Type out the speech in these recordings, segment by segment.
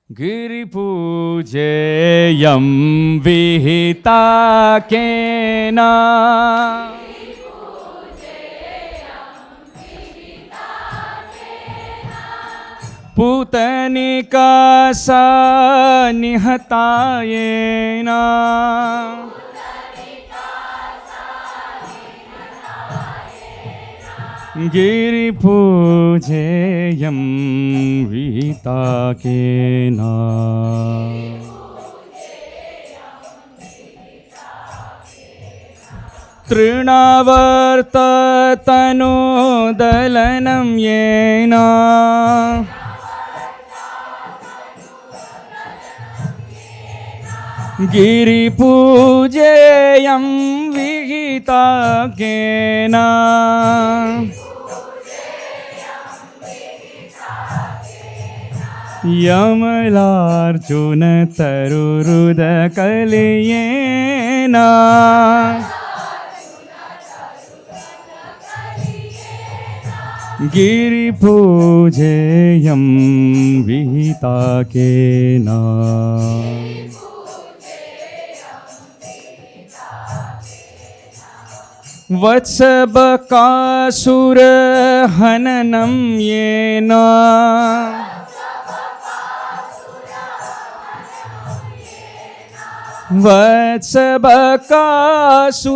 गिरिपूजेयं विहिताकेन पूतनिका सा निहतायेन गिरिपूजेयं विहिताकेन तृणावर्ततनोदलनं येन गिरिपूजेयं विहिताकेन यमलार्जुन तरुरुदकलयेन गिरिपूजेयं विहिताकेन वत्सबकासुरहननं येन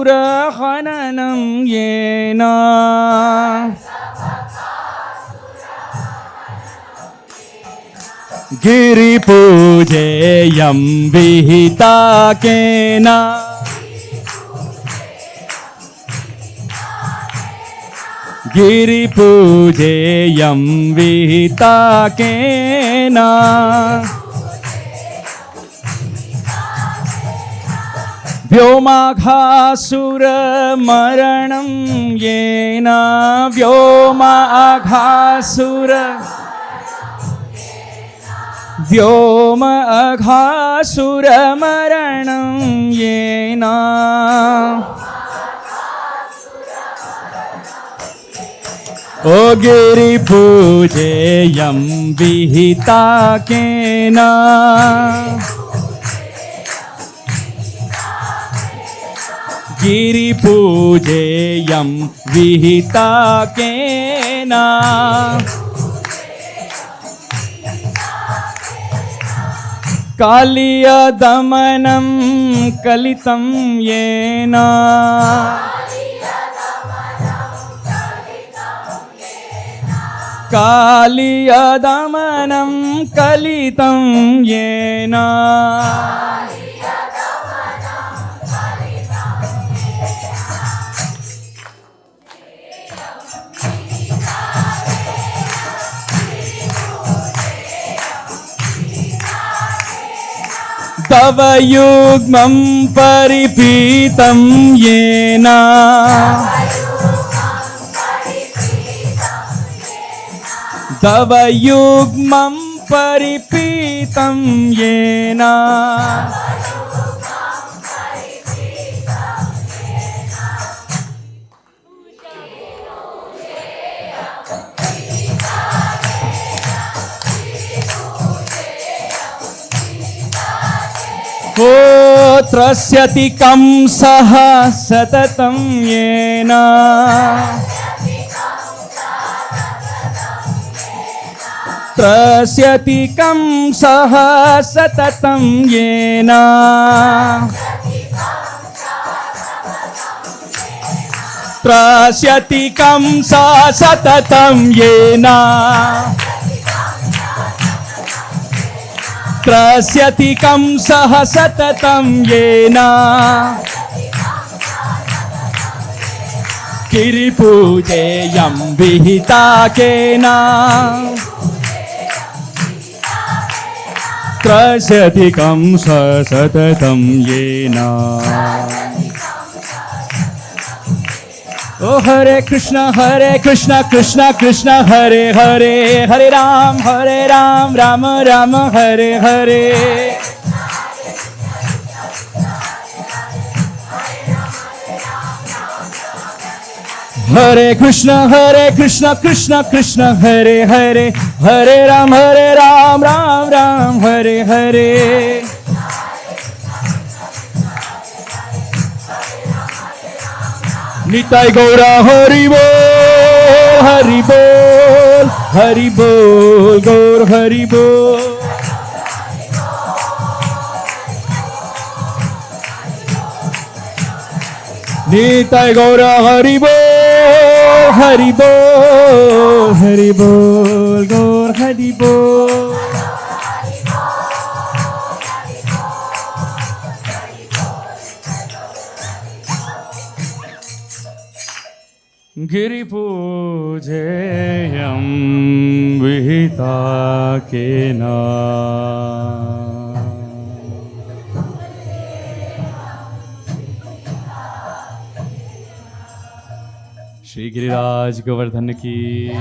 वत्सबकासुरहननं येन गिरिपूजेयं विहिताकेन गिरिपूजेयं विहिताकेन व्योमाघासुरमरणं येन व्योमाघासुरमरणं येन ओ गिरिपूजेयं विहिताकेन गिरिपूजेयं विहिताकेन कालियदमनं कलितं येन कालियदमनं कलितं येन तव युग्मं परिपीतं येन तव युग्मं परिपीतं येन त्रस्यति कंसः सततं येन त्रस्यति कंसः सततं येन त्रस्यति कंसः सततं येन त्रस्यति कंसः सततं येन गिरिपूजेयं विहिताकेन त्रस्यति कंसः सततं येन ओ हरे Krishna Krishna Krishna Hare Hare Hare Ram Ram Ram Hare Hare Hare Krishna, Krishna Krishna, Hare Hare, Hare Ram, Ram Ram, Hare Hare. Nitai Gaura Hari Bol, Hari Bol, Hari Bol, Gaur Hari Bol. Nitai Gaura Hari Bol, Hari Bol, Hari Bol, Gaur Hari Bol. Giri Pujeyam Vihita Kena. Shri Giriraj Govardhana ki.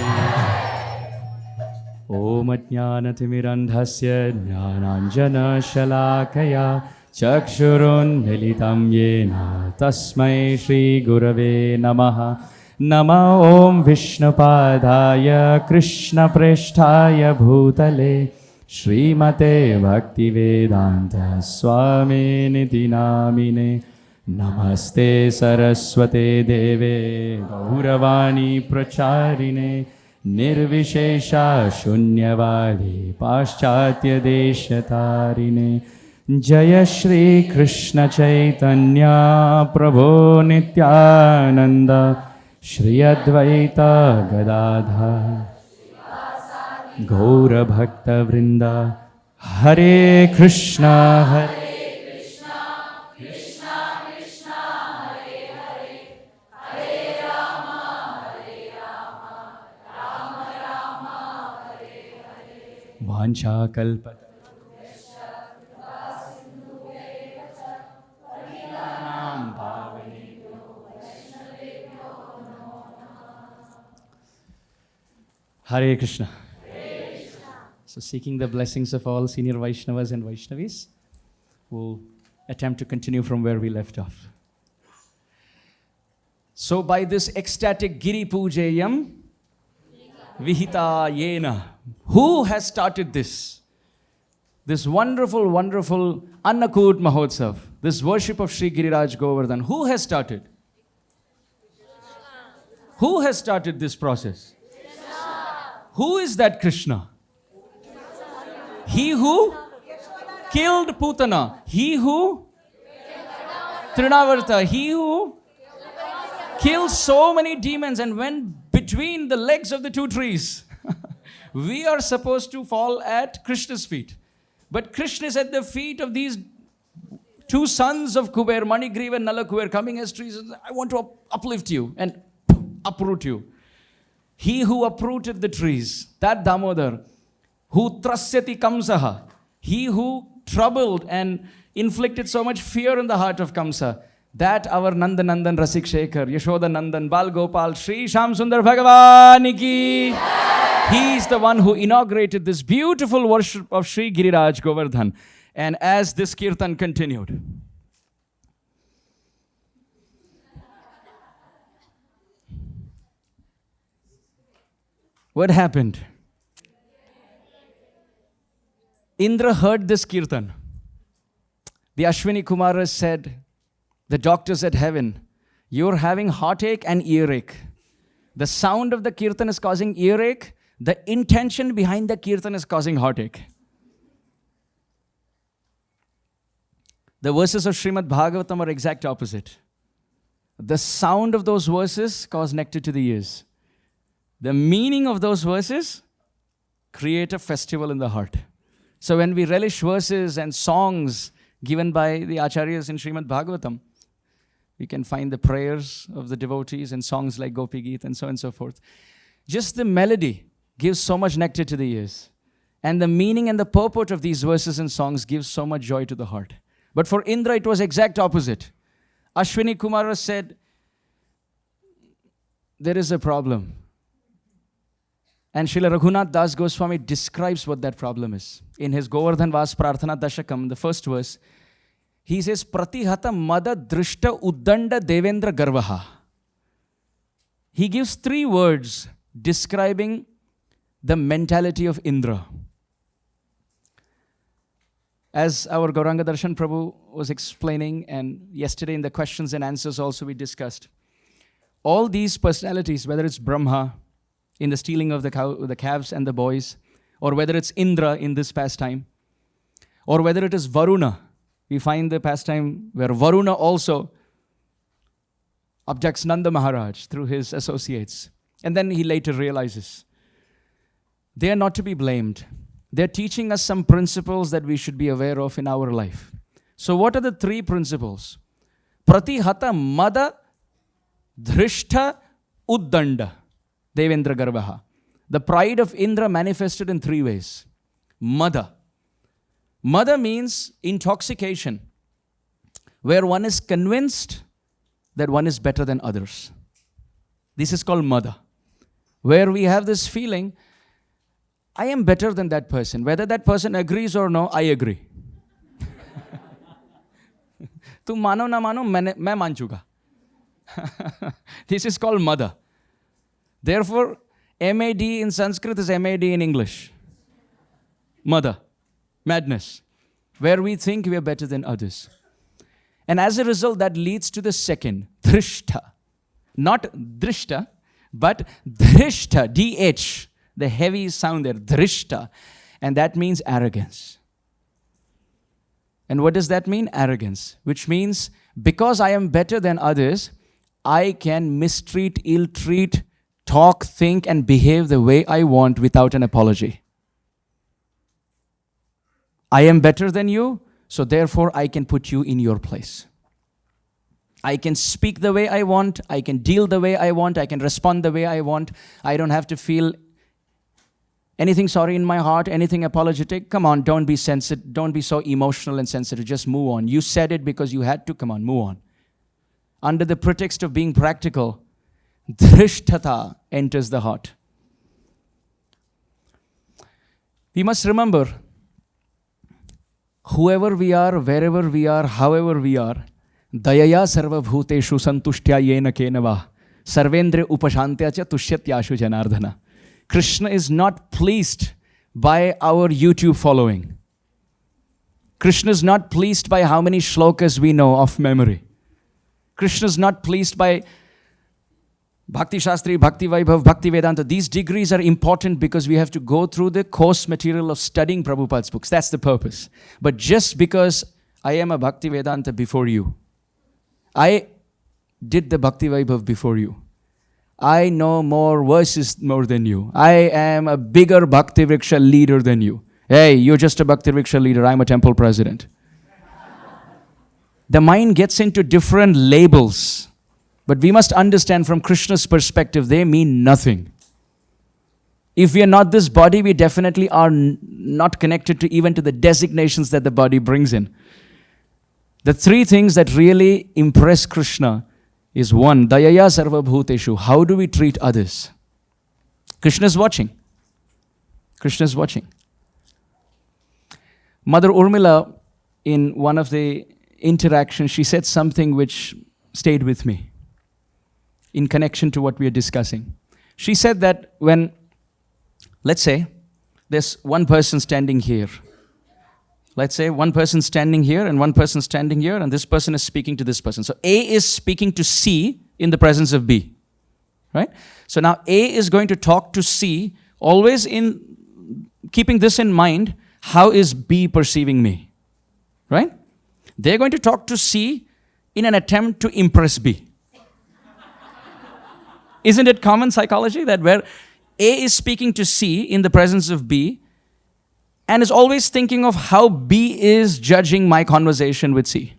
Om Ajnanatimmirandhasya Jnananjana Shalakaya Chakshurun Militam Yena Tasmai Shri Gurave Namaha. Nama Om Vishnupadaya Krishna Preshthaya Bhutale Srimate Bhaktivedanta Swami Niti Namine. Namaste Saraswate Deve Gauravani Pracharine Nirvishesha Shunyavadi Paschatya Deshatarine. Jaya Shri Krishna Chaitanya Prabhu Nityananda Shri Advaita Gadadha Gaura Bhakta Vrinda. Hare Krishna, Hare Vancha Kalpata. Hare Krishna. So seeking the blessings of all senior Vaishnavas and Vaishnavis, we'll attempt to continue from where we left off. So by this ecstatic Giri Pujayam Vihita Yena, who has started this? This wonderful, wonderful Annakut Mahotsav, this worship of Sri Giriraj Govardhan. Who has started? Who has started this process? Who is that Krishna? He who killed Putana. He who Trinavarta. He who killed so many demons and went between the legs of the two trees. We are supposed to fall at Krishna's feet. But Krishna is at the feet of these two sons of Kuber, Manigriva and Nalakuber, coming as trees. I want to uplift you and uproot you. He who uprooted the trees, that Damodar, who trasyati Kamsaha, he who troubled and inflicted so much fear in the heart of Kamsa, that our Nandanandan Rasik Shekhar, Yashoda Nandan, Bal Gopal, Sri Sham Sundar Bhagavani ki. He is the one who inaugurated this beautiful worship of Sri Giriraj Govardhan. And as this kirtan continued, what happened? Indra heard this kirtan. The Ashwini Kumaras said, the doctors at heaven, you're having heartache and earache. The sound of the kirtan is causing earache. The intention behind the kirtan is causing heartache. The verses of Srimad Bhagavatam are exact opposite. The sound of those verses cause nectar to the ears. The meaning of those verses create a festival in the heart. So when we relish verses and songs given by the Acharyas in Srimad Bhagavatam, we can find the prayers of the devotees and songs like Gopi Geet and so on and so forth. Just the melody gives so much nectar to the ears. And the meaning and the purport of these verses and songs gives so much joy to the heart. But for Indra, it was exact opposite. Ashwini Kumara said, there is a problem. And Srila Raghunath Das Goswami describes what that problem is. In his Govardhan Vas Prarthana Dashakam, the first verse, he says, Pratihata Mada Drishta Uddanda Devendra Garvaha. he gives 3 words describing the mentality of Indra. As our Gauranga Darshan Prabhu was explaining, and yesterday in the questions and answers also we discussed, all these personalities, whether it's Brahma in the stealing of the calves and the boys, or whether it's Indra in this pastime, or whether it is Varuna. We find the pastime where Varuna also abducts Nanda Maharaj through his associates. And then he later realizes they are not to be blamed. They're teaching us some principles that we should be aware of in our life. So what are the 3 principles? Pratihata Mada Dhrishta Uddanda Devendra Garvaha. The pride of Indra manifested in 3 ways. Mada. Mada means intoxication, where one is convinced that one is better than others. This is called Mada, where we have this feeling, I am better than that person. Whether that person agrees or no, I agree. तुम मानो ना मानो मैं मान चुका. This is called Mada. Therefore, MAD in Sanskrit is MAD in English. Mada, madness, where we think we are better than others. And as a result, that leads to the second, Dhrishta. Not Drishta, but Dhrishta, DH, the heavy sound there, Dhrishta. And that means arrogance. And what does that mean? Arrogance. Which means, because I am better than others, I can mistreat, ill-treat, talk, think, and behave the way I want without an apology. I am better than you, so therefore I can put you in your place. I can speak the way I want, I can deal the way I want, I can respond the way I want. I don't have to feel anything sorry in my heart, anything apologetic. Come on, don't be sensitive, don't be so emotional and sensitive, just move on. You said it because you had to, come on, move on. Under the pretext of being practical, Drishtata enters the heart. We must remember, whoever we are, wherever we are, however we are, Dayaya sarva bhuteshu santushtya yena kenava sarvendre upashantya cha tushyatyashu janardhana. Krishna is not pleased by our YouTube following. Krishna is not pleased by how many shlokas we know of memory. Krishna is not pleased by Bhakti Shastri, Bhakti Vaibhav, Bhakti Vedanta. These degrees are important because we have to go through the course material of studying Prabhupada's books. That's the purpose. But just because I am a Bhakti Vedanta before you, I did the Bhakti Vaibhav before you, I know more verses more than you, I am a bigger Bhakti Vriksha leader than you. Hey, you're just a Bhakti Vriksha leader, I'm a temple president. The mind gets into different labels. But we must understand from Krishna's perspective, they mean nothing. If we are not this body, we definitely are not connected to even to the designations that the body brings in. The 3 things that really impress Krishna is 1, Dayaya sarva bhuteshu. How do we treat others? Krishna is watching. Krishna is watching. Mother Urmila, in one of the interactions, she said something which stayed with me in connection to what we are discussing. She said that when, let's say, there's one person standing here. Let's say one person standing here and one person standing here, and this person is speaking to this person. So A is speaking to C in the presence of B, right? So now A is going to talk to C, always in keeping this in mind, how is B perceiving me, right? They're going to talk to C in an attempt to impress B. Isn't it common psychology that where A is speaking to C in the presence of B and is always thinking of how B is judging my conversation with C?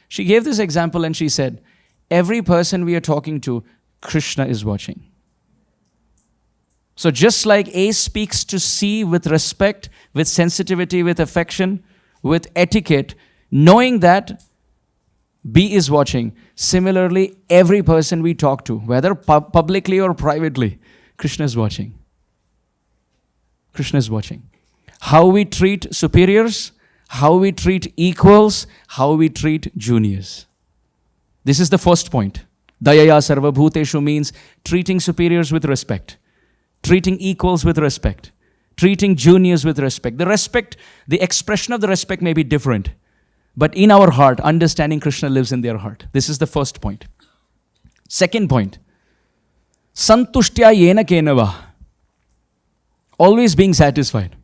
She gave this example and she said, every person we are talking to, Krishna is watching. So just like A speaks to C with respect, with sensitivity, with affection, with etiquette, knowing that B is watching. Similarly, every person we talk to, whether publicly or privately, Krishna is watching. Krishna is watching. How we treat superiors, how we treat equals, how we treat juniors. This is the first point. Dayaya sarva bhuteshu means treating superiors with respect, treating equals with respect, treating juniors with respect. The expression of the respect may be different, but in our heart, understanding Krishna lives in their heart. This is the first point. Second point, santushtya yena kenava, always being satisfied.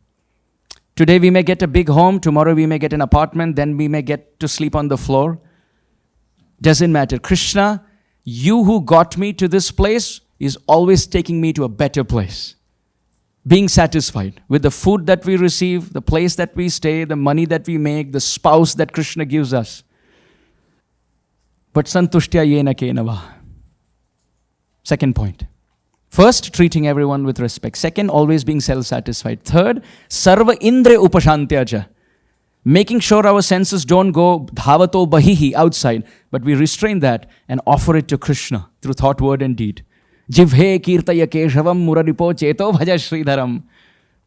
Today we may get a big home, tomorrow we may get an apartment, then we may get to sleep on the floor. Doesn't matter. Krishna, you who got me to this place is always taking me to a better place. Being satisfied with the food that we receive, the place that we stay, the money that we make, the spouse that Krishna gives us. But santushtya yena kenava. Second point. First, treating everyone with respect. Second, always being self-satisfied. Third, sarva indre upashantyaja. Making sure our senses don't go dhavato bahihi, outside, but we restrain that and offer it to Krishna through thought, word and deed. Jivhe kirtaya keshavam muraripo cheto bhaja sridharam.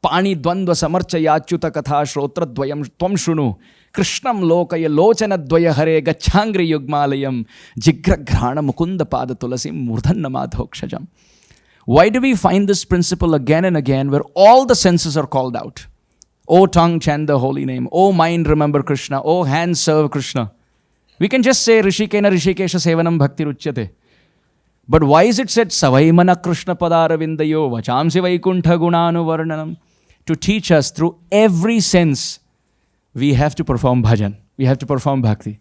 Pani dvandva samarchaya achyuta katha shrotra dvayam tvam shunu. Krishnam lokaya lochana dvaya hare gachangri yugmalayam. Jigragrana mukunda pada tulasim murdhanna madhokshajam. Why do we find this principle again and again where all the senses are called out? O tongue, chant the holy name. O mind, remember Krishna. O hands, serve Krishna. We can just say Rishikena Rishikesha Sevanam Bhakti Ruchyate. But why is it said Savaimana Krishna Padaravindayo Vachamsi Vaikuntha Gunanu Varnanam? To teach us through every sense, we have to perform bhajan. We have to perform bhakti.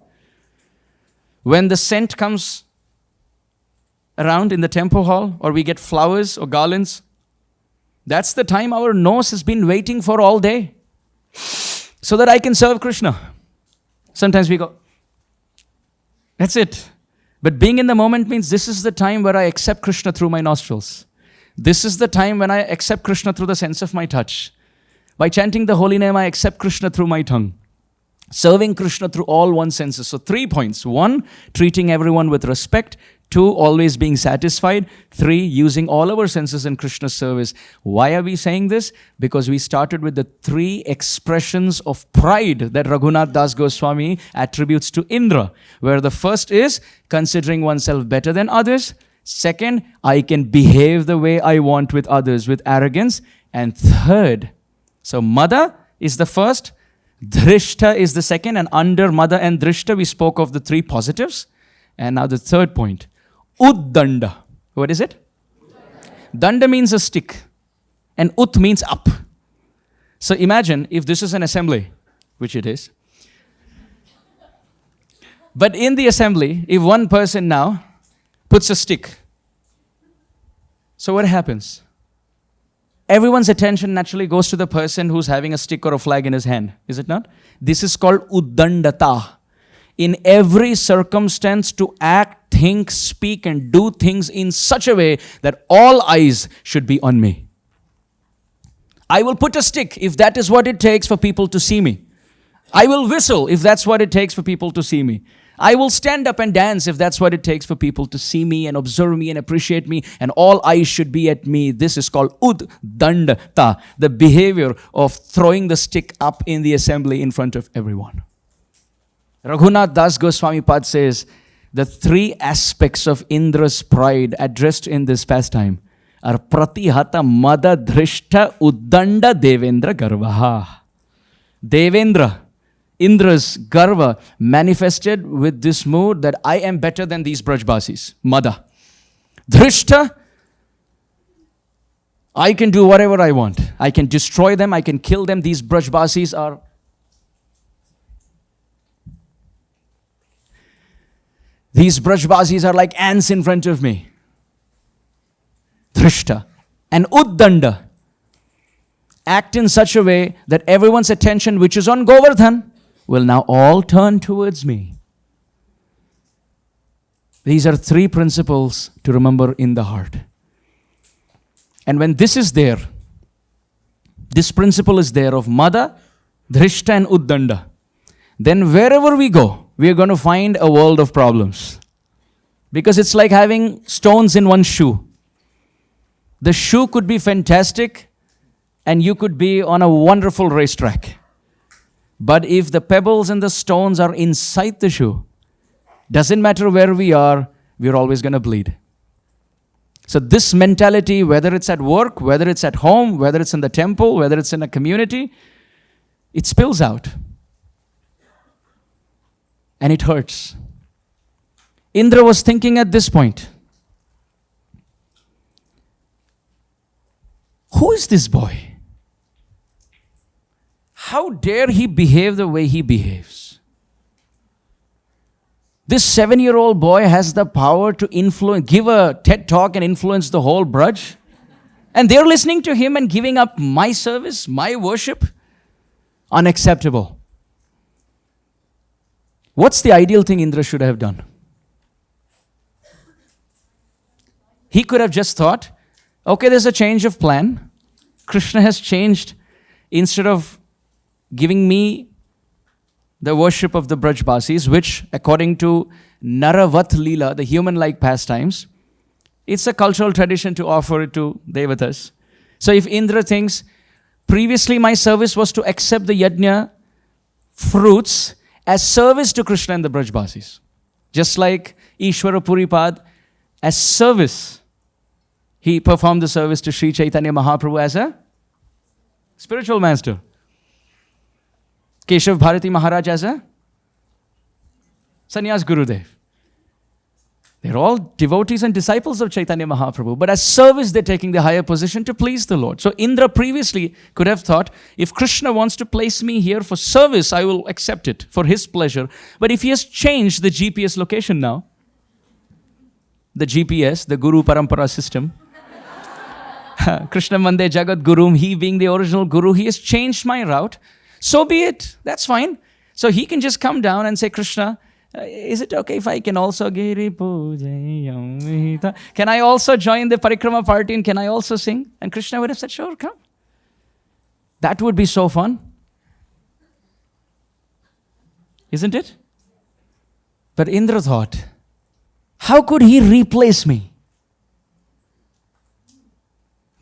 When the scent comes around in the temple hall, or we get flowers or garlands, that's the time our nose has been waiting for all day, so that I can serve Krishna. Sometimes we go, that's it. But being in the moment means this is the time where I accept Krishna through my nostrils. This is the time when I accept Krishna through the sense of my touch. By chanting the holy name, I accept Krishna through my tongue. Serving Krishna through all one's senses. So 3 points. 1, treating everyone with respect. 2, always being satisfied. 3, using all our senses in Krishna's service. Why are we saying this? Because we started with the 3 expressions of pride that Raghunath Das Goswami attributes to Indra. Where the first is considering oneself better than others. Second, I can behave the way I want with others with arrogance. And third, so Mada is the first, Drishta is the second, and under Mada and Drishta we spoke of the 3 positives. And now the third point, Uddanda. What is it? Danda means a stick, and Ut means up. So imagine if this is an assembly, which it is. But in the assembly, if one person now puts a stick, so what happens? Everyone's attention naturally goes to the person who's having a stick or a flag in his hand, is it not? This is called Uddandata. In every circumstance to act, think, speak and do things in such a way that all eyes should be on me. I will put a stick if that is what it takes for people to see me. I will whistle if that's what it takes for people to see me. I will stand up and dance if that's what it takes for people to see me and observe me and appreciate me, and all eyes should be at me. This is called Uddandata, the behavior of throwing the stick up in the assembly in front of everyone. Raghunath Das Goswami Pad says the 3 aspects of Indra's pride addressed in this pastime are Pratihata Mada Drishta Uddanda Devendra Garvaha. Devendra, Indra's Garva, manifested with this mood that I am better than these Brajbasis. Mada. Drishta, I can do whatever I want. I can destroy them, I can kill them. These Brajbasis are... These Brajbasis are like ants in front of me. Drishta. And Uddanda. Act in such a way that everyone's attention, which is on Govardhana, will now all turn towards me. These are 3 principles to remember in the heart. And when this is there, this principle is there of Mada, Drishta and Uddanda, then wherever we go, we are going to find a world of problems. Because it's like having stones in one shoe. The shoe could be fantastic and you could be on a wonderful racetrack. But if the pebbles and the stones are inside the shoe, doesn't matter where we are, we're always going to bleed. So this mentality, whether it's at work, whether it's at home, whether it's in the temple, whether it's in a community, it spills out. And it hurts. Indra was thinking at this point, who is this boy? How dare he behave the way he behaves? This 7-year-old boy has the power to influence, give a TED talk and influence the whole Braj. And they're listening to him and giving up my service, my worship. Unacceptable. What's the ideal thing Indra should have done? He could have just thought, okay, there's a change of plan. Krishna has changed. Instead of giving me the worship of the Brajbasis, which according to Naravat Lila, the human-like pastimes, it's a cultural tradition to offer it to Devatas. So if Indra thinks, previously my service was to accept the yajna fruits as service to Krishna and the Brajbasis. Just like Ishwara Puripad, as service, he performed the service to Sri Chaitanya Mahaprabhu as a spiritual master. Keshav Bharati Maharaj as a Sannyas Gurudev. They're all devotees and disciples of Chaitanya Mahaprabhu, but as service they're taking the higher position to please the Lord. So Indra previously could have thought, if Krishna wants to place me here for service, I will accept it for his pleasure. But if he has changed the GPS location now, the GPS, the Guru Parampara system, Krishna Mande Jagat Gurum, he being the original Guru, he has changed my route. So be it. That's fine. So he can just come down and say, Krishna, is it okay if I can also Giri Puja? Can I also join the Parikrama party and can I also sing? And Krishna would have said, sure, come. That would be so fun. Isn't it? But Indra thought, how could he replace me?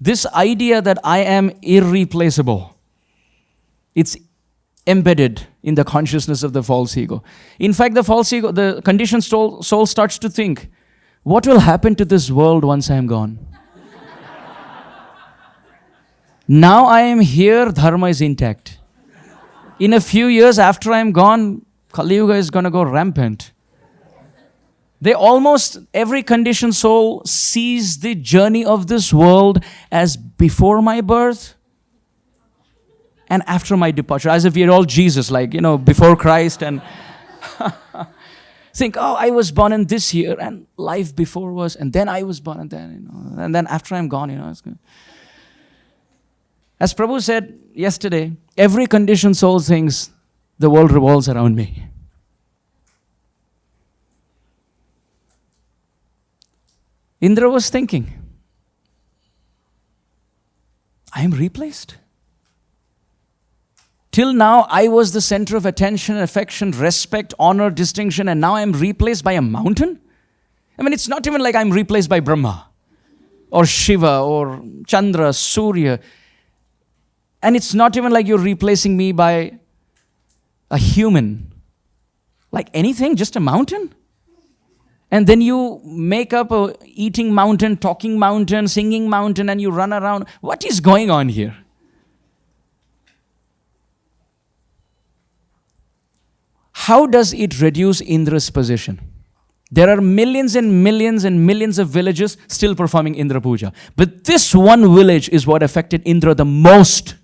This idea that I am irreplaceable, it's embedded in the consciousness of the false ego. In fact, the false ego, the conditioned soul starts to think, what will happen to this world once I am gone? Now I am here, dharma is intact. In a few years after I am gone, Kali Yuga is going to go rampant. Every conditioned soul sees the journey of this world as before my birth and after my departure, as if we are all Jesus, before Christ, and think, I was born in this year, and life before was, and then I was born, and then after I'm gone, it's good. As Prabhu said yesterday, every conditioned soul thinks the world revolves around me. Indra was thinking, I am replaced. Till now, I was the center of attention, affection, respect, honor, distinction, and now I am replaced by a mountain? I mean, it's not even like I'm replaced by Brahma, or Shiva, or Chandra, Surya. And it's not even like you're replacing me by a human. Like anything, just a mountain? And then you make up a eating mountain, talking mountain, singing mountain, and you run around. What is going on here? How does it reduce Indra's position? There are millions and millions and millions of villages still performing Indra Puja. But this one village is what affected Indra the most.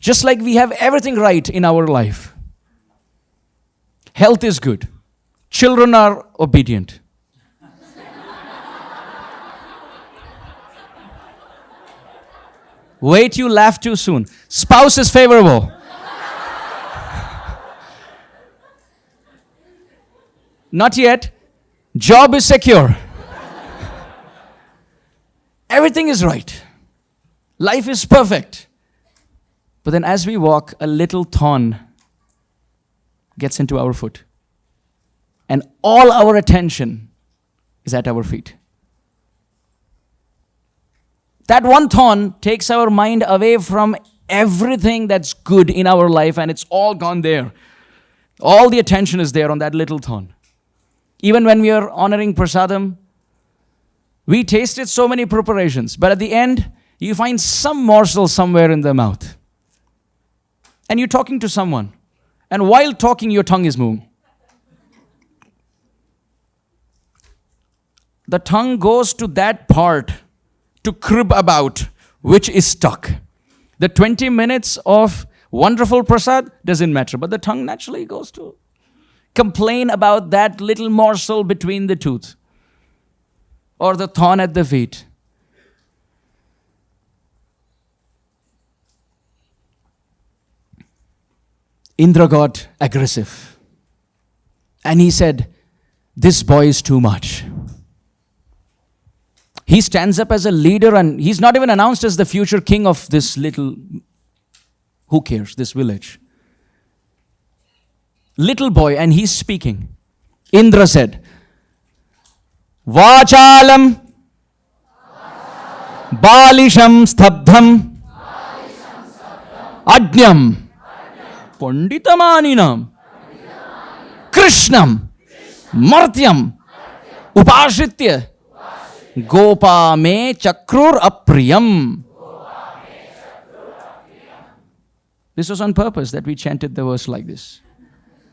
Just like we have everything right in our life. Health is good. Children are obedient. Wait, you laugh too soon. Spouse is favorable. Not yet. Job is secure. Everything is right. Life is perfect. But then as we walk, a little thorn gets into our foot. And all our attention is at our feet. That one thorn takes our mind away from everything that's good in our life, and it's all gone there. All the attention is there on that little thorn. Even when we are honoring prasadam, we tasted so many preparations, but at the end, you find some morsel somewhere in the mouth. And you're talking to someone. And while talking, your tongue is moving. The tongue goes to that part to crib about, which is stuck. The 20 minutes of wonderful prasad doesn't matter, but the tongue naturally goes to complain about that little morsel between the tooth or the thorn at the feet. Indra got aggressive and he said, "This boy is too much." He stands up as a leader and he's not even announced as the future king of this little, who cares, this village. Little boy, and he's speaking. Indra said, "Vachalam balisham stabdham ajñam panditamaninam krishnam martyam upashritya Gopa me chakrur apriyam." This was on purpose that we chanted the verse like this.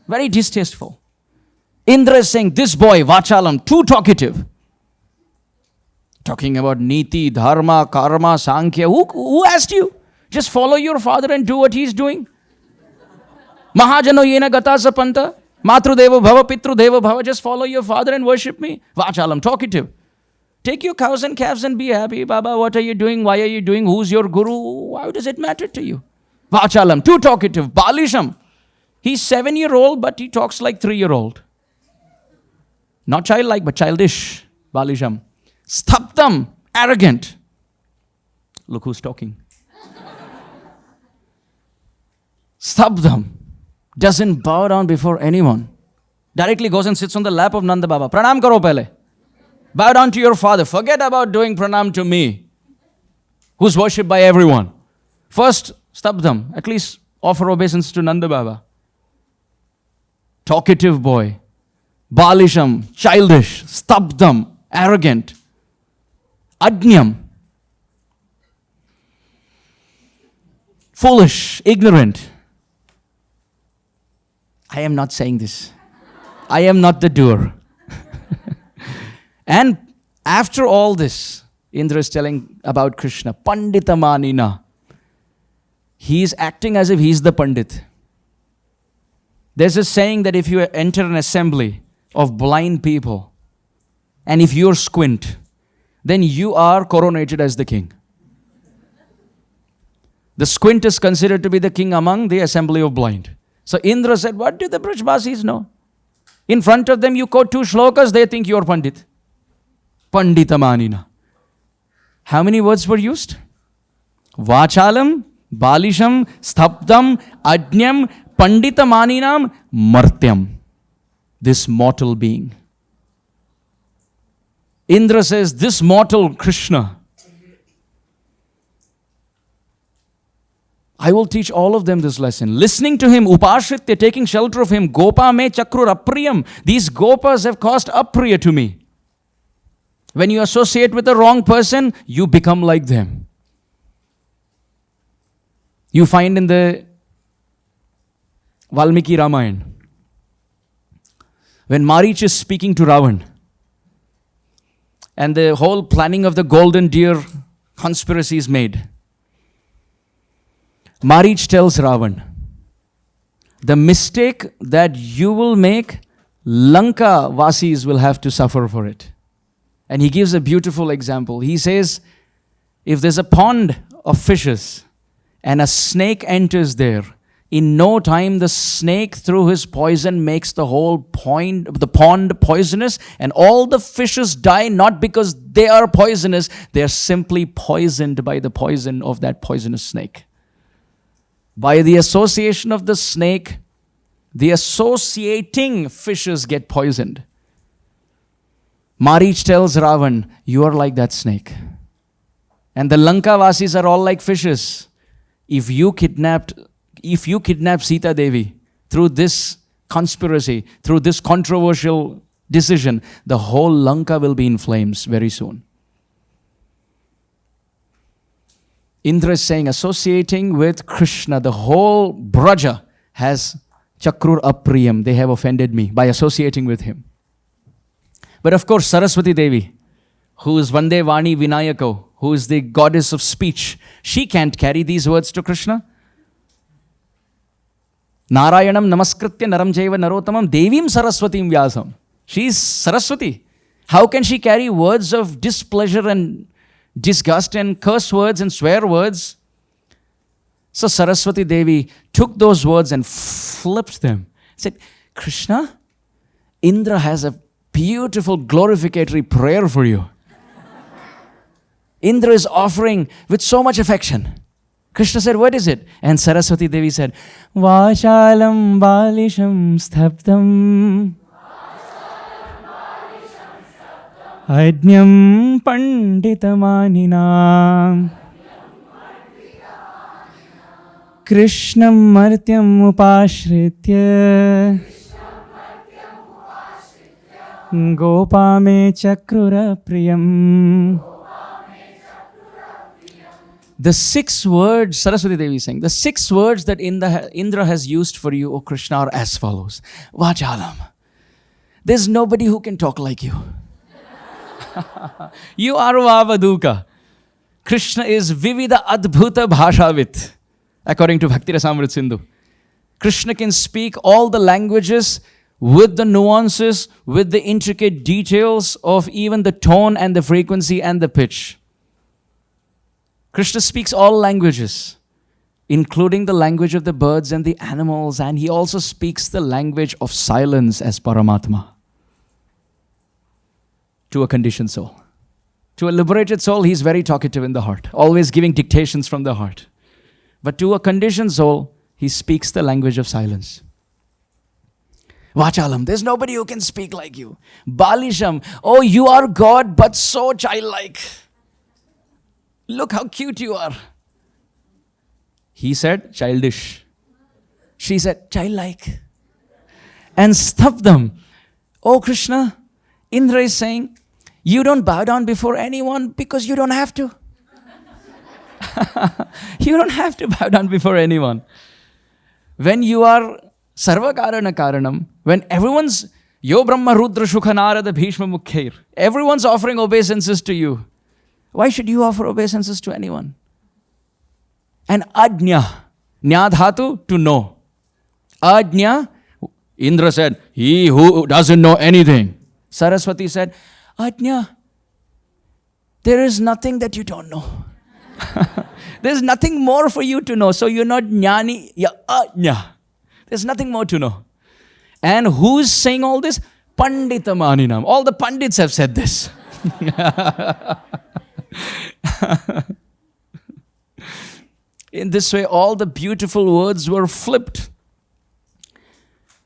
Very distasteful. Indra is saying, this boy, Vachalam, too talkative. Talking about niti, dharma, karma, sankhya. Who asked you? Just follow your father and do what he's doing. Mahajano yena gata sapanta. Matrudeva bhava, pitrudeva bhava. Just follow your father and worship me. Vachalam, talkative. Take your cows and calves and be happy. Baba, what are you doing? Why are you doing? Who's your guru? Why does it matter to you? Vachalam, too talkative. Balisham. He's 7-year-old, but he talks like 3-year-old. Not childlike, but childish. Balisham. Sthaptam, arrogant. Look who's talking. Sthaptam, doesn't bow down before anyone. Directly goes and sits on the lap of Nanda Baba. Pranam karo pehle. Bow down to your father. Forget about doing pranam to me, who's worshipped by everyone. First, stabdham. At least offer obeisance to Nanda Baba. Talkative boy. Balisham, childish. Stabdham, arrogant. Ajñam, foolish, ignorant. I am not saying this. I am not the doer. And after all this, Indra is telling about Krishna. Panditamanina. He is acting as if he is the Pandit. There's a saying that if you enter an assembly of blind people, and if you're squint, then you are coronated as the king. The squint is considered to be the king among the assembly of blind. So Indra said, what do the Brajbasis know? In front of them you quote 2 shlokas, they think you're Pandit. Panditamanina. How many words were used? Vachalam, Balisham, Sthaptam, Ajñam, Panditamaninam, Martyam. This mortal being. Indra says, this mortal Krishna, I will teach all of them this lesson. Listening to him, upashritya, taking shelter of him, gopa me chakrur apriyam. These gopas have caused apriya to me. When you associate with the wrong person, you become like them. You find in the Valmiki Ramayana, when Marich is speaking to Ravan, and the whole planning of the golden deer conspiracy is made, Marich tells Ravan, the mistake that you will make, Lanka Vasis will have to suffer for it. And he gives a beautiful example. He says, if there's a pond of fishes and a snake enters there, in no time the snake through his poison makes the whole pond poisonous, and all the fishes die not because they are poisonous, they are simply poisoned by the poison of that poisonous snake. By the association of the snake, the associating fishes get poisoned. Marich tells Ravan, you are like that snake. And the Lanka Vasis are all like fishes. If you kidnap Sita Devi through this conspiracy, through this controversial decision, the whole Lanka will be in flames very soon. Indra is saying, associating with Krishna, the whole Braja has Chakrur Apriyam. They have offended me by associating with him. But of course, Saraswati Devi, who is Vande Vani Vinayako, who is the goddess of speech, she can't carry these words to Krishna. Narayanam namaskritya naram jaiva narotamam devim saraswatim vyasam. She is Saraswati. How can she carry words of displeasure and disgust and curse words and swear words? So Saraswati Devi took those words and flipped them. Said, Krishna, Indra has a beautiful glorificatory prayer for you. Indra is offering with so much affection. Krishna said, what is it? And Saraswati Devi said, Vashalam balisham sthabdam Ajñam panditamaninam Krishnam martyam upashritya Gopame chakrura priyam. The 6 words, Saraswati Devi is saying, the 6 words that Indra has used for you, O Krishna, are as follows. Vajalam. There's nobody who can talk like you. You are Vavaduka. Krishna is Vivida Adbhuta Bhashavit, according to Bhakti Rasamrit Sindhu. Krishna can speak all the languages with the nuances, with the intricate details of even the tone and the frequency and the pitch. Krishna speaks all languages, including the language of the birds and the animals, and he also speaks the language of silence as Paramatma. To a conditioned soul. To a liberated soul, he is very talkative in the heart, always giving dictations from the heart. But to a conditioned soul, he speaks the language of silence. Vachalam, there's nobody who can speak like you. Balisham, oh, you are God, but so childlike. Look how cute you are. He said, childish. She said, childlike. And Sthabdam, oh Krishna, Indra is saying, you don't bow down before anyone because you don't have to. You don't have to bow down before anyone. When you are Sarva Karana Karanam, when everyone's Yo Brahma Rudra Shukha Narada Bhishma Mukhair, everyone's offering obeisances to you. Why should you offer obeisances to anyone? And Ajna, Nyadhatu, to know. Ajna, Indra said, he who doesn't know anything. Saraswati said, Ajna, there is nothing that you don't know. There's nothing more for you to know. So you're not jnani, you're ajna. There's nothing more to know. And who's saying all this? Panditamaninam. All the pandits have said this. In this way, all the beautiful words were flipped.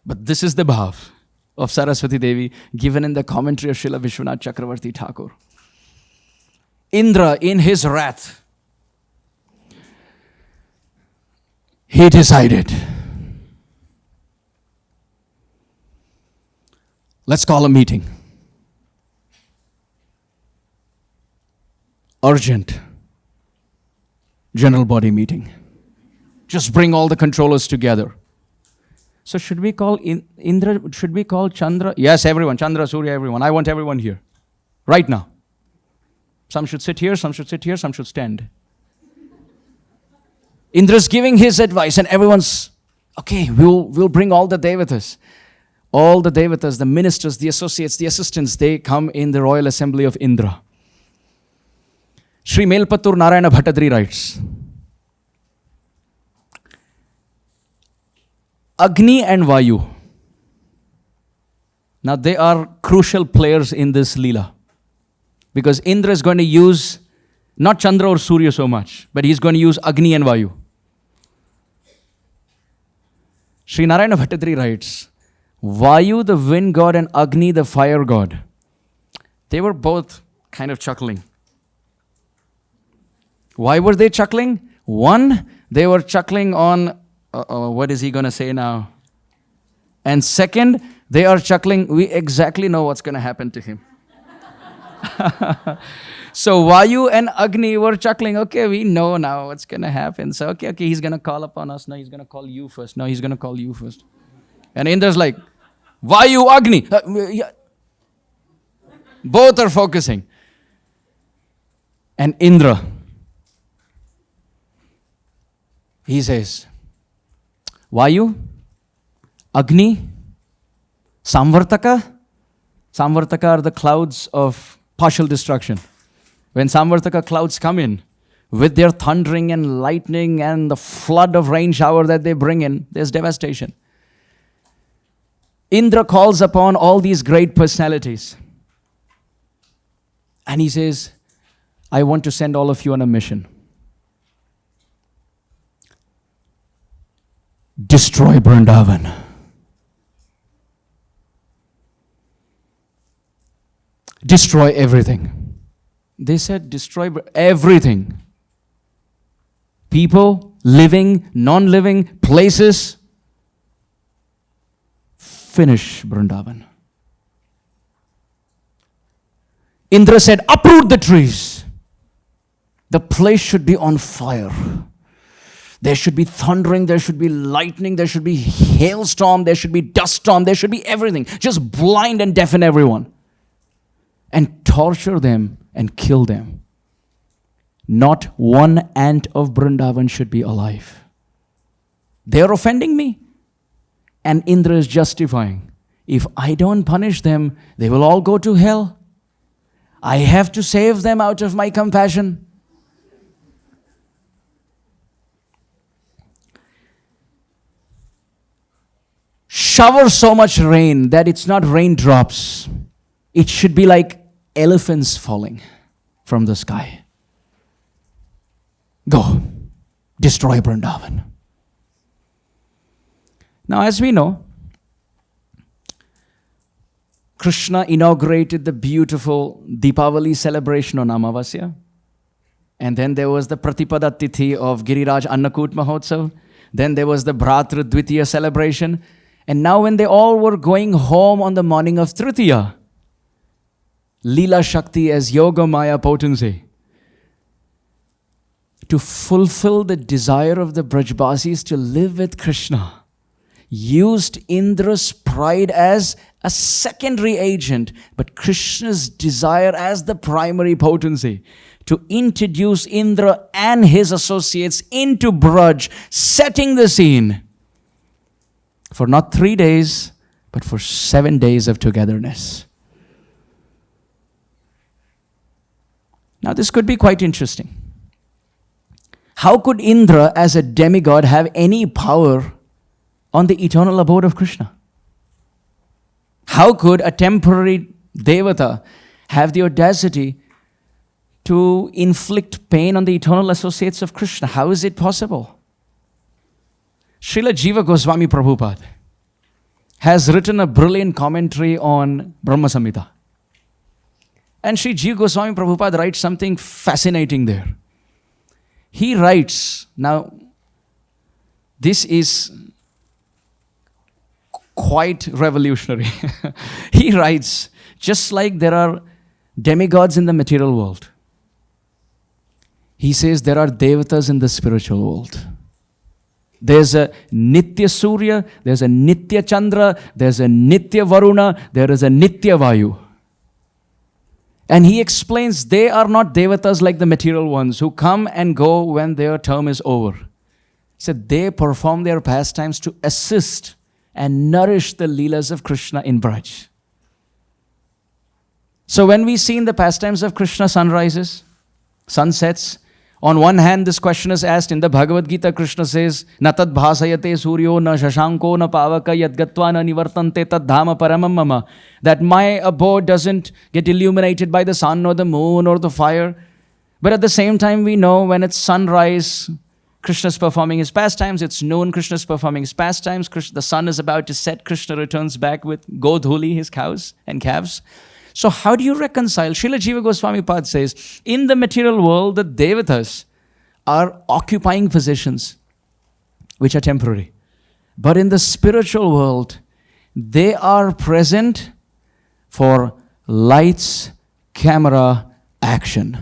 But this is the bhav of Saraswati Devi given in the commentary of Srila Vishwanath Chakravarti Thakur. Indra, in his wrath, he decided, let's call a meeting. Urgent general body meeting. Just bring all the controllers together. So should we call Indra, should we call Chandra? Yes, everyone, Chandra, Surya, everyone. I want everyone here, right now. Some should sit here, some should sit here, some should stand. Indra's giving his advice and everyone's, okay, we'll bring all the devatas. All the devatas, the ministers, the associates, the assistants, they come in the royal assembly of Indra. Sri Melpattur Narayana Bhattadri writes, Agni and Vayu. Now they are crucial players in this Lila. Because Indra is going to use not Chandra or Surya so much, but he's going to use Agni and Vayu. Sri Narayana Bhattadri writes, Vayu, the wind god, and Agni, the fire god, they were both kind of chuckling. Why were they chuckling? One, they were chuckling on, what is he going to say now? And second, They are chuckling. We exactly know what's going to happen to him. So Vayu and Agni were chuckling. Okay, we know now what's going to happen. So, okay, he's going to call upon us. No, he's going to call you first. No, he's going to call you first. And Indra's like, Vayu, Agni. Yeah. Both are focusing. And Indra, he says, Vayu, Agni, Samvartaka. Samvartaka are the clouds of partial destruction. When Samvartaka clouds come in, with their thundering and lightning and the flood of rain shower that they bring in, there's devastation. Indra calls upon all these great personalities. And he says, I want to send all of you on a mission. Destroy Vrindavan. Destroy everything. They said, destroy everything. People, living, non-living, places. Finish Vrindavan. Indra said, uproot the trees. The place should be on fire. There should be thundering, there should be lightning, there should be hailstorm, there should be dust storm, there should be everything. Just blind and deafen everyone. And torture them and kill them. Not one ant of Vrindavan should be alive. They are offending me. And Indra is justifying. If I don't punish them, they will all go to hell. I have to save them out of my compassion. Shower so much rain that it's not raindrops. It should be like elephants falling from the sky. Go, destroy Vrindavan. Now, as we know, Krishna inaugurated the beautiful Deepavali celebration on Amavasya. And then there was the Pratipada Tithi of Giriraj Annakut Mahotsav. Then there was the Bhratra Dvitiya celebration. And now when they all were going home on the morning of Tritiya, Lila Shakti as Yoga Maya potency, to fulfill the desire of the Brajbasis to live with Krishna, used Indra's pride as a secondary agent, but Krishna's desire as the primary potency, to introduce Indra and his associates into Braj, setting the scene for not 3 days, but for 7 days of togetherness. Now, this could be quite interesting. How could Indra, as a demigod, have any power on the eternal abode of Krishna? How could a temporary devata have the audacity to inflict pain on the eternal associates of Krishna? How is it possible? Srila Jiva Goswami Prabhupada has written a brilliant commentary on Brahma Samhita. And Sri Jiva Goswami Prabhupada writes something fascinating there. He writes, now this is quite revolutionary. He writes, just like there are demigods in the material world, he says there are devatas in the spiritual world. There's a Nitya Surya, there's a Nitya Chandra, there's a Nitya Varuna, there is a Nitya Vayu. And he explains they are not devatas like the material ones who come and go when their term is over. He said they perform their pastimes to assist and nourish the Leelas of Krishna in Braj. So when we see in the pastimes of Krishna sunrises, sunsets, on one hand this question is asked in the Bhagavad Gita. Krishna says, Na tad bhasayate suryo na shashanko na pavaka yadgatva na nivartante tad dhama paramam mama. That my abode doesn't get illuminated by the sun or the moon or the fire. But at the same time we know when it's sunrise, Krishna's performing his pastimes. It's noon, Krishna's performing his pastimes. The sun is about to set. Krishna returns back with Godhuli, his cows and calves. So how do you reconcile? Srila Jiva Goswami Pad says, in the material world, the devatas are occupying positions which are temporary. But in the spiritual world, They are present for lights, camera, action.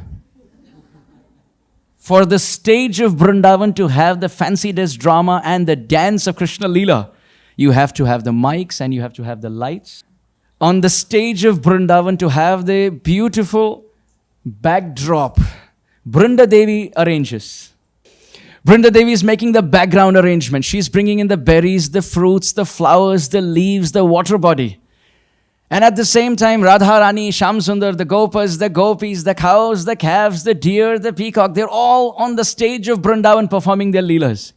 For the stage of Vrindavan to have the fancy dress drama and the dance of Krishna Lila, you have to have the mics and you have to have the lights. On the stage of Vrindavan to have the beautiful backdrop, Brinda Devi arranges. Brinda Devi is making the background arrangement. She's bringing in the berries, the fruits, the flowers, the leaves, the water body. And at the same time, Radharani, Shamsundar, the Gopas, the Gopis, the cows, the calves, the deer, the peacock, they're all on the stage of Vrindavan performing their Leelas.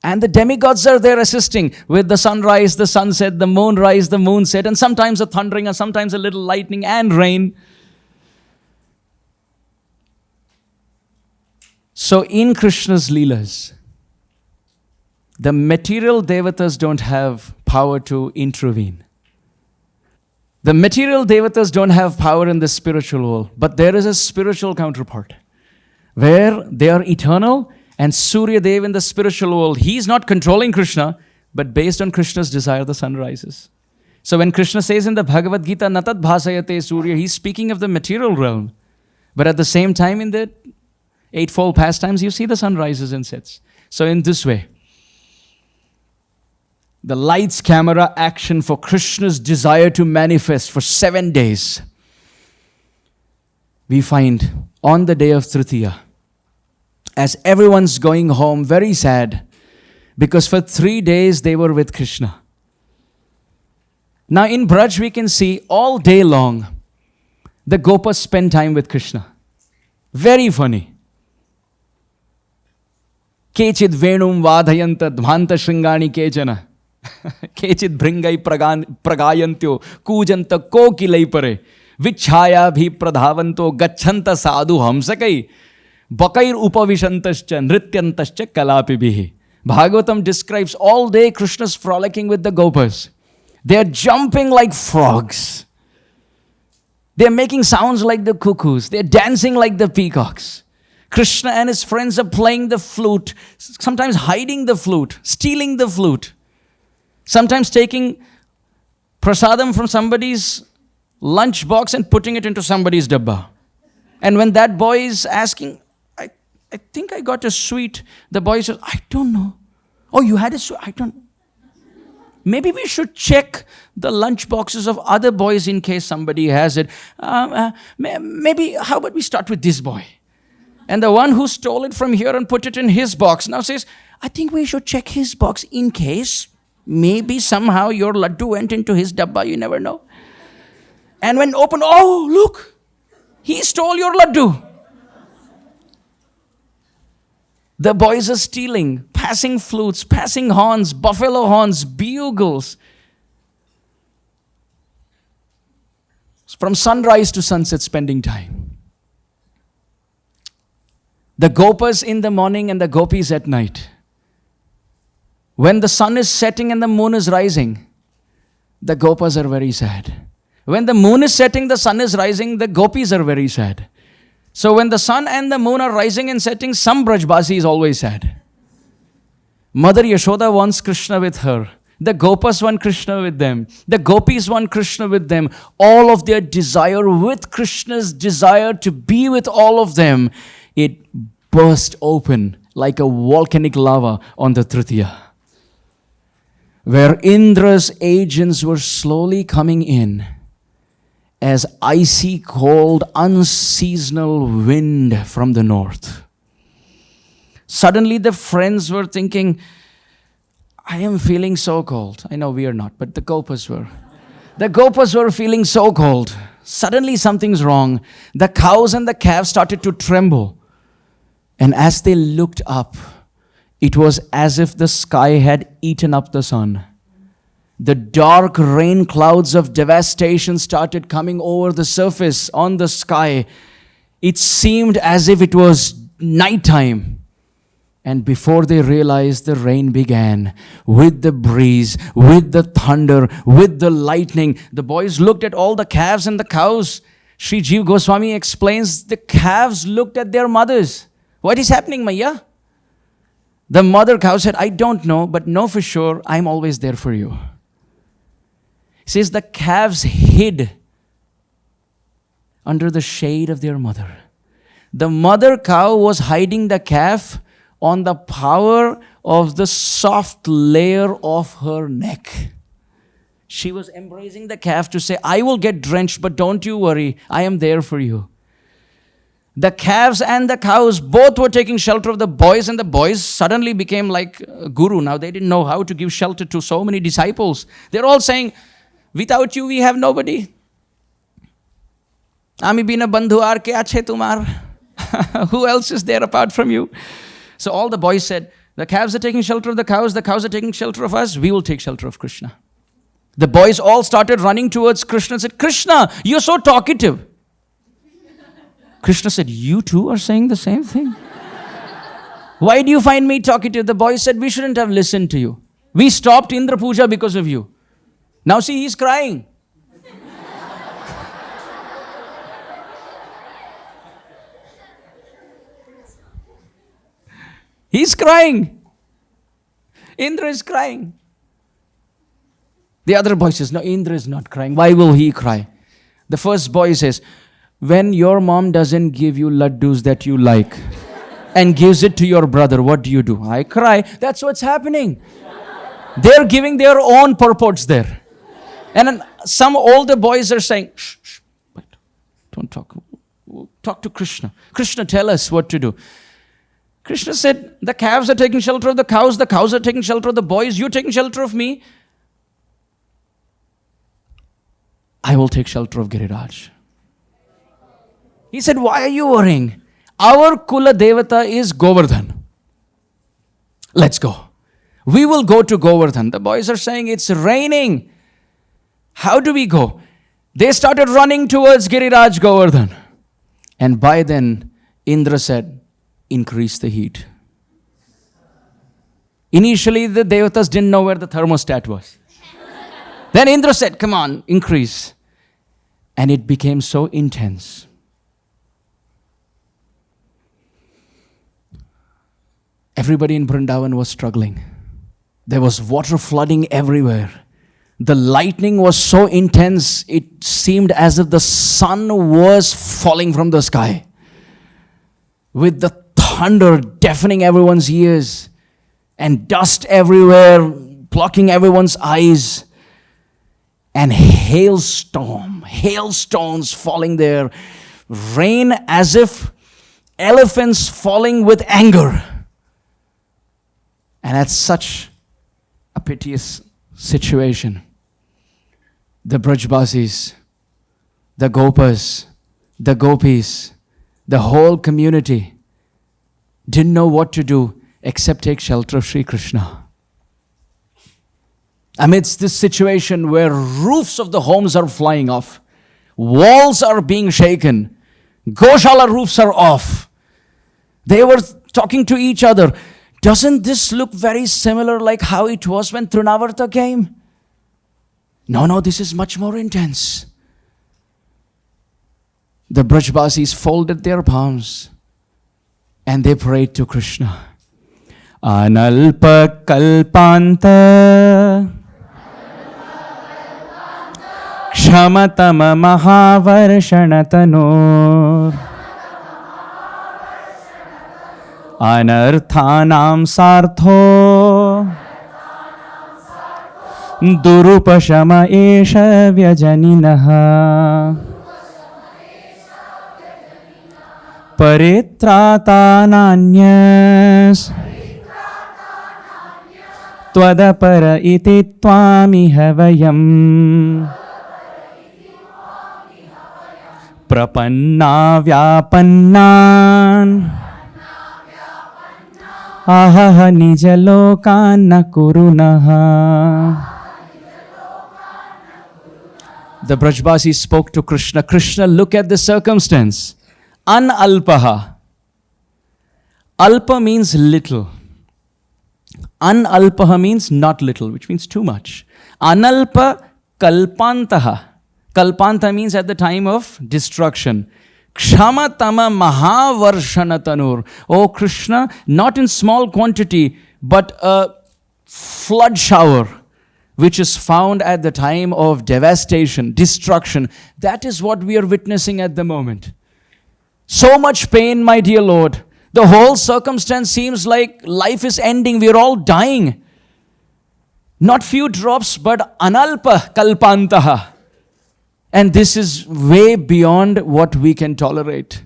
And the demigods are there assisting with the sunrise, the sunset, the moonrise, the moonset, and sometimes a thundering and sometimes a little lightning and rain. So in Krishna's Leelas, the material devatas don't have power to intervene. The material devatas don't have power in the spiritual world, but there is a spiritual counterpart where they are eternal, and Surya Dev in the spiritual world, he's not controlling Krishna, but based on Krishna's desire, the sun rises. So when Krishna says in the Bhagavad Gita, Natat Bhasayate Surya, he's speaking of the material realm. But at the same time, in the eightfold pastimes, you see the sun rises and sets. So in this way, the lights, camera, action for Krishna's desire to manifest for 7 days, we find on the day of Tritiya, as everyone's going home very sad, because for 3 days they were with Krishna. Now in Braj we can see all day long, the Gopas spend time with Krishna. Very funny. Kechid Venum Vadhayanta Dvanta Shringani Kechana. Kechid Bringai Pragayantyo Kujanta Kokilai Pare Vichhaya Bhi Pradhavanto Gachanta Sadhu Hamsakai Bakair Upavishantascha Nrityantascha Kalapi Bihi. Bhagavatam describes all day Krishna's frolicking with the Gopas. They are jumping like frogs. They are making sounds like the cuckoos. They are dancing like the peacocks. Krishna and his friends are playing the flute, sometimes hiding the flute, stealing the flute, sometimes taking prasadam from somebody's lunch box and putting it into somebody's dabba. And when that boy is asking, I think I got a sweet, the boy says, I don't know. Oh, you had a sweet? I don't know. Maybe we should check the lunch boxes of other boys in case somebody has it. Maybe, how about we start with this boy? And the one who stole it from here and put it in his box now says, I think we should check his box in case maybe somehow your laddu went into his dabba, you never know. And when open, oh, look, he stole your laddu. The boys are stealing, passing flutes, passing horns, buffalo horns, bugles. From sunrise to sunset, spending time. The Gopas in the morning and the Gopis at night. When the sun is setting and the moon is rising, the Gopas are very sad. When the moon is setting, the sun is rising, the Gopis are very sad. So when the sun and the moon are rising and setting, some Brajbasi is always sad. Mother Yashoda wants Krishna with her. The Gopas want Krishna with them. The Gopis want Krishna with them. All of their desire with Krishna's desire to be with all of them, it burst open like a volcanic lava on the Tritiya, where Indra's agents were slowly coming in as icy cold, unseasonal wind from the north. Suddenly the friends were thinking, I am feeling so cold. I know we are not, but the Gopas were. The Gopas were feeling so cold. Suddenly something's wrong. The cows and the calves started to tremble. And as they looked up, it was as if the sky had eaten up the sun. The dark rain clouds of devastation started coming over the surface on the sky. It seemed as if it was nighttime. And before they realized, the rain began with the breeze, with the thunder, with the lightning. The boys looked at all the calves and the cows. Sri Jiva Goswami explains the calves looked at their mothers. What is happening, Maya? The mother cow said, I don't know, but know for sure I'm always there for you. It says the calves hid under the shade of their mother. The mother cow was hiding the calf on the power of the soft layer of her neck. She was embracing the calf to say, I will get drenched, but don't you worry, I am there for you. The calves and the cows both were taking shelter of the boys, and the boys suddenly became like a guru. Now they didn't know how to give shelter to so many disciples. They're all saying, without you we have nobody. Ami bina bandhu aar kya chhe tumar? Who else is there apart from you? So all the boys said, the calves are taking shelter of the cows are taking shelter of us, we will take shelter of Krishna. The boys all started running towards Krishna and said, Krishna, you're so talkative. Krishna said, you too are saying the same thing? Why do you find me talkative? The boys said, we shouldn't have listened to you. We stopped Indra Puja because of you. Now see, he's crying. He's crying. Indra is crying. The other boy says, no, Indra is not crying. Why will he cry? The first boy says, when your mom doesn't give you laddus that you like and gives it to your brother, what do? I cry. That's what's happening. They're giving their own purports there. And then some older boys are saying, shh, shh, wait, don't talk. Talk to Krishna. Krishna, tell us what to do. Krishna said, the calves are taking shelter of the cows are taking shelter of the boys, you're taking shelter of me. I will take shelter of Giriraj. He said, why are you worrying? Our Kula Devata is Govardhana. Let's go. We will go to Govardhana. The boys are saying, it's raining. How do we go? They started running towards Giriraj Govardhana. And by then, Indra said, increase the heat. Initially, the Devatas didn't know where the thermostat was. Then Indra said, come on, increase. And it became so intense. Everybody in Vrindavan was struggling. There was water flooding everywhere. The lightning was so intense, it seemed as if the sun was falling from the sky. With the thunder deafening everyone's ears and dust everywhere, blocking everyone's eyes. And hailstones falling there. Rain as if elephants falling with anger. And at such a piteous situation, the Brajbasis, the Gopas, the Gopis, the whole community didn't know what to do except take shelter of Sri Krishna. Amidst this situation where roofs of the homes are flying off, walls are being shaken, Goshala roofs are off, they were talking to each other. Doesn't this look very similar like how it was when Trinavarta came? No, this is much more intense. The Brajbasis folded their palms and they prayed to Krishna. Analpa kalpanta kshamatama mahavarshanatano anarthanam sartho durupashama esha vyajaninaha paritratananyas twadapara iti tvamiha vayam prapanna vyapannan ahaha nijalokanna kurunaha. The Brajbasis spoke to Krishna. Krishna, look at the circumstance. Analpaha. Alpa means little. Analpaha means not little, which means too much. Analpa kalpantaha. Kalpanta means at the time of destruction. Kshamatama mahavarsanatanur. Oh Krishna, not in small quantity, but a flood shower which is found at the time of devastation, destruction. That is what we are witnessing at the moment. So much pain, my dear Lord. The whole circumstance seems like life is ending. We are all dying. Not few drops, but analpa kalpantaha. And this is way beyond what we can tolerate.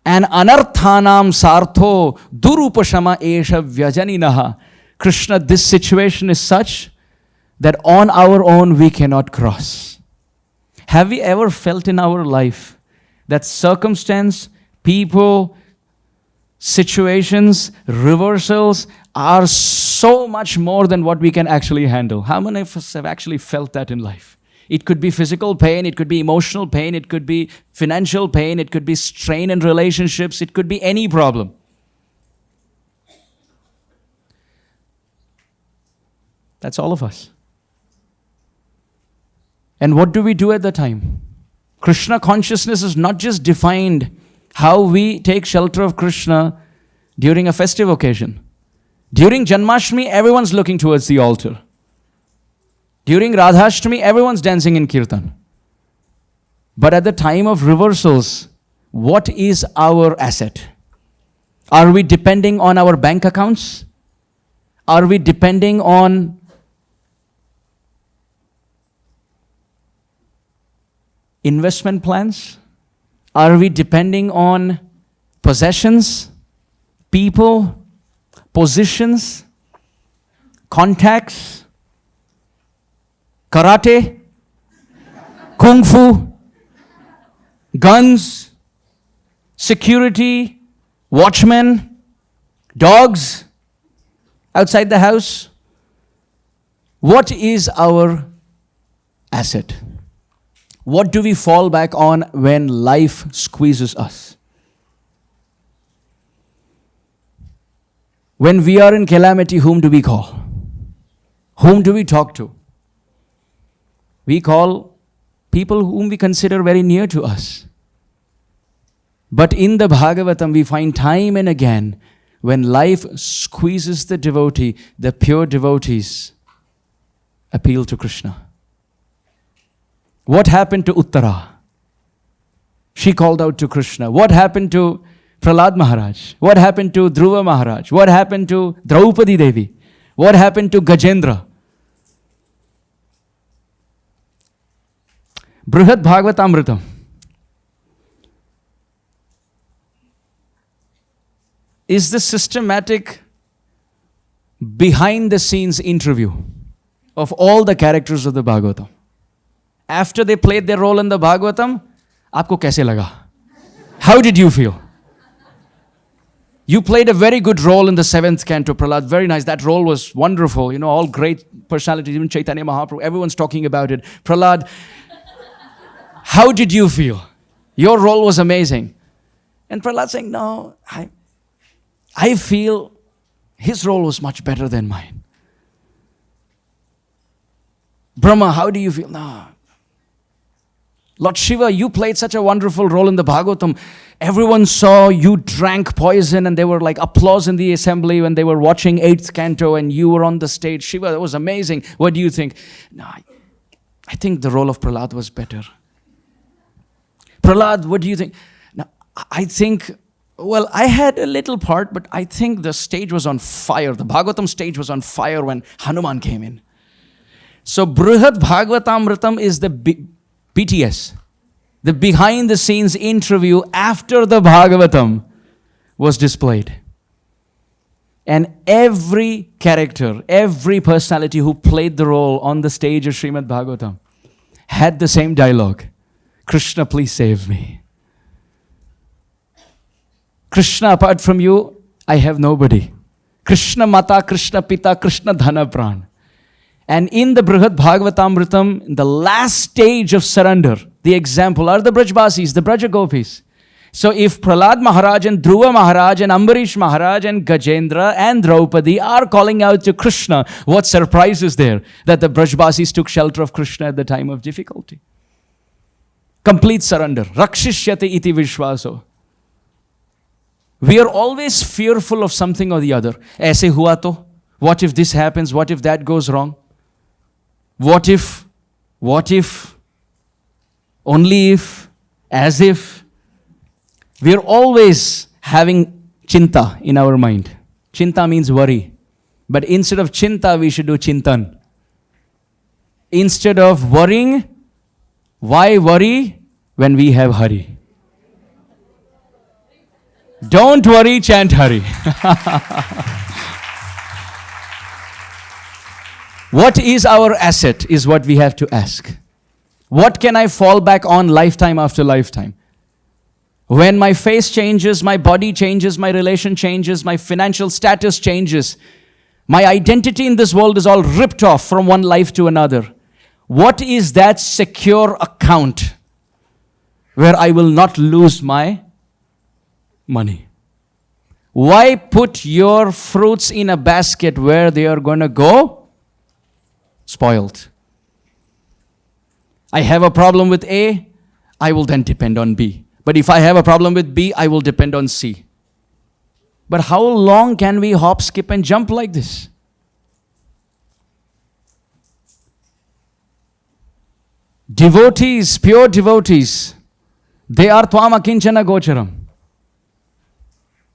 And anarthanam sartho durupashama esha vyajaninaha. Krishna, this situation is such that on our own we cannot cross. Have we ever felt in our life that circumstance, people, situations, reversals are so much more than what we can actually handle? How many of us have actually felt that in life? It could be physical pain, it could be emotional pain, it could be financial pain, it could be strain in relationships, it could be any problem. That's all of us. And what do we do at the time? Krishna consciousness is not just defined how we take shelter of Krishna during a festive occasion. During Janmashtami, everyone's looking towards the altar. During Radhashtami, everyone's dancing in Kirtan. But at the time of reversals, what is our asset? Are we depending on our bank accounts? Are we depending on investment plans? Are we depending on possessions, people, positions, contacts, karate, kung fu, guns, security, watchmen, dogs outside the house? What is our asset? What do we fall back on when life squeezes us? When we are in calamity, whom do we call? Whom do we talk to? We call people whom we consider very near to us. But in the Bhagavatam, we find time and again, when life squeezes the devotee, the pure devotees appeal to Krishna. What happened to Uttara? She called out to Krishna. What happened to Prahlad Maharaj? What happened to Dhruva Maharaj? What happened to Draupadi Devi? What happened to Gajendra? Brihad Bhagavatamritam is the systematic behind the scenes interview of all the characters of the Bhagavatam. After they played their role in the Bhagavatam, aapko kaise laga? How did you feel? You played a very good role in the 7th canto, Prahlad. Very nice. That role was wonderful. You know, all great personalities, even Chaitanya Mahaprabhu. Everyone's talking about it. Prahlad, how did you feel? Your role was amazing. And Prahlad saying, no, I feel his role was much better than mine. Brahma, how do you feel? No. Lord Shiva, you played such a wonderful role in the Bhagavatam. Everyone saw you drank poison and there were like applause in the assembly when they were watching 8th canto and you were on the stage. Shiva, that was amazing. What do you think? No, I think the role of Prahlad was better. Prahlad, what do you think? Now, I think, well, I had a little part, but I think the stage was on fire. The Bhagavatam stage was on fire when Hanuman came in. So Brihad Bhagavatamritam is the BTS, the behind the scenes interview after the Bhagavatam was displayed. And every character, every personality who played the role on the stage of Srimad Bhagavatam had the same dialogue. Krishna, please save me. Krishna, apart from you, I have nobody. Krishna Mata, Krishna Pita, Krishna Dhana Pran. And in the Brihad Bhagavatamritam, in the last stage of surrender, the example are the Brajbasis, the Braja Gopis. So if Prahlad Maharaj and Dhruva Maharaj and Ambarish Maharaj and Gajendra and Draupadi are calling out to Krishna, what surprise is there that the Brajbasis took shelter of Krishna at the time of difficulty? Complete surrender. Rakshishyate iti vishwaso. We are always fearful of something or the other. Aise hua to? What if this happens? What if that goes wrong? what if, only if, as if. We're always having chinta in our mind. Chinta means worry. But instead of chinta, we should do chintan. Instead of worrying, why worry when we have Hari? Don't worry, chant Hari. What is our asset is what we have to ask. What can I fall back on lifetime after lifetime? When my face changes, my body changes, my relation changes, my financial status changes, my identity in this world is all ripped off from one life to another. What is that secure account where I will not lose my money? Why put your fruits in a basket where they are going to go spoiled? I have a problem with A, I will then depend on B. But if I have a problem with B, I will depend on C. But how long can we hop, skip, and jump like this? Devotees, pure devotees, they are tvam akinchana gocharam.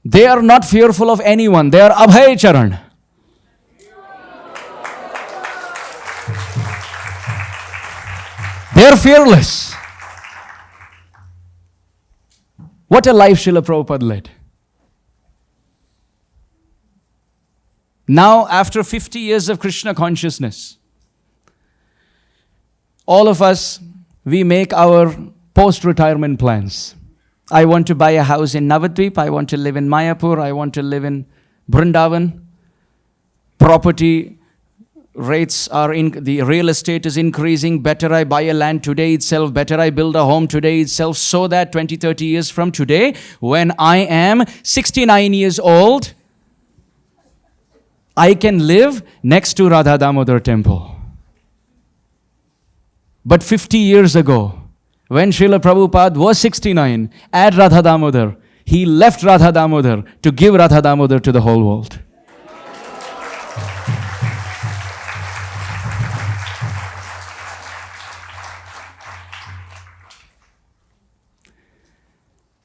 They are not fearful of anyone. They are abhay charan. They are fearless. What a life Srila Prabhupada led. Now, after 50 years of Krishna consciousness, all of us, we make our post-retirement plans. I want to buy a house in Navadvip. I want to live in Mayapur. I want to live in Vrindavan. Property rates are the real estate is increasing. Better I buy a land today itself. Better I build a home today itself, so that 20, 30 years from today, when I am 69 years old, I can live next to Radha Damodar temple. But 50 years ago, when Srila Prabhupada was 69 at Radha Damodar, he left Radha Damodar to give Radha Damodar to the whole world.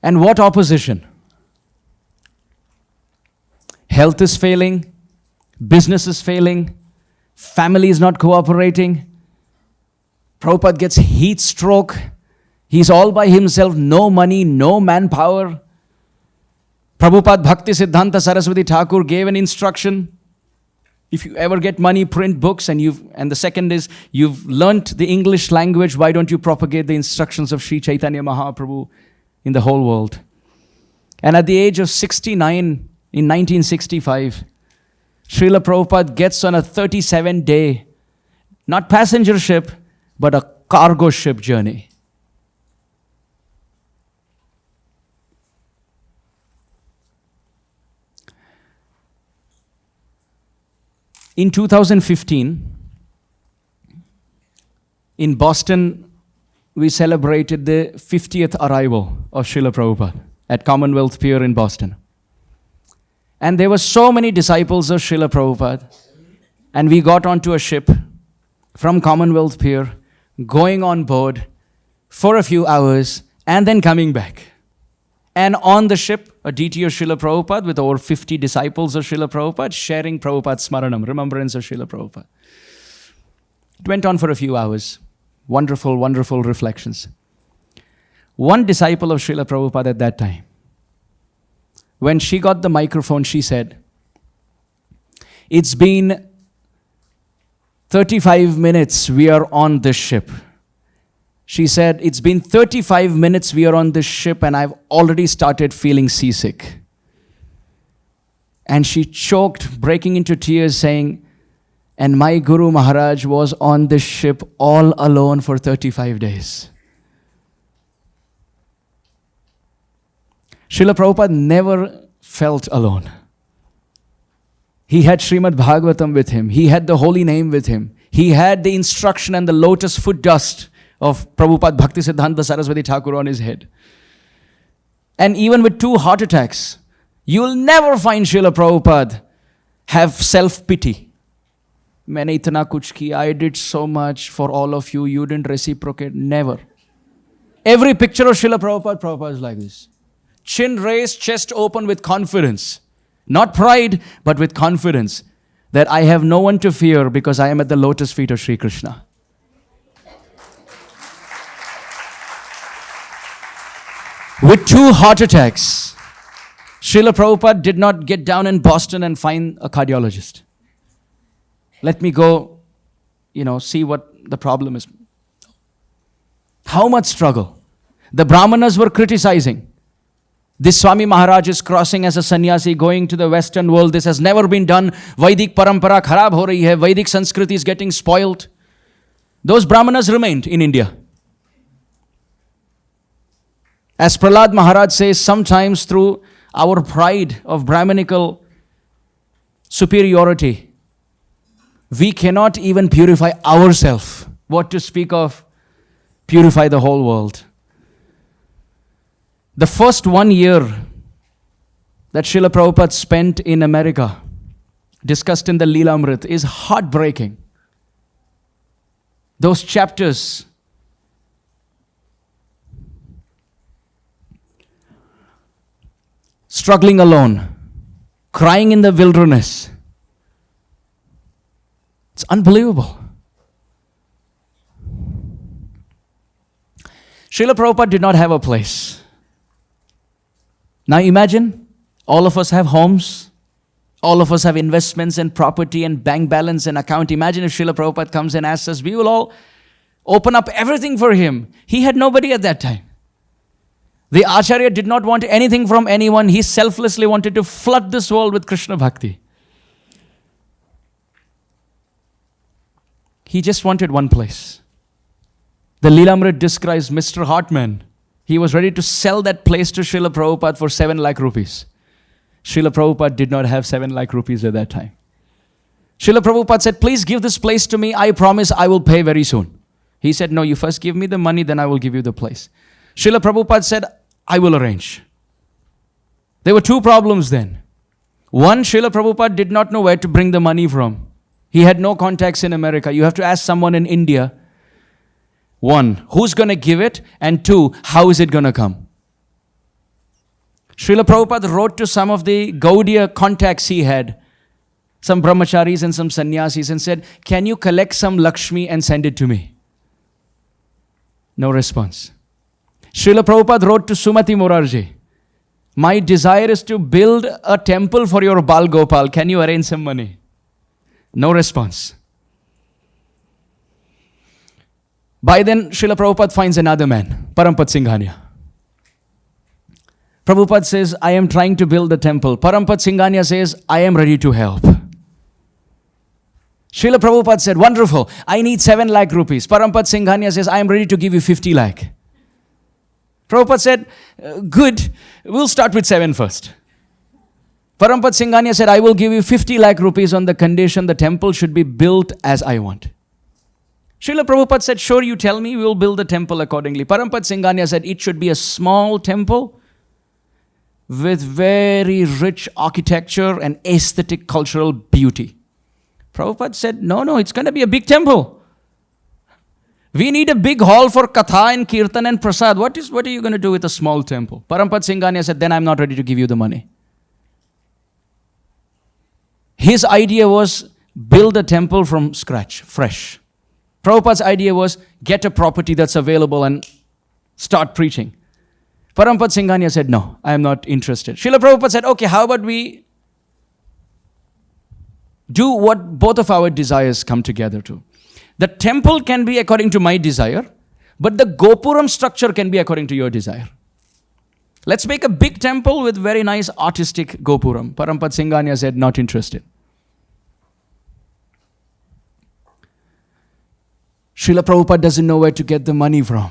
And what opposition? Health is failing, business is failing, family is not cooperating. Prabhupada gets heat stroke. He's all by himself, no money, no manpower. Prabhupada Bhakti Siddhanta Saraswati Thakur gave an instruction. If you ever get money, print books, and the second is, you've learnt the English language, why don't you propagate the instructions of Sri Chaitanya Mahaprabhu in the whole world? And at the age of 69, in 1965, Srila Prabhupada gets on a 37-day, not passenger ship, but a cargo ship journey. In 2015, in Boston, we celebrated the 50th arrival of Srila Prabhupada at Commonwealth Pier in Boston. And there were so many disciples of Srila Prabhupada, and we got onto a ship from Commonwealth Pier, going on board for a few hours, and then coming back. And on the ship, a DT of Srila Prabhupada with over 50 disciples of Srila Prabhupada sharing Prabhupada's Smaranam, remembrance of Srila Prabhupada. It went on for a few hours. Wonderful, wonderful reflections. One disciple of Srila Prabhupada at that time, when she got the microphone, she said, "It's been 35 minutes we are on this ship." She said, "It's been 35 minutes we are on this ship and I've already started feeling seasick." And she choked, breaking into tears, saying, "And my Guru Maharaj was on this ship all alone for 35 days. Srila Prabhupada never felt alone. He had Srimad Bhagavatam with him. He had the holy name with him. He had the instruction and the lotus foot dust of Prabhupada Bhakti Siddhanta Saraswati Thakur on his head. And even with 2 heart attacks, you will never find Srila Prabhupada have self-pity. मैंने इतना कुछ किया, I did so much for all of you, you didn't reciprocate. Never. Every picture of Srila Prabhupada is like this. Chin raised, chest open with confidence. Not pride, but with confidence that I have no one to fear because I am at the lotus feet of Sri Krishna. With 2 heart attacks, Srila Prabhupada did not get down in Boston and find a cardiologist. Let me go, see what the problem is. How much struggle. The Brahmanas were criticizing. This Swami Maharaj is crossing as a sannyasi, going to the Western world. This has never been done. Vedic parampara kharab ho rahi hai. Vedic Sanskriti is getting spoiled. Those Brahmanas remained in India. As Prahlad Maharaj says, sometimes through our pride of Brahmanical superiority, we cannot even purify ourselves. What to speak of purify the whole world. The first 1 year that Srila Prabhupada spent in America, discussed in the Lila is heartbreaking. Those chapters, struggling alone, crying in the wilderness. It's unbelievable. Srila Prabhupada did not have a place. Now imagine, all of us have homes, all of us have investments and property and bank balance and account. Imagine if Srila Prabhupada comes and asks us, we will all open up everything for him. He had nobody at that time. The Acharya did not want anything from anyone. He selflessly wanted to flood this world with Krishna Bhakti. He just wanted one place. The Leelamrit describes Mr. Hartman. He was ready to sell that place to Srila Prabhupada for 7 lakh rupees. Srila Prabhupada did not have 7 lakh rupees at that time. Srila Prabhupada said, please give this place to me. I promise I will pay very soon. He said, no, you first give me the money, then I will give you the place. Srila Prabhupada said, I will arrange. There were 2 problems then. One, Srila Prabhupada did not know where to bring the money from. He had no contacts in America. You have to ask someone in India. 1, who's going to give it? And 2, how is it going to come? Srila Prabhupada wrote to some of the Gaudiya contacts he had, some brahmacharis and some sannyasis, and said, can you collect some Lakshmi and send it to me? No response. Srila Prabhupada wrote to Sumati Morarji, my desire is to build a temple for your Bal Gopal. Can you arrange some money? No response. By then, Srila Prabhupada finds another man, Parampad Singhania. Prabhupada says, I am trying to build the temple. Parampad Singhania says, I am ready to help. Srila Prabhupada said, wonderful, I need 7 lakh rupees. Parampad Singhania says, I am ready to give you 50 lakh. Prabhupada said, good, we'll start with 7 first. Parampad Singhania said, I will give you 50 lakh rupees on the condition the temple should be built as I want. Srila Prabhupada said, sure, you tell me, we will build the temple accordingly. Parampad Singhania said, it should be a small temple with very rich architecture and aesthetic cultural beauty. Prabhupada said, no, it's going to be a big temple. We need a big hall for Katha and Kirtan and Prasad. What are you going to do with a small temple? Parampad Singhania said, then I'm not ready to give you the money. His idea was build a temple from scratch, fresh. Prabhupada's idea was get a property that's available and start preaching. Parampad Singhania said, no, I am not interested. Srila Prabhupada said, okay, how about we do what both of our desires come together to? The temple can be according to my desire, but the Gopuram structure can be according to your desire. Let's make a big temple with very nice artistic Gopuram. Parampad Singhania said, not interested. Srila Prabhupada doesn't know where to get the money from.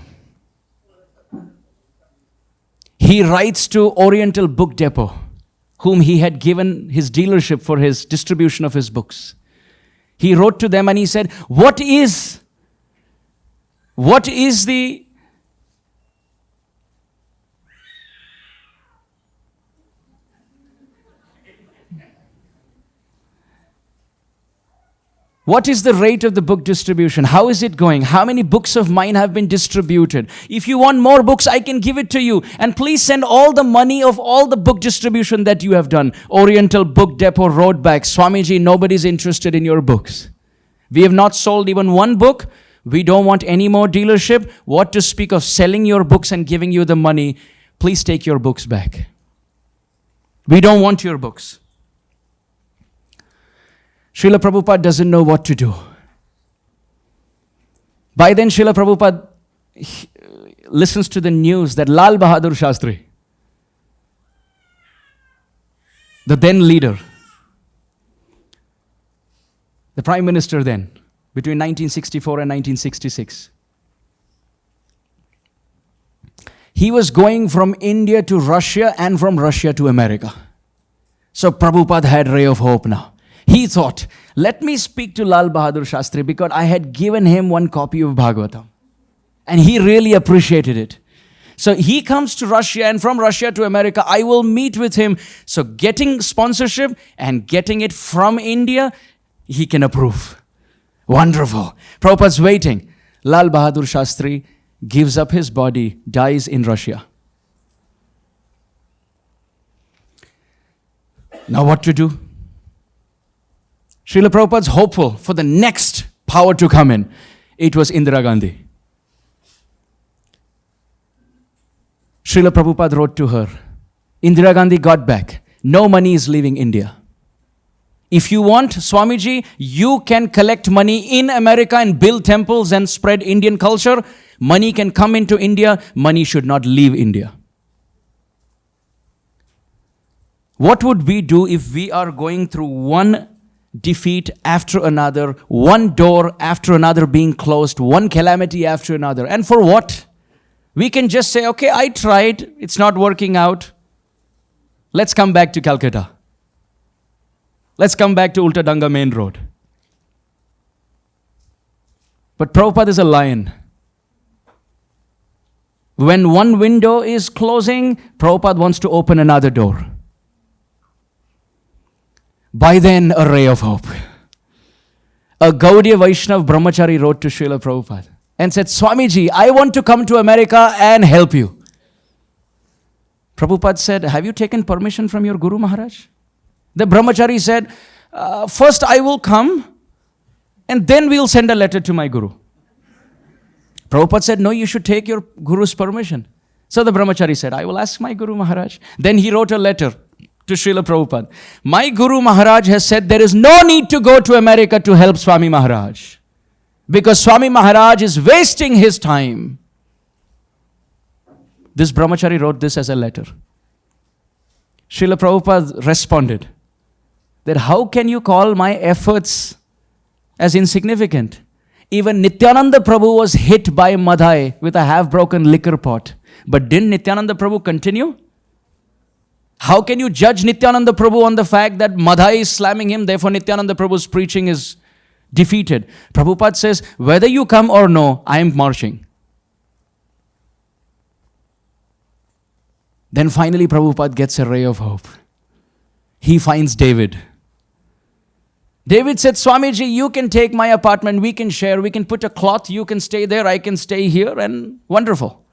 He writes to Oriental Book Depot, whom he had given his dealership for his distribution of his books. He wrote to them and he said, what is the What is the rate of the book distribution? How is it going? How many books of mine have been distributed? If you want more books, I can give it to you. And please send all the money of all the book distribution that you have done. Oriental Book Depot wrote back, Swamiji, nobody's interested in your books. We have not sold even one book. We don't want any more dealership. What to speak of selling your books and giving you the money? Please take your books back. We don't want your books. Srila Prabhupada doesn't know what to do. By then, Srila Prabhupada listens to the news that Lal Bahadur Shastri, the then leader, the Prime Minister then, between 1964 and 1966, he was going from India to Russia and from Russia to America. So Prabhupada had ray of hope now. He thought, let me speak to Lal Bahadur Shastri because I had given him one copy of Bhagavatam. And he really appreciated it. So he comes to Russia, and from Russia to America, I will meet with him. So getting sponsorship and getting it from India, he can approve. Wonderful. Prabhupada's waiting. Lal Bahadur Shastri gives up his body, dies in Russia. Now what to do? Srila Prabhupada's hopeful for the next power to come in. It was Indira Gandhi. Srila Prabhupada wrote to her. Indira Gandhi got back. No money is leaving India. If you want, Swamiji, you can collect money in America and build temples and spread Indian culture. Money can come into India. Money should not leave India. What would we do if we are going through one defeat after another, one door after another being closed, one calamity after another? And for what? We can just say, okay, I tried, it's not working out. Let's come back to Calcutta. Let's come back to Ulta Danga main road. But Prabhupada is a lion. When one window is closing, Prabhupada wants to open another door. By then, a ray of hope. A Gaudiya Vaishnav Brahmachari wrote to Srila Prabhupada and said, Swamiji, I want to come to America and help you. Prabhupada said, have you taken permission from your Guru Maharaj? The Brahmachari said, first I will come and then we'll send a letter to my Guru. Prabhupada said, no, you should take your Guru's permission. So the Brahmachari said, I will ask my Guru Maharaj. Then he wrote a letter to Srila Prabhupada. My Guru Maharaj has said there is no need to go to America to help Swami Maharaj, because Swami Maharaj is wasting his time. This Brahmachari wrote this as a letter. Srila Prabhupada responded that how can you call my efforts as insignificant? Even Nityananda Prabhu was hit by Madhai with a half-broken liquor pot. But didn't Nityananda Prabhu continue? How can you judge Nityananda Prabhu on the fact that Madhai is slamming him, therefore Nityananda Prabhu's preaching is defeated? Prabhupada says, whether you come or no, I am marching. Then finally Prabhupada gets a ray of hope. He finds David. David said, Swamiji, you can take my apartment, we can share, we can put a cloth, you can stay there, I can stay here, and wonderful.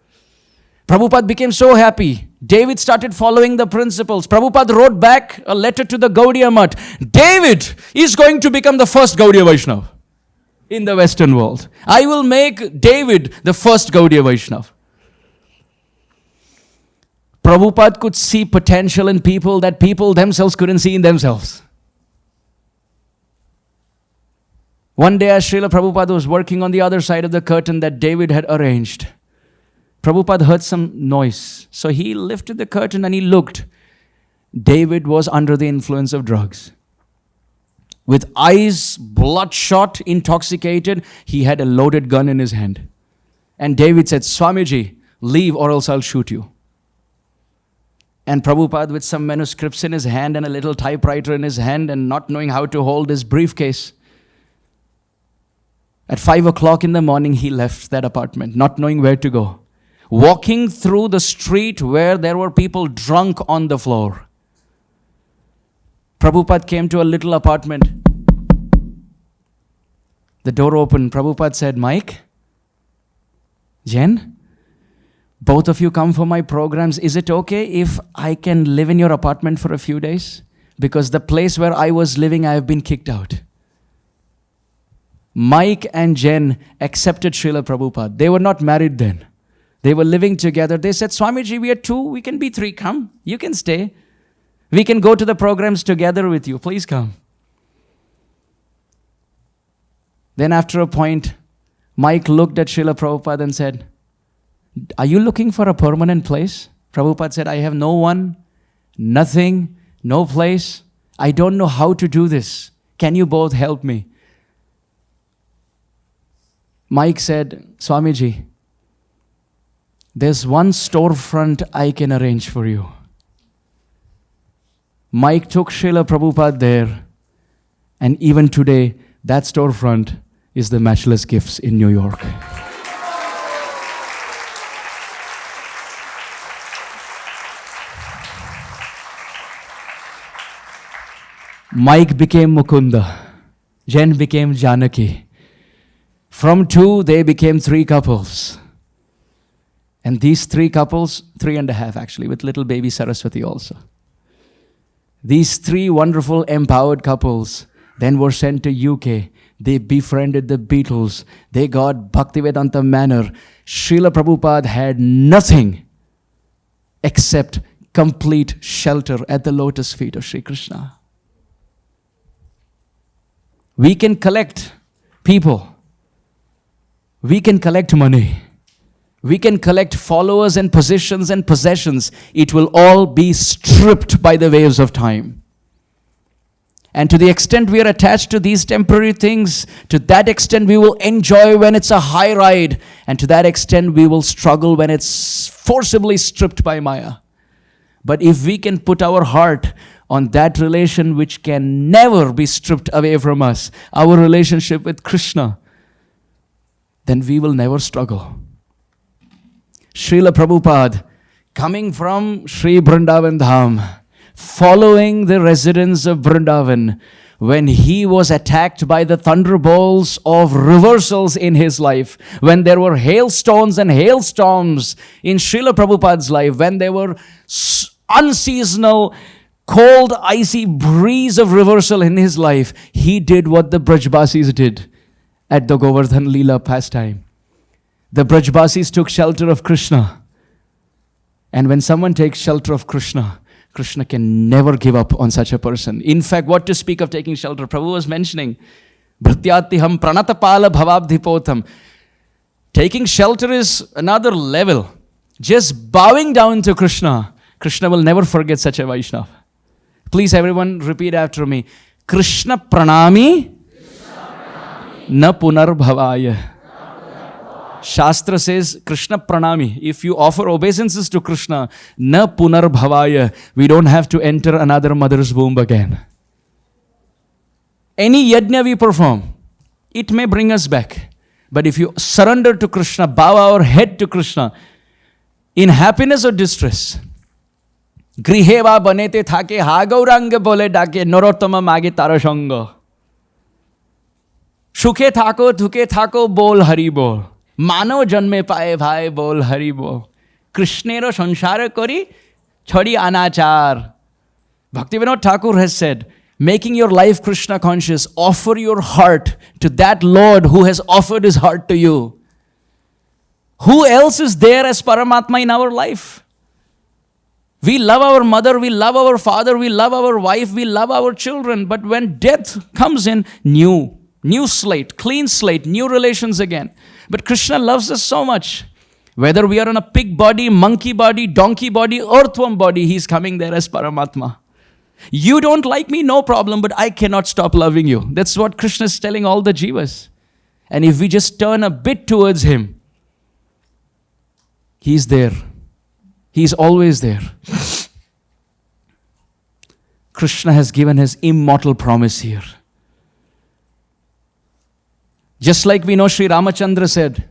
Prabhupada became so happy. David started following the principles. Prabhupada wrote back a letter to the Gaudiya Math. David is going to become the first Gaudiya Vaishnava in the Western world. I will make David the first Gaudiya Vaishnava. Prabhupada could see potential in people that people themselves couldn't see in themselves. One day as Srila Prabhupada was working on the other side of the curtain that David had arranged, Prabhupada heard some noise. So he lifted the curtain and he looked. David was under the influence of drugs. With eyes bloodshot, intoxicated, he had a loaded gun in his hand. And David said, Swamiji, leave or else I'll shoot you. And Prabhupada, with some manuscripts in his hand and a little typewriter in his hand and not knowing how to hold his briefcase, at 5 o'clock in the morning, he left that apartment, not knowing where to go. Walking through the street where there were people drunk on the floor. Prabhupada came to a little apartment. The door opened. Prabhupada said, Mike, Jen, both of you come for my programs. Is it okay if I can live in your apartment for a few days? Because the place where I was living, I have been kicked out. Mike and Jen accepted Srila Prabhupada. They were not married then. They were living together. They said, Swamiji, we are two. We can be three. Come. You can stay. We can go to the programs together with you. Please come. Then after a point, Mike looked at Srila Prabhupada and said, are you looking for a permanent place? Prabhupada said, I have no one, nothing, no place. I don't know how to do this. Can you both help me? Mike said, Swamiji, there's one storefront I can arrange for you. Mike took Srila Prabhupada there, and even today, that storefront is the Matchless Gifts in New York. Mike became Mukunda. Jen became Janaki. From two, they became three couples. And these three couples, 3.5 actually, with little baby Saraswati also. These three wonderful empowered couples then were sent to UK. They befriended the Beatles. They got Bhaktivedanta Manor. Srila Prabhupada had nothing except complete shelter at the lotus feet of Sri Krishna. We can collect people. We can collect money. We can collect followers and positions and possessions. It will all be stripped by the waves of time. And to the extent we are attached to these temporary things, to that extent we will enjoy when it's a high ride. And to that extent we will struggle when it's forcibly stripped by Maya. But if we can put our heart on that relation which can never be stripped away from us, our relationship with Krishna, then we will never struggle. Srila Prabhupada, coming from Sri Vrindavan Dham, following the residents of Vrindavan, when he was attacked by the thunderbolts of reversals in his life, when there were hailstones and hailstorms in Srila Prabhupada's life, when there were unseasonal, cold, icy breeze of reversal in his life, he did what the Brajbasis did at the Govardhana Lila pastime. The Brajbasis took shelter of Krishna. And when someone takes shelter of Krishna, Krishna can never give up on such a person. In fact, what to speak of taking shelter? Prabhu was mentioning, Bhrityatiham pranatapala bhavabdhipotham. Taking shelter is another level. Just bowing down to Krishna, Krishna will never forget such a Vaishnava. Please everyone repeat after me. Krishna pranami, na punarbhavaya. Shastra says, Krishna pranami. If you offer obeisances to Krishna, na punarbhavaya, we don't have to enter another mother's womb again. Any yajna we perform, it may bring us back. But if you surrender to Krishna, bow our head to Krishna, in happiness or distress, Griheva banete thake ha Gauranga bole dake norottama mage tarasanga. Sukhe thako dhuke thako bol hari bol. Mano janme pae bhai bol hari bol. Krishnero sanshara kori chhadi anachar. Bhaktivinoda Thakur has said, making your life Krishna conscious, offer your heart to that Lord who has offered his heart to you. Who else is there as Paramatma in our life? We love our mother, we love our father, we love our wife, we love our children. But when death comes in, new slate, clean slate, new relations again. But Krishna loves us so much. Whether we are in a pig body, monkey body, donkey body, earthworm body, he's coming there as Paramatma. You don't like me, no problem, but I cannot stop loving you. That's what Krishna is telling all the jivas. And if we just turn a bit towards him, he's there. He's always there. Krishna has given his immortal promise here. Just like we know Sri Ramachandra said,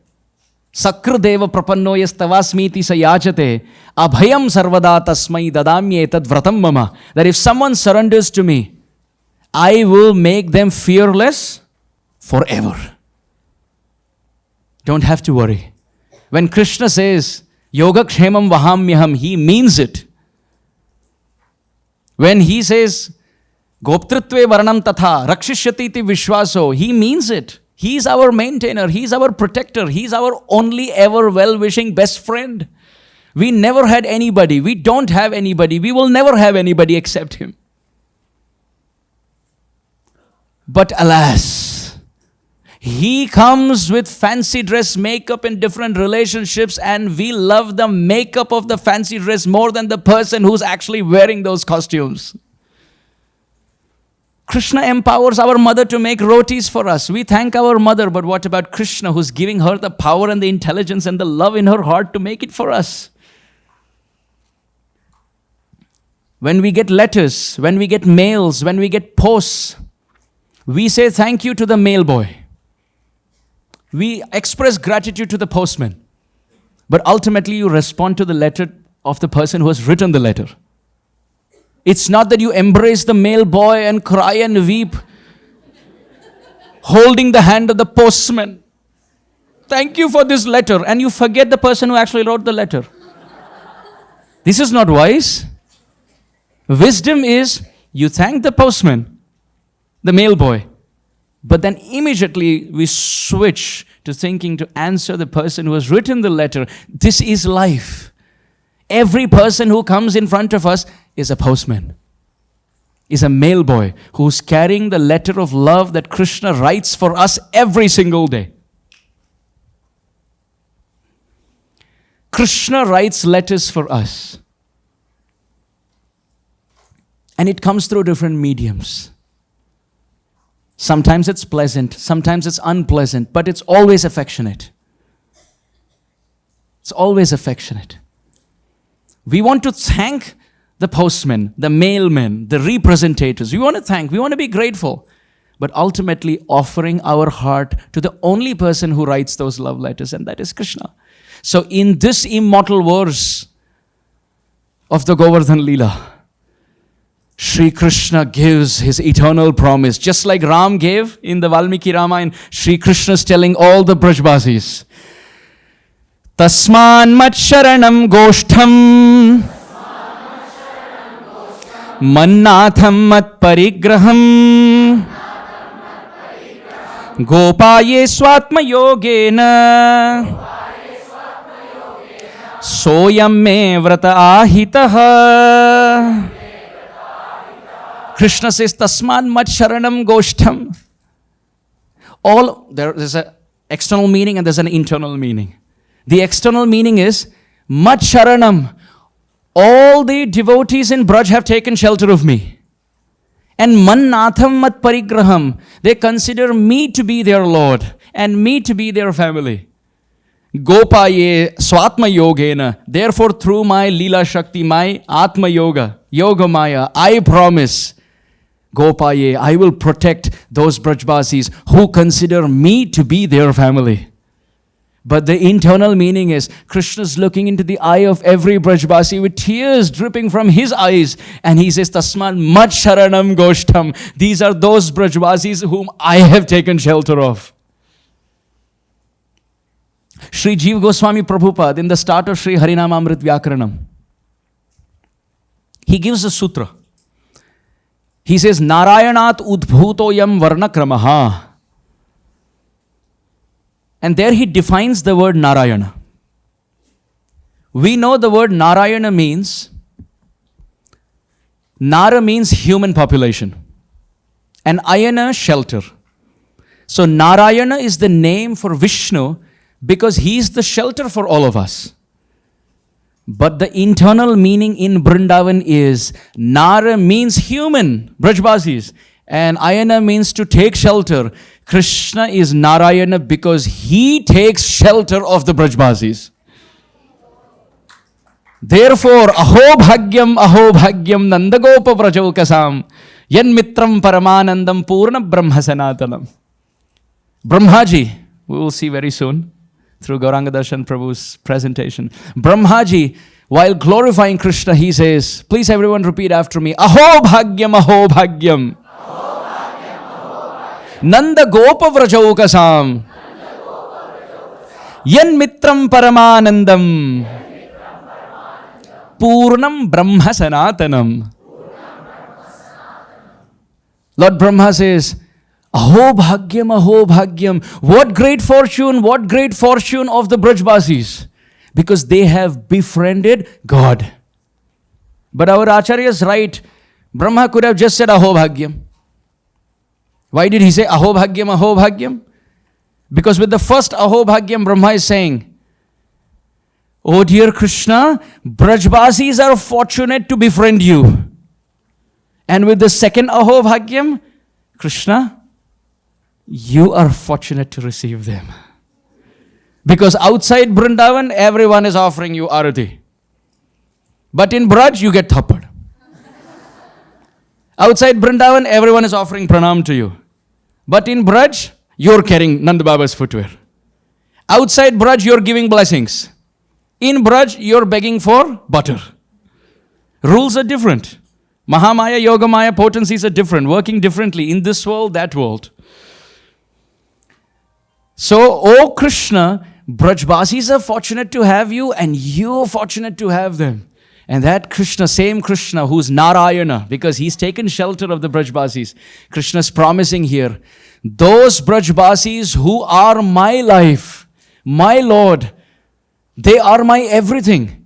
Sakradeva prapanno yastavasmiti sayachate abhayam sarvada tasmai dadamye tad vratam mama. That if someone surrenders to me, I will make them fearless forever. don't have to worry. When Krishna says, Yoga Kshemam Vahamyaham, he means it. When he says, Goptritve Varanam Tatha, Rakshishyati Vishwaso, he means it. He's our maintainer, he's our protector, he's our only ever well-wishing best friend. We never had anybody, we don't have anybody, we will never have anybody except him. But alas, he comes with fancy dress, makeup and different relationships, and we love the makeup of the fancy dress more than the person who's actually wearing those costumes. Krishna empowers our mother to make rotis for us. We thank our mother, but what about Krishna, who's giving her the power and the intelligence and the love in her heart to make it for us? When we get letters, when we get mails, when we get posts, we say thank you to the mail boy. We express gratitude to the postman. But ultimately you respond to the letter of the person who has written the letter. It's not that you embrace the mail boy and cry and weep, holding the hand of the postman. Thank you for this letter. And you forget the person who actually wrote the letter. This is not wise. Wisdom is you thank the postman, the mail boy, but then immediately we switch to thinking to answer the person who has written the letter. This is life. Every person who comes in front of us is a postman, is a mail boy who's carrying the letter of love that Krishna writes for us every single day. Krishna writes letters for us. And it comes through different mediums. Sometimes it's pleasant, sometimes it's unpleasant, but it's always affectionate. It's always affectionate. We want to thank the postmen, the mailmen, the representatives. We want to thank, we want to be grateful. But ultimately offering our heart to the only person who writes those love letters, and that is Krishna. So in this immortal verse of the Govardhana Lila, Sri Krishna gives his eternal promise. Just like Ram gave in the Valmiki Ramayana, Sri Krishna is telling all the Brajbasis, Tasman mat sharanam goshtham mannatham mat parigraham gopaye swatma yogena soyam me vrata ahitaha. Krishna says, Tasman mat sharanam goshtham. There is an external meaning and there's an internal meaning. The external meaning is, mat sharanam. All the devotees in Braj have taken shelter of me. And mannatham mat parigraham. They consider me to be their Lord and me to be their family. Gopaye swatma yogena. Therefore, through my Lila Shakti, my Atma Yoga, Yoga Maya, I promise, Gopaye, I will protect those Brajbasis who consider me to be their family. But the internal meaning is, Krishna's looking into the eye of every Brajbasi with tears dripping from his eyes. And he says, Tasman mat sharanam goshtham. These are those Brajbasis whom I have taken shelter of. Sri Jiva Goswami Prabhupada, in the start of Sri Harinamamrit Vyakaranam, he gives a sutra. He says, Narayanat udbhutoyam varnakramaha. And there he defines the word Narayana. We know the word Narayana means, Nara means human population, and Ayana, shelter. So Narayana is the name for Vishnu because he is the shelter for all of us. But the internal meaning in Vrindavan is, Nara means human, Brajbasis, and Ayana means to take shelter. Krishna is Narayana because he takes shelter of the Brajbasis. Therefore, aho bhagyam nandagopa vrajaukasam yan mitram paramanandam purna brahma sanatalam. Brahmaji, we will see very soon through Gauranga Darshan Prabhu's presentation. Brahmaji, while glorifying Krishna, he says, please everyone repeat after me, aho bhagyam, aho bhagyam. Nanda gopa vrajaukasam Yan mitram paramanandam. Purnam Brahma Sanatanam. Lord Brahma says, Aho Bhagyam, Aho Bhagyam. What great fortune of the Brajbasis. Because they have befriended God. But our Acharya is right. Brahma could have just said Aho Bhagyam. Why did he say Aho Bhagyam, Aho Bhagyam? Because with the first Aho Bhagyam, Brahma is saying, oh dear Krishna, Brajbasis are fortunate to befriend you. And with the second Aho Bhagyam, Krishna, you are fortunate to receive them. Because outside Vrindavan, everyone is offering you arati. But in Braj, you get thappad. Outside Vrindavan, everyone is offering pranam to you. But in Braj, you're carrying Nanda Baba's footwear. Outside Braj, you're giving blessings. In Braj, you're begging for butter. Rules are different. Mahamaya, Yogamaya potencies are different, working differently in this world, that world. So, oh Krishna, Brajbasis are fortunate to have you and you're fortunate to have them. And that Krishna, same Krishna who's Narayana, because he's taken shelter of the Brajbasis, Krishna's promising here, those Brajbasis who are my life, my Lord, they are my everything.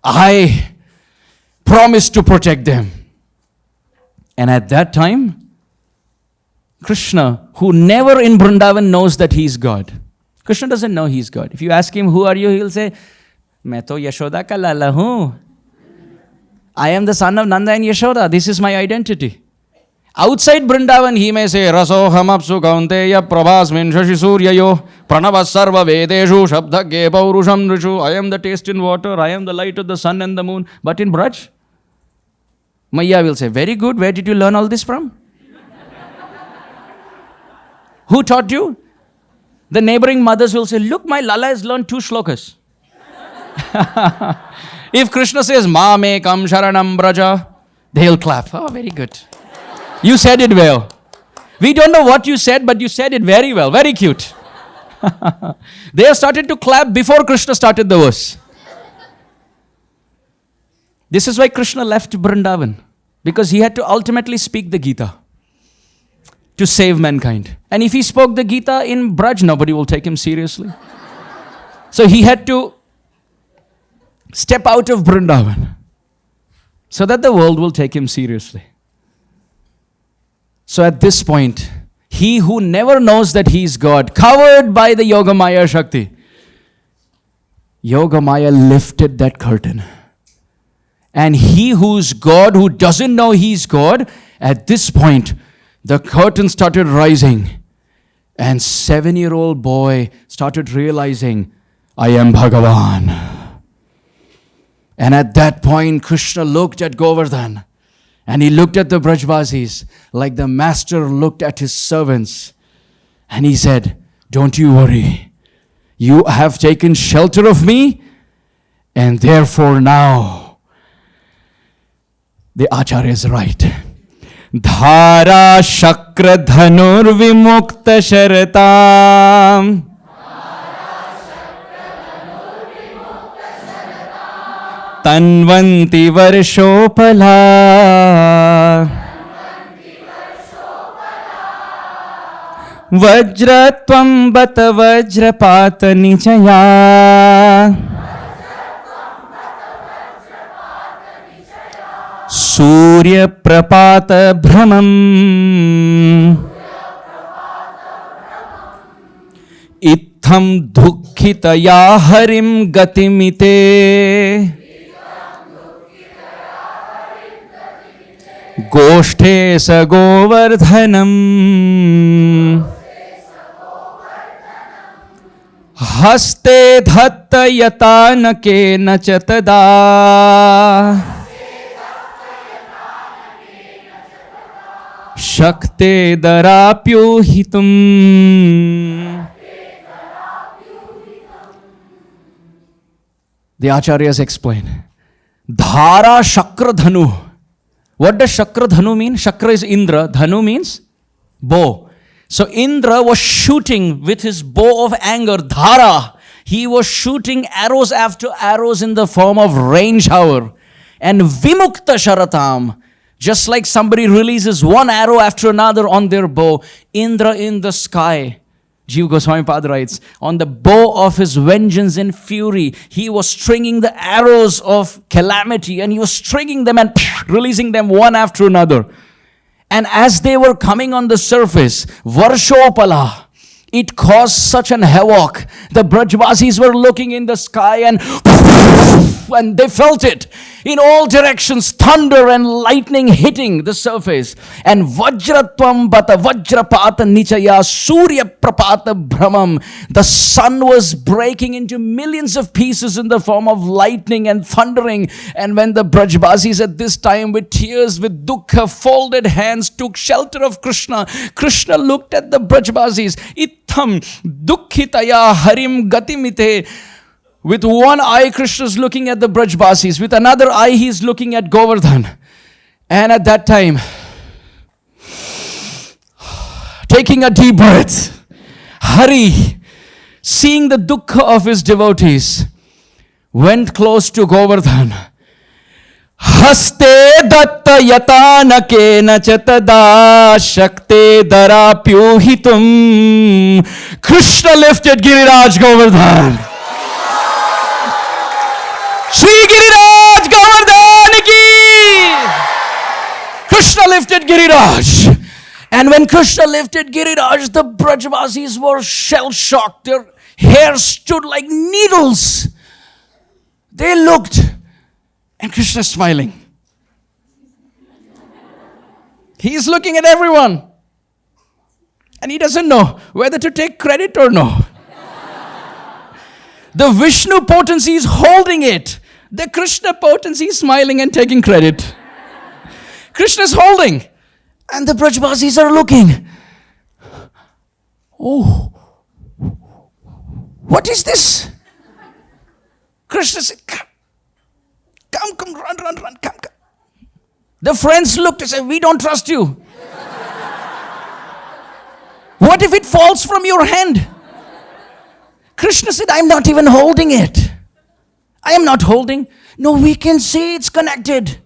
I promise to protect them. And at that time, Krishna, who never in Vrindavan knows that he's God. Krishna doesn't know he's God. If you ask him, who are you? He'll say, मैं तो यशोदा का लाला हूँ. I am the son of Nanda and Yashoda. This is my identity. Outside Vrindavan, he may say, Raso hamapsu kaunteya prabhasmin shashisuryayo pranavas sarva vedeshu shabdhagye paurusham nrishu. I am the taste in water. I am the light of the sun and the moon. But in Braj, Maya will say, very good. Where did you learn all this from? Who taught you? The neighboring mothers will say, look, my Lala has learned 2 shlokas. If Krishna says, Ma me kam sharanam braja, they'll clap. Oh, very good. You said it well. We don't know what you said, but you said it very well. Very cute. They have started to clap before Krishna started the verse. This is why Krishna left Vrindavan. Because he had to ultimately speak the Gita to save mankind. And if he spoke the Gita in Braj, nobody will take him seriously. So he had to step out of Vrindavan so that the world will take him seriously. So at this point, he who never knows that he is God, covered by the Yogamaya Shakti, Yogamaya lifted that curtain. And he who's God, who doesn't know he's God, at this point, the curtain started rising. And 7-year-old boy started realizing, I am Bhagavan. And at that point, Krishna looked at Govardhana. And he looked at the Brajbasis like the master looked at his servants. And he said, don't you worry. You have taken shelter of me. And therefore now, the Acharya is right. Dhara shakra dhanur vimukta sharatam. Tanvanti varshopala. Vajratvam bata vajrapata nichaya. Surya prapata bhramam. Itham dukkhitaya harim gatimite. Goshte sa Govardhanam. Haste dhatta yatanake nachatada. Shakte darapyohitum. The Acharyas explain. Dhara Shakra Dhanu. What does Shakra Dhanu mean? Shakra is Indra. Dhanu means bow. So Indra was shooting with his bow of anger, Dhara. He was shooting arrows after arrows in the form of rain shower. And Vimukta Sharatam, just like somebody releases one arrow after another on their bow, Indra in the sky, Jiva Goswami Pad writes, on the bow of his vengeance and fury, he was stringing the arrows of calamity, and he was stringing them and releasing them one after another. And as they were coming on the surface, Varshopala, it caused such an havoc. The Brajvasis were looking in the sky and they felt it. In all directions, thunder and lightning hitting the surface. And Vajratvam Bata Vajrapata Nichaya Surya Prapata Brahmam. The sun was breaking into millions of pieces in the form of lightning and thundering. And when the Brajvasis at this time with tears, with dukkha, folded hands, took shelter of Krishna, Krishna looked at the Brajvasis. Itham dukkhitaya harim gatimite. With one eye, Krishna is looking at the Brajvasis. With another eye, he is looking at Govardhana. And at that time, taking a deep breath, Hari, seeing the dukkha of his devotees, went close to Govardhana. Haste datta yatanake nachatada shakte darapyuhitum. Krishna lifted Giriraj Govardhana. Shri Giriraj Govardhana ki! Krishna lifted Giriraj. And when Krishna lifted Giriraj, the Brajvasis were shell-shocked. Their hair stood like needles. They looked, and Krishna is smiling. He is looking at everyone. And he doesn't know whether to take credit or no. The Vishnu potency is holding it. The Krishna potency is smiling and taking credit. Krishna is holding. And the Brajvasis are looking. Oh, what is this? Krishna said, come, run, come. The friends looked and said, we don't trust you. What if it falls from your hand? Krishna said, I'm not even holding it. I am not holding. No, we can see it's connected.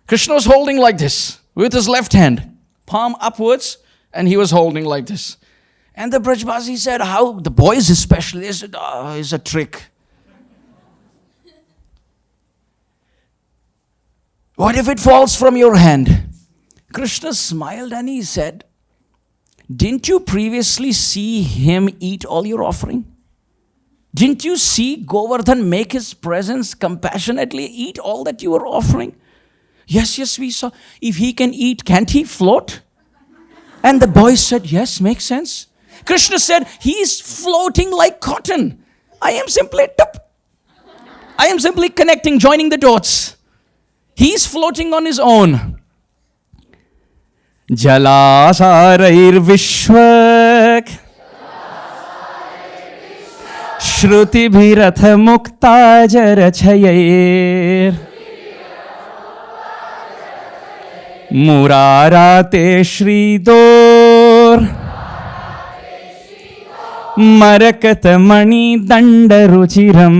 Krishna was holding like this with his left hand, palm upwards, and he was holding like this. And the Brajvasi said, how? The boys especially, they said, it's a trick. What if it falls from your hand? Krishna smiled and he said, didn't you previously see him eat all your offering? Didn't you see Govardhan make his presence compassionately eat all that you were offering? Yes, we saw. If he can eat, can't he float? And the boys said, yes, makes sense. Krishna said, he's floating like cotton. I am simply connecting, joining the dots. He's floating on his own. Jalasarair Vishwak Shruti Bhiratha Mukta Jarachayir Murarate Shridor Marakatamani Dandaruchiram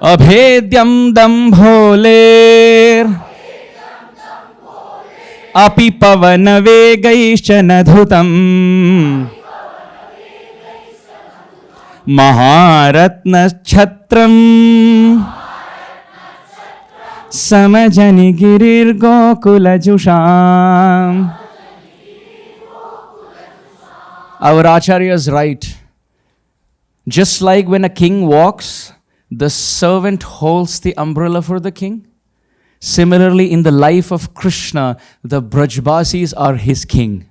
Abhedyam Dambholer Api Pavana Vegaishana Dhutam Maharatna Chhatram Samajani Girir Gokula Jusham. Our Acharya is right. Just like when a king walks, the servant holds the umbrella for the king. Similarly, in the life of Krishna, the Brajvasis are his king.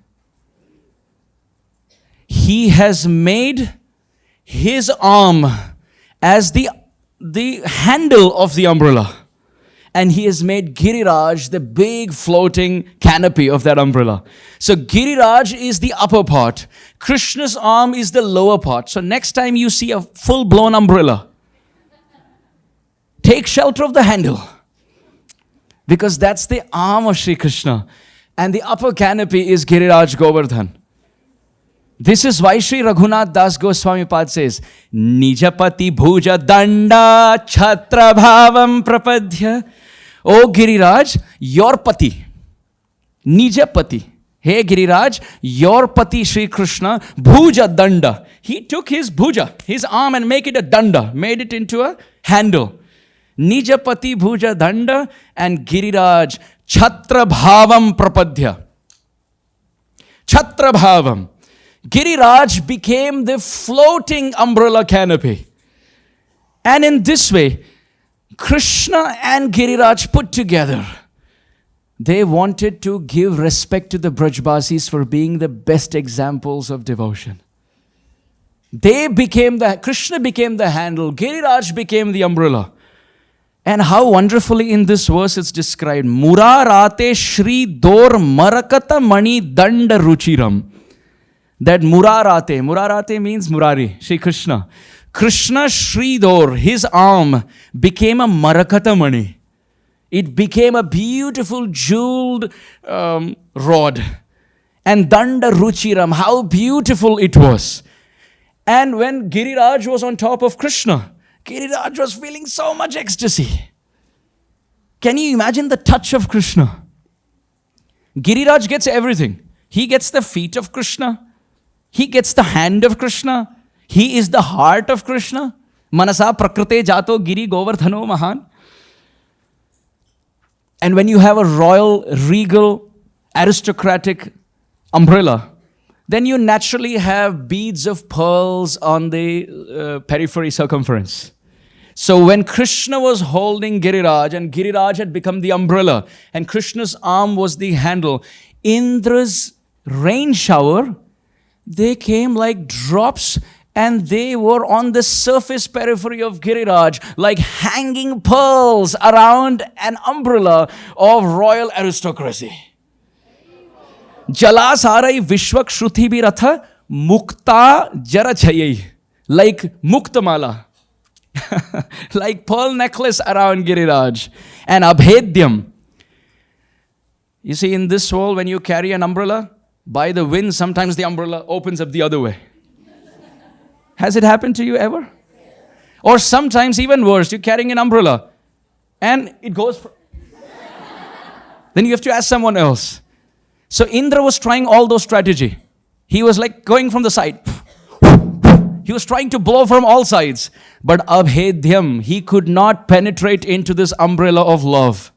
He has made his arm as the handle of the umbrella. And he has made Giriraj the big floating canopy of that umbrella. So Giriraj is the upper part. Krishna's arm is the lower part. So next time you see a full-blown umbrella, take shelter of the handle. Because that's the arm of Sri Krishna. And the upper canopy is Giriraj Govardhan. This is why Sri Raghunath Das Goswami Pad says, Nijapati bhuja danda chhatra bhavam prapadhya. O Giriraj, your pati. Nijapati. Hey Giriraj, your pati Sri Krishna, bhuja danda. He took his bhuja, his arm, and made it a danda, made it into a handle. Nijapati bhuja danda and Giriraj chhatra bhavam prapadhya. Chhatra bhavam. Giriraj became the floating umbrella canopy. And in this way, Krishna and Giriraj put together, they wanted to give respect to the Brajbasis for being the best examples of devotion. Krishna became the handle, Giriraj became the umbrella. And how wonderfully in this verse it's described, Murarate Shri Dor Marakata Mani Danda Ruchiram. That Murarate means Murari, Shri Krishna. Krishna Sridhar, his arm, became a Marakata Mani. It became a beautiful jeweled rod. And Danda Ruchiram, how beautiful it was. And when Giriraj was on top of Krishna, Giriraj was feeling so much ecstasy. Can you imagine the touch of Krishna? Giriraj gets everything. He gets the feet of Krishna. He gets the hand of Krishna. He is the heart of Krishna. Manasa prakrite jato giri govardhano mahan. And when you have a royal, regal, aristocratic umbrella, then you naturally have beads of pearls on the periphery circumference. So when Krishna was holding Giriraj and Giriraj had become the umbrella and Krishna's arm was the handle, Indra's rain shower, they came like drops and they were on the surface periphery of Giriraj like hanging pearls around an umbrella of royal aristocracy. Jala sarai vishwak shruti biratha mukta jara chayai. Like muktamala. Like pearl necklace around Giriraj. And abhedyam. You see, in this world, when you carry an umbrella, by the wind, sometimes the umbrella opens up the other way. Has it happened to you ever? Or sometimes even worse, you're carrying an umbrella and it goes... Then you have to ask someone else. So Indra was trying all those strategy. He was like going from the side. He was trying to blow from all sides. But abhedyam, he could not penetrate into this umbrella of love.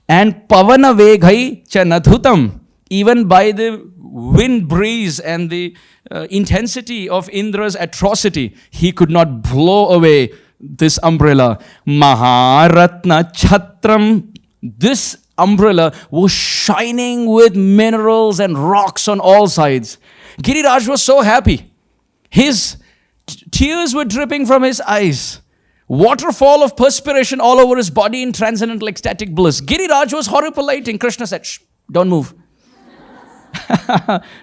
And pavana veghai cha nadhutam, even by the wind breeze and the intensity of Indra's atrocity, he could not blow away this umbrella. Maharatna Chatram, this umbrella was shining with minerals and rocks on all sides. Giriraj was so happy. His tears were dripping from his eyes. Waterfall of perspiration all over his body in transcendental ecstatic bliss. Giriraj was horripilating. Krishna said, shh, don't move.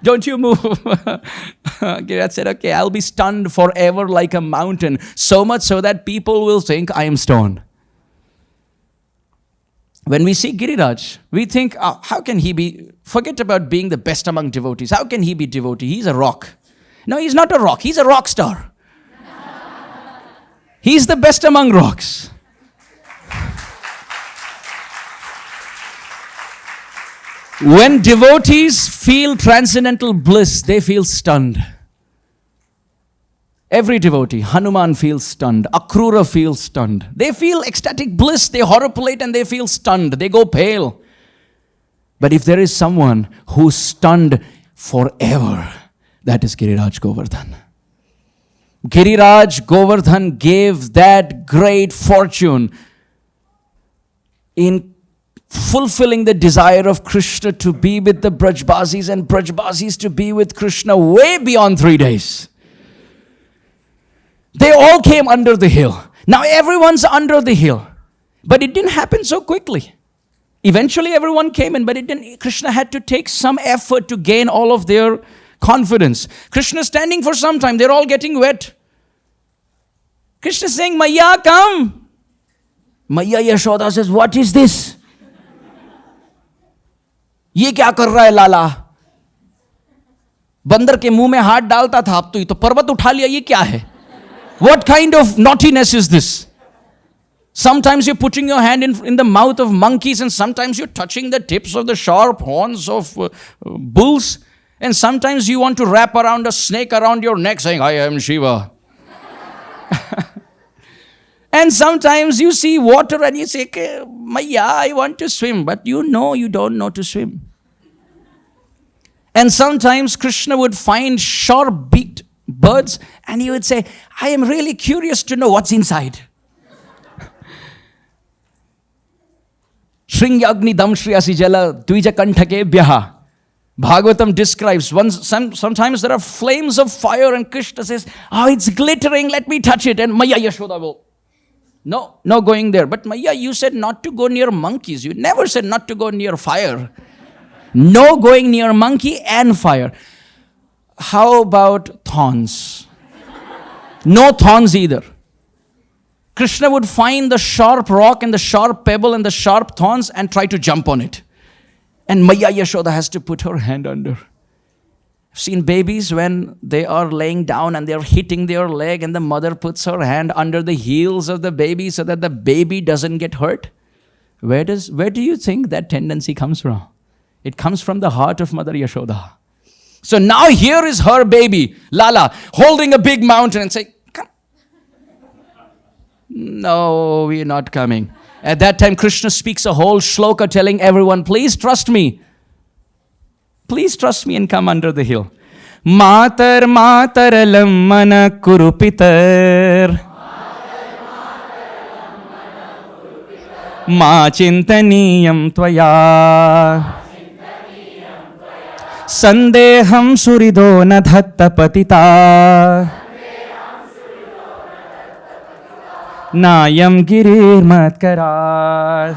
Don't you move. Giriraj said, okay, I'll be stunned forever like a mountain. So much so that people will think I am stone. When we see Giriraj, we think, oh, how can he be, forget about being the best among devotees. How can he be devotee? He's a rock. No, he's not a rock. He's a rock star. He's the best among rocks. When devotees feel transcendental bliss, they feel stunned. Every devotee, Hanuman feels stunned. Akrura feels stunned. They feel ecstatic bliss. They horripilate and they feel stunned. They go pale. But if there is someone who's stunned forever, that is Giriraj Govardhan. Giriraj Govardhan gave that great fortune in fulfilling the desire of Krishna to be with the Brajbasis and Brajbasis to be with Krishna way beyond 3 days. They all came under the hill. Now everyone's under the hill. But it didn't happen so quickly. Eventually everyone came in, but it didn't. Krishna had to take some effort to gain all of their confidence. Krishna standing for some time, they're all getting wet. Krishna saying, Maya, come. Maya Yashoda says, what is this? ये क्या कर रहा है लाला? बंदर के मुंह में हाथ डालता था, अब तो ये तो पर्वत उठा लिया, ये क्या है? What kind of naughtiness is this? Sometimes you're putting your hand in the mouth of monkeys, and sometimes you're touching the tips of the sharp horns of bulls, and sometimes you want to wrap around a snake around your neck saying, I am Shiva. And sometimes you see water and you say, Maya, I want to swim, but you know you don't know to swim. And sometimes Krishna would find sharp-beaked birds and he would say, I am really curious to know what's inside. Shringyagni damshriyasi jala dvija kanthake bhyaha. Bhagavatam describes, sometimes there are flames of fire and Krishna says, oh, it's glittering, let me touch it. And Maya Yashoda will, no going there. But Maya, you said not to go near monkeys. You never said not to go near fire. No going near monkey and fire. How about thorns? No thorns either. Krishna would find the sharp rock and the sharp pebble and the sharp thorns and try to jump on it. And Maya Yashoda has to put her hand under. I've seen babies when they are laying down and they're hitting their leg and the mother puts her hand under the heels of the baby so that the baby doesn't get hurt. Where do you think that tendency comes from? It comes from the heart of Mother Yashoda. So now here is her baby, Lala, holding a big mountain and saying, come. No, we're not coming. At that time, Krishna speaks a whole shloka telling everyone, please trust me. Please trust me and come under the hill. Matar mataralam mana kurupitar. Ma chintaniyam tvaya. Sandeham surido na dhatta patita. Nayam girir matkarar.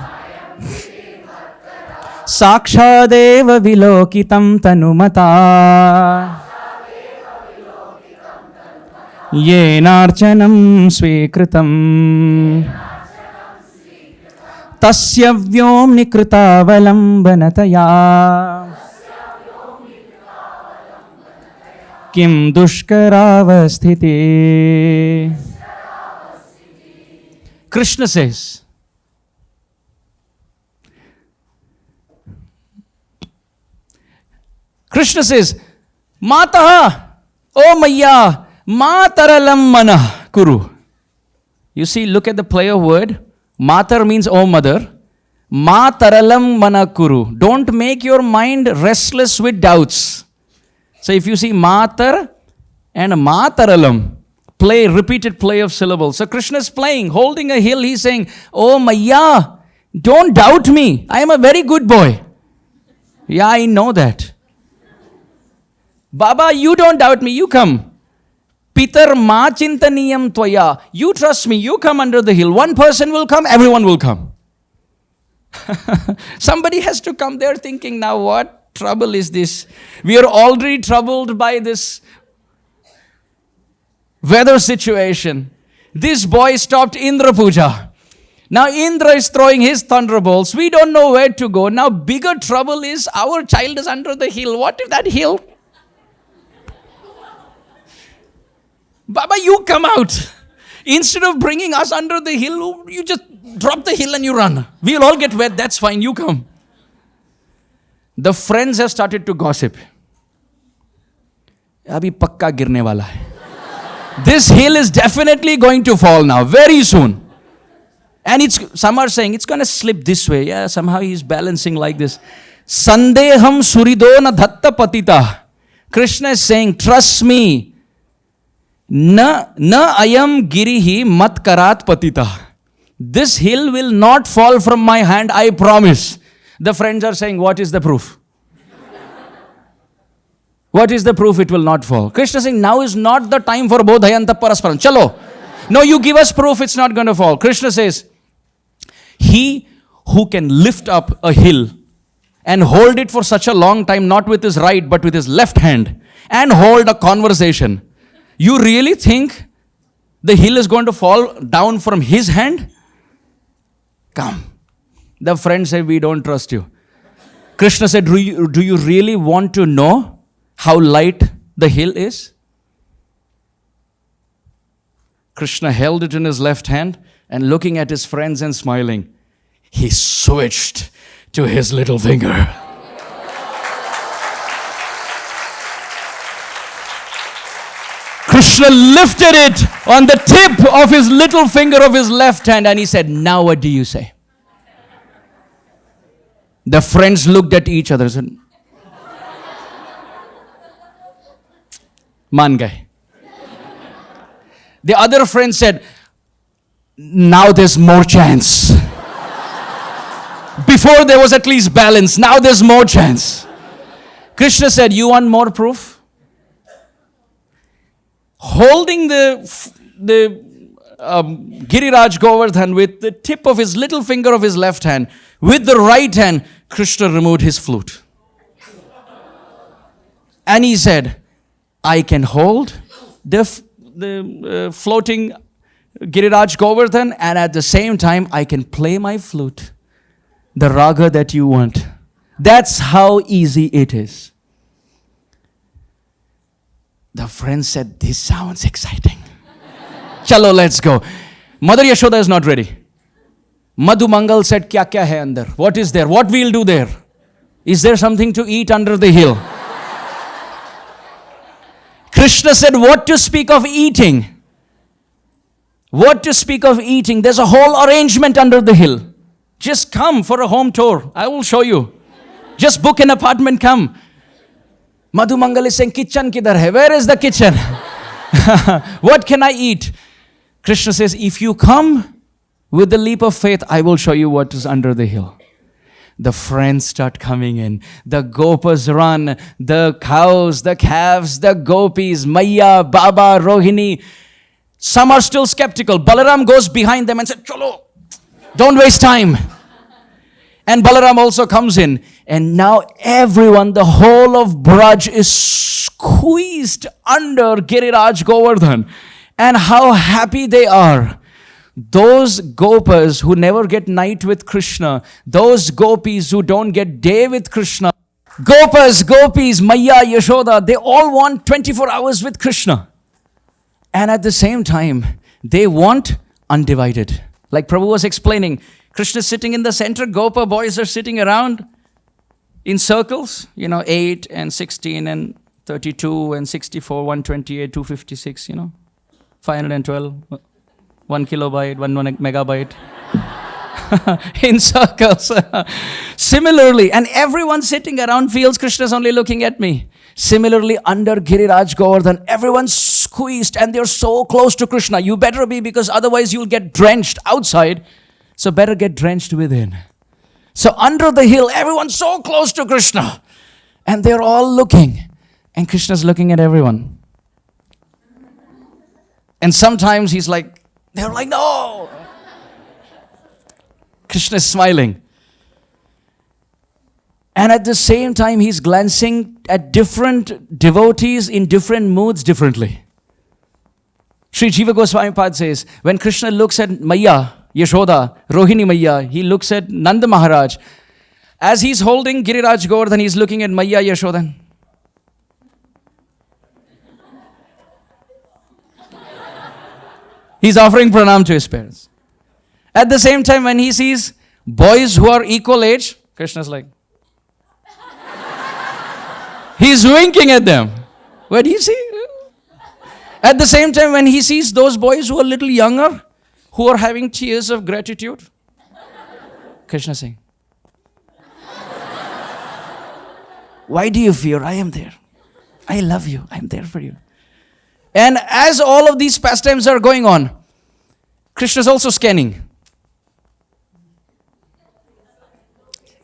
Sakshadeva vilokitam tanumata. Yenarchanam swikritam. Tasya vyomni kritavalambanataya. Kim dushkaravasthiti. Krishna says, Mataha, oh Maya, mataralam mana kuru. You see, look at the play of word. Matar means oh mother. Mataralam mana kuru. Don't make your mind restless with doubts. So if you see matar and mataralam, repeated play of syllables. So Krishna is playing, holding a hill. He's saying, oh Maya, don't doubt me. I am a very good boy. Yeah, I know that. Baba, you don't doubt me. You come. Pitar ma chintaniyam tvaya. You trust me. You come under the hill. One person will come, everyone will come. Somebody has to come there thinking, now what trouble is this? We are already troubled by this weather situation. This boy stopped Indra Puja. Now Indra is throwing his thunderbolts. We don't know where to go. Now bigger trouble is our child is under the hill. What if that hill? Baba, you come out. Instead of bringing us under the hill, you just drop the hill and you run. We'll all get wet. That's fine. You come. The friends have started to gossip. Abhi pakka girne wala hai. This hill is definitely going to fall now, very soon. And some are saying, it's going to slip this way. Yeah, somehow he's balancing like this. Sandeham surido na dhatta patita. Krishna is saying, trust me. Na ayam girihi mat karat patita. This hill will not fall from my hand, I promise. The friends are saying, what is the proof? What is the proof it will not fall? Krishna is saying, now is not the time for bodhayanta parasparam. Chalo. No, you give us proof it's not going to fall. Krishna says, he who can lift up a hill and hold it for such a long time, not with his right, but with his left hand, and hold a conversation. You really think the hill is going to fall down from his hand? Come. The friend said, we don't trust you. Krishna said, do you really want to know how light the hill is? Krishna held it in his left hand and looking at his friends and smiling, he switched to his little finger. Krishna lifted it on the tip of his little finger of his left hand and he said, now what do you say? The friends looked at each other and said, मान गए. The other friend said, now there's more chance. Before there was at least balance. Now there's more chance. Krishna said, you want more proof? Holding the Giriraj Govardhan with the tip of his little finger of his left hand, with the right hand, Krishna removed his flute. And he said, I can hold the floating Giriraj Govardhan, and at the same time, I can play my flute, the raga that you want. That's how easy it is. The friend said, this sounds exciting. Chalo, let's go. Mother Yashoda is not ready. Madhu Mangal said, kya kya hai andar? What is there? What we'll do there? Is there something to eat under the hill? Krishna said, what to speak of eating? What to speak of eating? There's a whole arrangement under the hill. Just come for a home tour. I will show you. Just book an apartment, come. Madhu Mangal is saying, kitchen kidhar hai? Where is the kitchen? What can I eat? Krishna says, if you come with the leap of faith, I will show you what is under the hill. The friends start coming in. The gopas run. The cows, the calves, the gopis, Maya, Baba, Rohini. Some are still skeptical. Balaram goes behind them and says, chalo, don't waste time. And Balaram also comes in. And now everyone, the whole of Braj is squeezed under Giriraj Govardhan. And how happy they are. Those gopas who never get night with Krishna, those gopis who don't get day with Krishna, gopas, gopis, Maya, Yashoda, they all want 24 hours with Krishna. And at the same time, they want undivided. Like Prabhu was explaining, Krishna is sitting in the center, gopa boys are sitting around in circles, 8 and 16 and 32 and 64, 128, 256, 512. 1 kilobyte, 1 megabyte. In circles. Similarly, and everyone sitting around feels Krishna's only looking at me. Similarly, under Giriraj Govardhan, everyone's squeezed and they're so close to Krishna. You better be, because otherwise you'll get drenched outside. So better get drenched within. So under the hill, everyone's so close to Krishna. And they're all looking. And Krishna's looking at everyone. And sometimes they're like, no. Krishna is smiling. And at the same time, he's glancing at different devotees in different moods differently. Sri Jiva Goswami Pad says, when Krishna looks at Maya, Yashoda, Rohini Maya, he looks at Nanda Maharaj. As he's holding Giriraj Govardhan, he's looking at Maya, Yashoda. He's offering pranam to his parents. At the same time, when he sees boys who are equal age, Krishna's like, he's winking at them. What do you see? At the same time, when he sees those boys who are a little younger, who are having tears of gratitude, Krishna saying, why do you fear? I am there. I love you. I'm there for you. And as all of these pastimes are going on, Krishna is also scanning.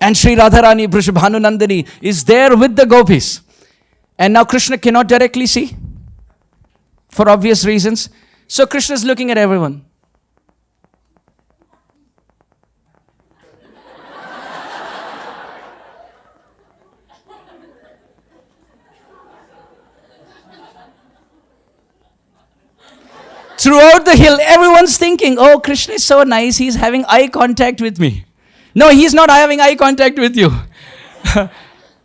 And Sri Radharani Vrishabhanu Nandini is there with the gopis. And now Krishna cannot directly see, for obvious reasons. So Krishna is looking at everyone. Throughout the hill, everyone's thinking, oh, Krishna is so nice, he's having eye contact with me. No, he's not having eye contact with you.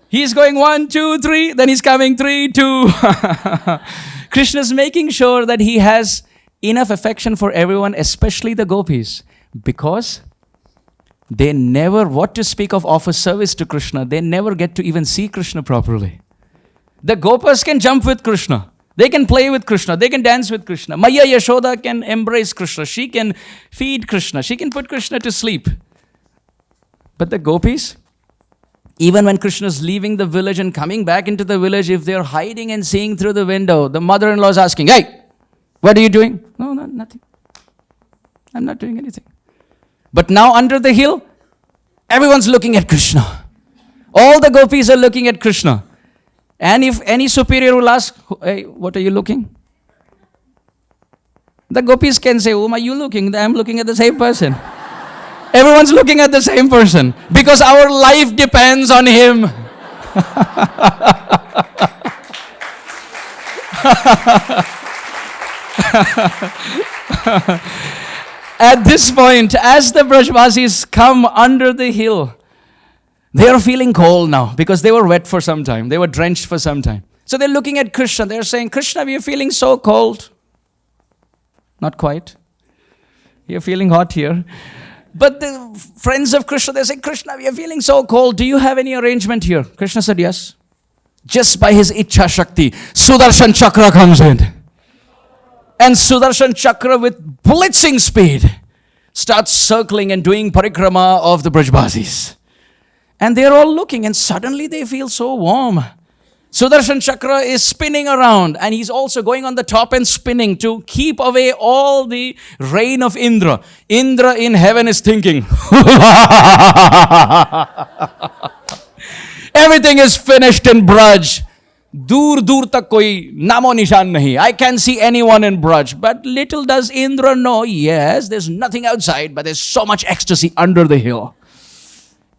He's going 1, 2, 3, then he's coming 3, 2. Krishna's making sure that he has enough affection for everyone, especially the gopis, because they never, what to speak of offer service to Krishna, they never get to even see Krishna properly. The gopas can jump with Krishna. They can play with Krishna. They can dance with Krishna. Maya Yashoda can embrace Krishna. She can feed Krishna. She can put Krishna to sleep. But the gopis, even when Krishna is leaving the village and coming back into the village, if they're hiding and seeing through the window, the mother-in-law is asking, "Hey, what are you doing?" "No, nothing. I'm not doing anything." But now under the hill, everyone's looking at Krishna. All the gopis are looking at Krishna. And if any superior will ask, "Hey, what are you looking?" The gopis can say, "Whom are you looking?" "I'm looking at the same person." Everyone's looking at the same person because our life depends on him. At this point, as the Brajvasis come under the hill, they are feeling cold now because they were wet for some time. They were drenched for some time. So they're looking at Krishna. They're saying, "Krishna, we are feeling so cold." Not quite. You're feeling hot here. But the friends of Krishna, they say, "Krishna, we are feeling so cold. Do you have any arrangement here?" Krishna said, "Yes." Just by his Ichha Shakti, Sudarshan Chakra comes in. And Sudarshan Chakra with blitzing speed starts circling and doing parikrama of the Brajbasis. And they're all looking and suddenly they feel so warm. Sudarshan Chakra is spinning around and he's also going on the top and spinning to keep away all the rain of Indra. Indra in heaven is thinking, everything is finished in Braj. Dur dur tak koi namo nishan nahi. I can't see anyone in Braj. But little does Indra know, yes, there's nothing outside, but there's so much ecstasy under the hill.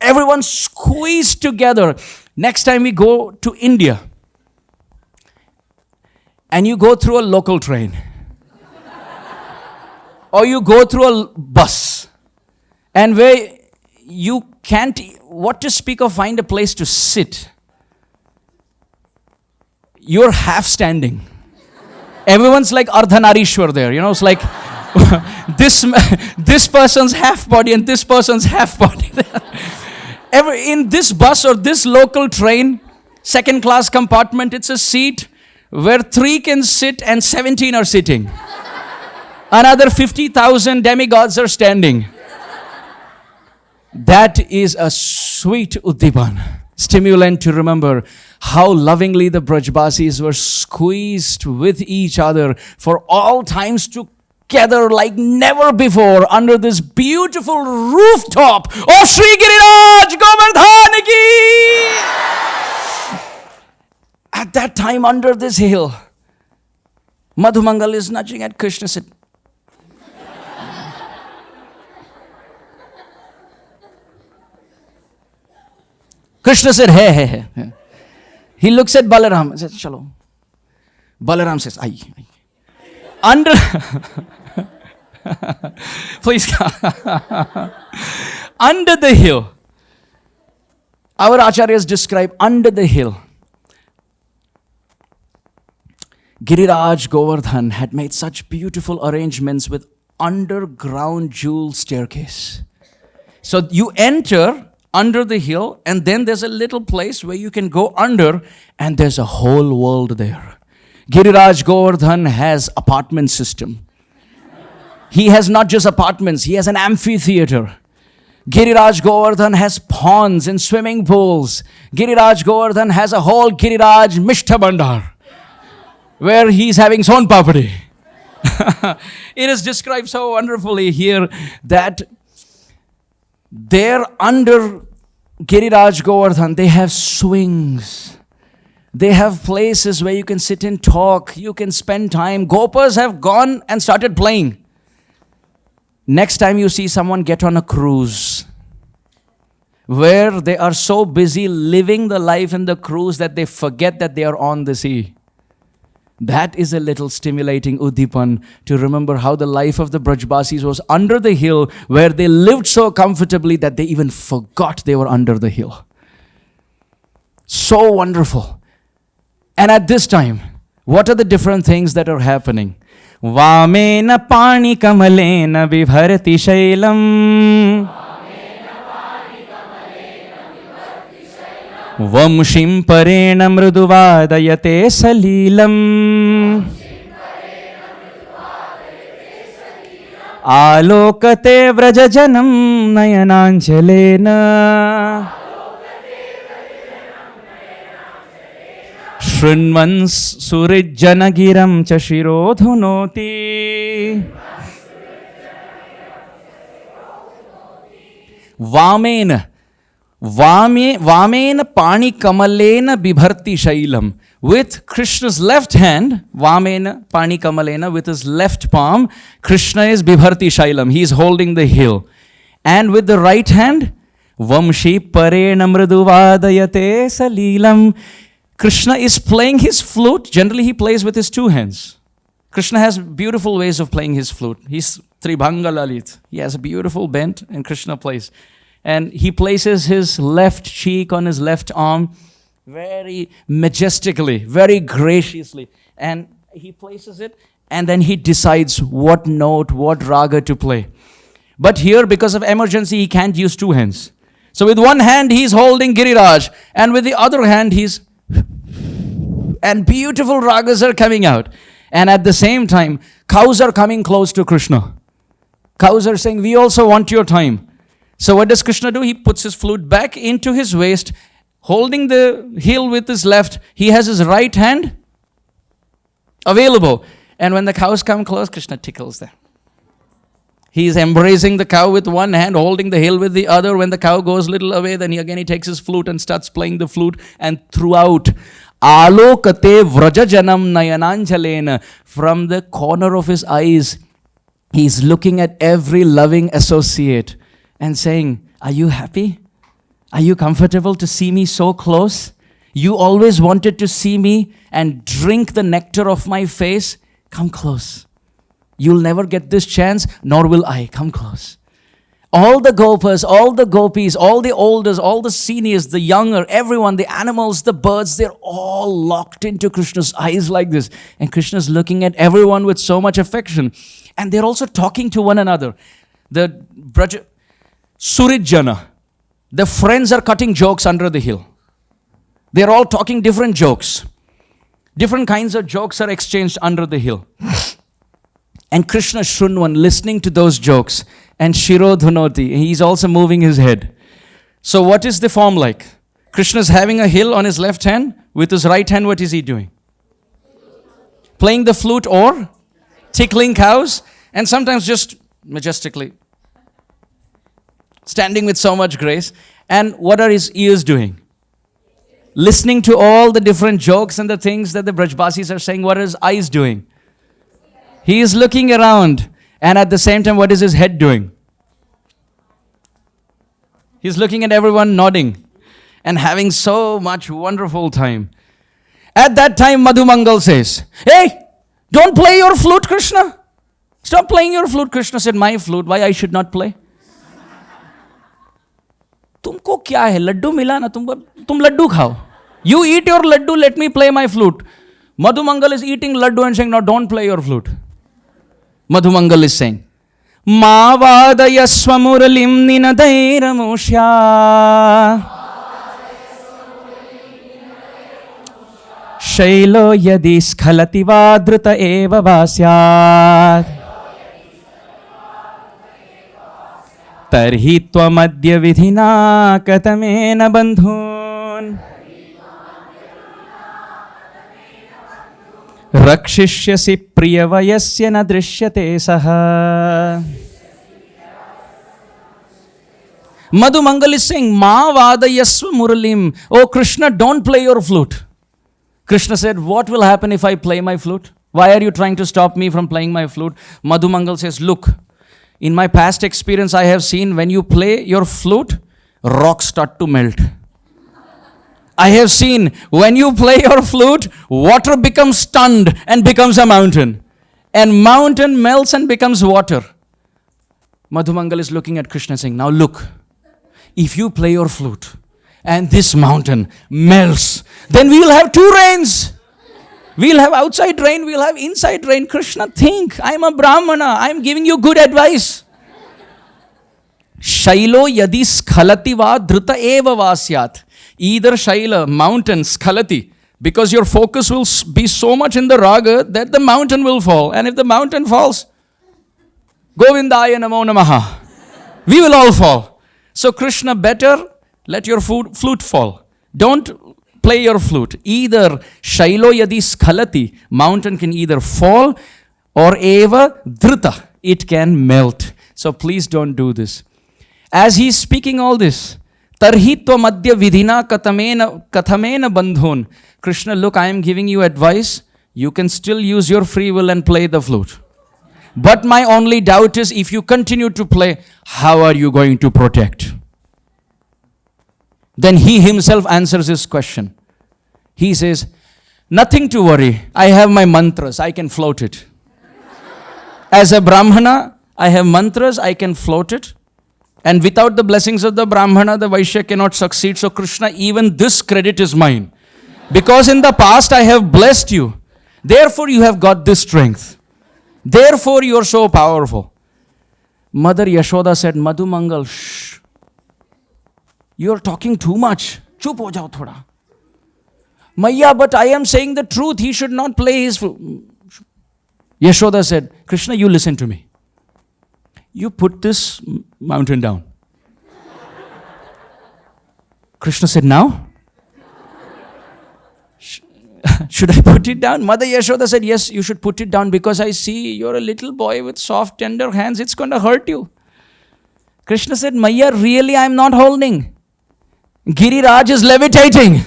Everyone squeezed together. Next time we go to India and you go through a local train or you go through a bus and where you can't, what to speak of, find a place to sit. You're half standing. Everyone's like Ardhanarishwar there. You know, it's like this person's half body and this person's half body. In this bus or this local train, second class compartment, it's a seat where 3 can sit and 17 are sitting. Another 50,000 demigods are standing. That is a sweet Uddipan, stimulant to remember how lovingly the Brajbasis were squeezed with each other for all times together like never before under this beautiful rooftop of Sri Giriraj Govardhana ki. At that time under this hill, Madhumangal is nudging at Krishna, said, Krishna said, hey. He looks at Balaram and says, chalo. Balaram says, ay. Under, please come. Under the hill, our acharyas describe under the hill, Giriraj Govardhan had made such beautiful arrangements with underground jewel staircase. So you enter under the hill and then there's a little place where you can go under and there's a whole world there. Giriraj Govardhan has apartment system. He has not just apartments, he has an amphitheater. Giriraj Govardhan has ponds and swimming pools. Giriraj Govardhan has a whole Giriraj Mishta Bandar where he's having son papadi. It is described so wonderfully here that there under Giriraj Govardhan, they have swings. They have places where you can sit and talk. You can spend time. Gopas have gone and started playing. Next time you see someone get on a cruise where they are so busy living the life in the cruise that they forget that they are on the sea. That is a little stimulating Uddipan to remember how the life of the Brajbasis was under the hill where they lived so comfortably that they even forgot they were under the hill. So wonderful. And at this time, what are the different things that are happening? Vamena pani kamalena vibharati shailam. Vamshim parena mruduvadayate salilam. Alokate vrajajanam nayananjalena. Shrinvan surijjanagiram cha shirodhunoti. Vamena pani kamalena bibharti shailam. With Krishna's left hand, Vamena pani kamalena, with his left palm, Krishna is bibharti shailam. He is holding the hill. And with the right hand, Vamshi parena mriduvadayate salilam. Krishna is playing his flute. Generally, he plays with his two hands. Krishna has beautiful ways of playing his flute. He's Tribhanga Lalit. He has a beautiful bent, and Krishna plays. And he places his left cheek on his left arm very majestically, very graciously. And he places it, and then he decides what note, what raga to play. But here, because of emergency, he can't use two hands. So with one hand, he's holding Giriraj, and with the other hand, and beautiful ragas are coming out. And at the same time, cows are coming close to Krishna. Cows are saying, we also want your time. So what does Krishna do? He puts his flute back into his waist, holding the hill with his left. He has his right hand available. And when the cows come close, Krishna tickles them. He is embracing the cow with one hand, holding the hill with the other. When the cow goes a little away, then he takes his flute and starts playing the flute. And throughout, Alokate vrajajanam nayananjalena, from the corner of his eyes, he's looking at every loving associate and saying, are you happy? Are you comfortable to see me so close? You always wanted to see me and drink the nectar of my face. Come close. You'll never get this chance, nor will I. Come close. All the gopas, all the gopis, all the olders, all the seniors, the younger, everyone, the animals, the birds, they're all locked into Krishna's eyes like this. And Krishna's looking at everyone with so much affection. And they're also talking to one another. The Surijjana, the friends are cutting jokes under the hill. They're all talking different jokes. Different kinds of jokes are exchanged under the hill. And Krishna Shrunvan listening to those jokes. And Shirodhunoti, he's also moving his head. So what is the form like? Krishna's having a hill on his left hand. With his right hand, what is he doing? Playing the flute or tickling cows. And sometimes just majestically standing with so much grace. And what are his ears doing? Listening to all the different jokes and the things that the Brajbasis are saying. What are his eyes doing? He is looking around. And at the same time, what is his head doing? He's looking at everyone, nodding and having so much wonderful time. At that time, Madhumangal says, hey, don't play your flute, Krishna. Stop playing your flute. Krishna said, my flute, why I should not play? तुमको क्या है? लड्डू मिला ना तुमको, तुम लड्डू खाओ. You eat your laddu, let me play my flute. Madhumangal is eating laddu and saying, no, don't play your flute. Madhumangal is saying, Ma vadayasva muralim ninadairamushya Shailo yadi skhalati vadruta eva vasyat Tarhi tvamadya vidhina katamena bandhun Rakshishyasi priyavayasya na drishyate saha. Madhumangal is saying, Ma vadayasva muralim. Oh Krishna, don't play your flute. Krishna said, what will happen if I play my flute? Why are you trying to stop me from playing my flute? Madhumangal says, look, in my past experience I have seen when you play your flute, rocks start to melt. I have seen when you play your flute, water becomes stunned and becomes a mountain. And mountain melts and becomes water. Madhumangal is looking at Krishna saying, now look, if you play your flute and this mountain melts, then we will have two rains. We'll have outside rain, we'll have inside rain. Krishna, think, I'm a Brahmana, I'm giving you good advice. Shailo yadi skhalati va dhrita eva vasyat. Either Shaila, mountain, skhalati, because your focus will be so much in the raga that the mountain will fall. And if the mountain falls, Govindaya namo namaha. We will all fall. So Krishna, better let your flute fall. Don't play your flute. Either Shailo yadi skhalati, mountain can either fall, or eva dhrita, it can melt. So please don't do this. As he's speaking all this, Tarhitva madhya vidhina kathamena bandhun. Krishna, look, I am giving you advice. You can still use your free will and play the flute. But my only doubt is, if you continue to play, how are you going to protect? Then he himself answers his question. He says, nothing to worry. I have my mantras. I can float it. As a Brahmana, I have mantras. I can float it. And without the blessings of the Brahmana, the Vaishya cannot succeed. So Krishna, even this credit is mine. Because in the past I have blessed you. Therefore you have got this strength. Therefore you are so powerful. Mother Yashoda said, Madhu Mangal, shh. You are talking too much. Chup ho jao thoda. Maiya, but I am saying the truth. He should not play his flute. Yashoda said, Krishna, you listen to me. You put this mountain down. Krishna said, now? Should I put it down? Mother Yashoda said, yes, you should put it down, because I see you're a little boy with soft, tender hands. It's going to hurt you. Krishna said, Maiya, really I'm not holding. Giriraj is levitating.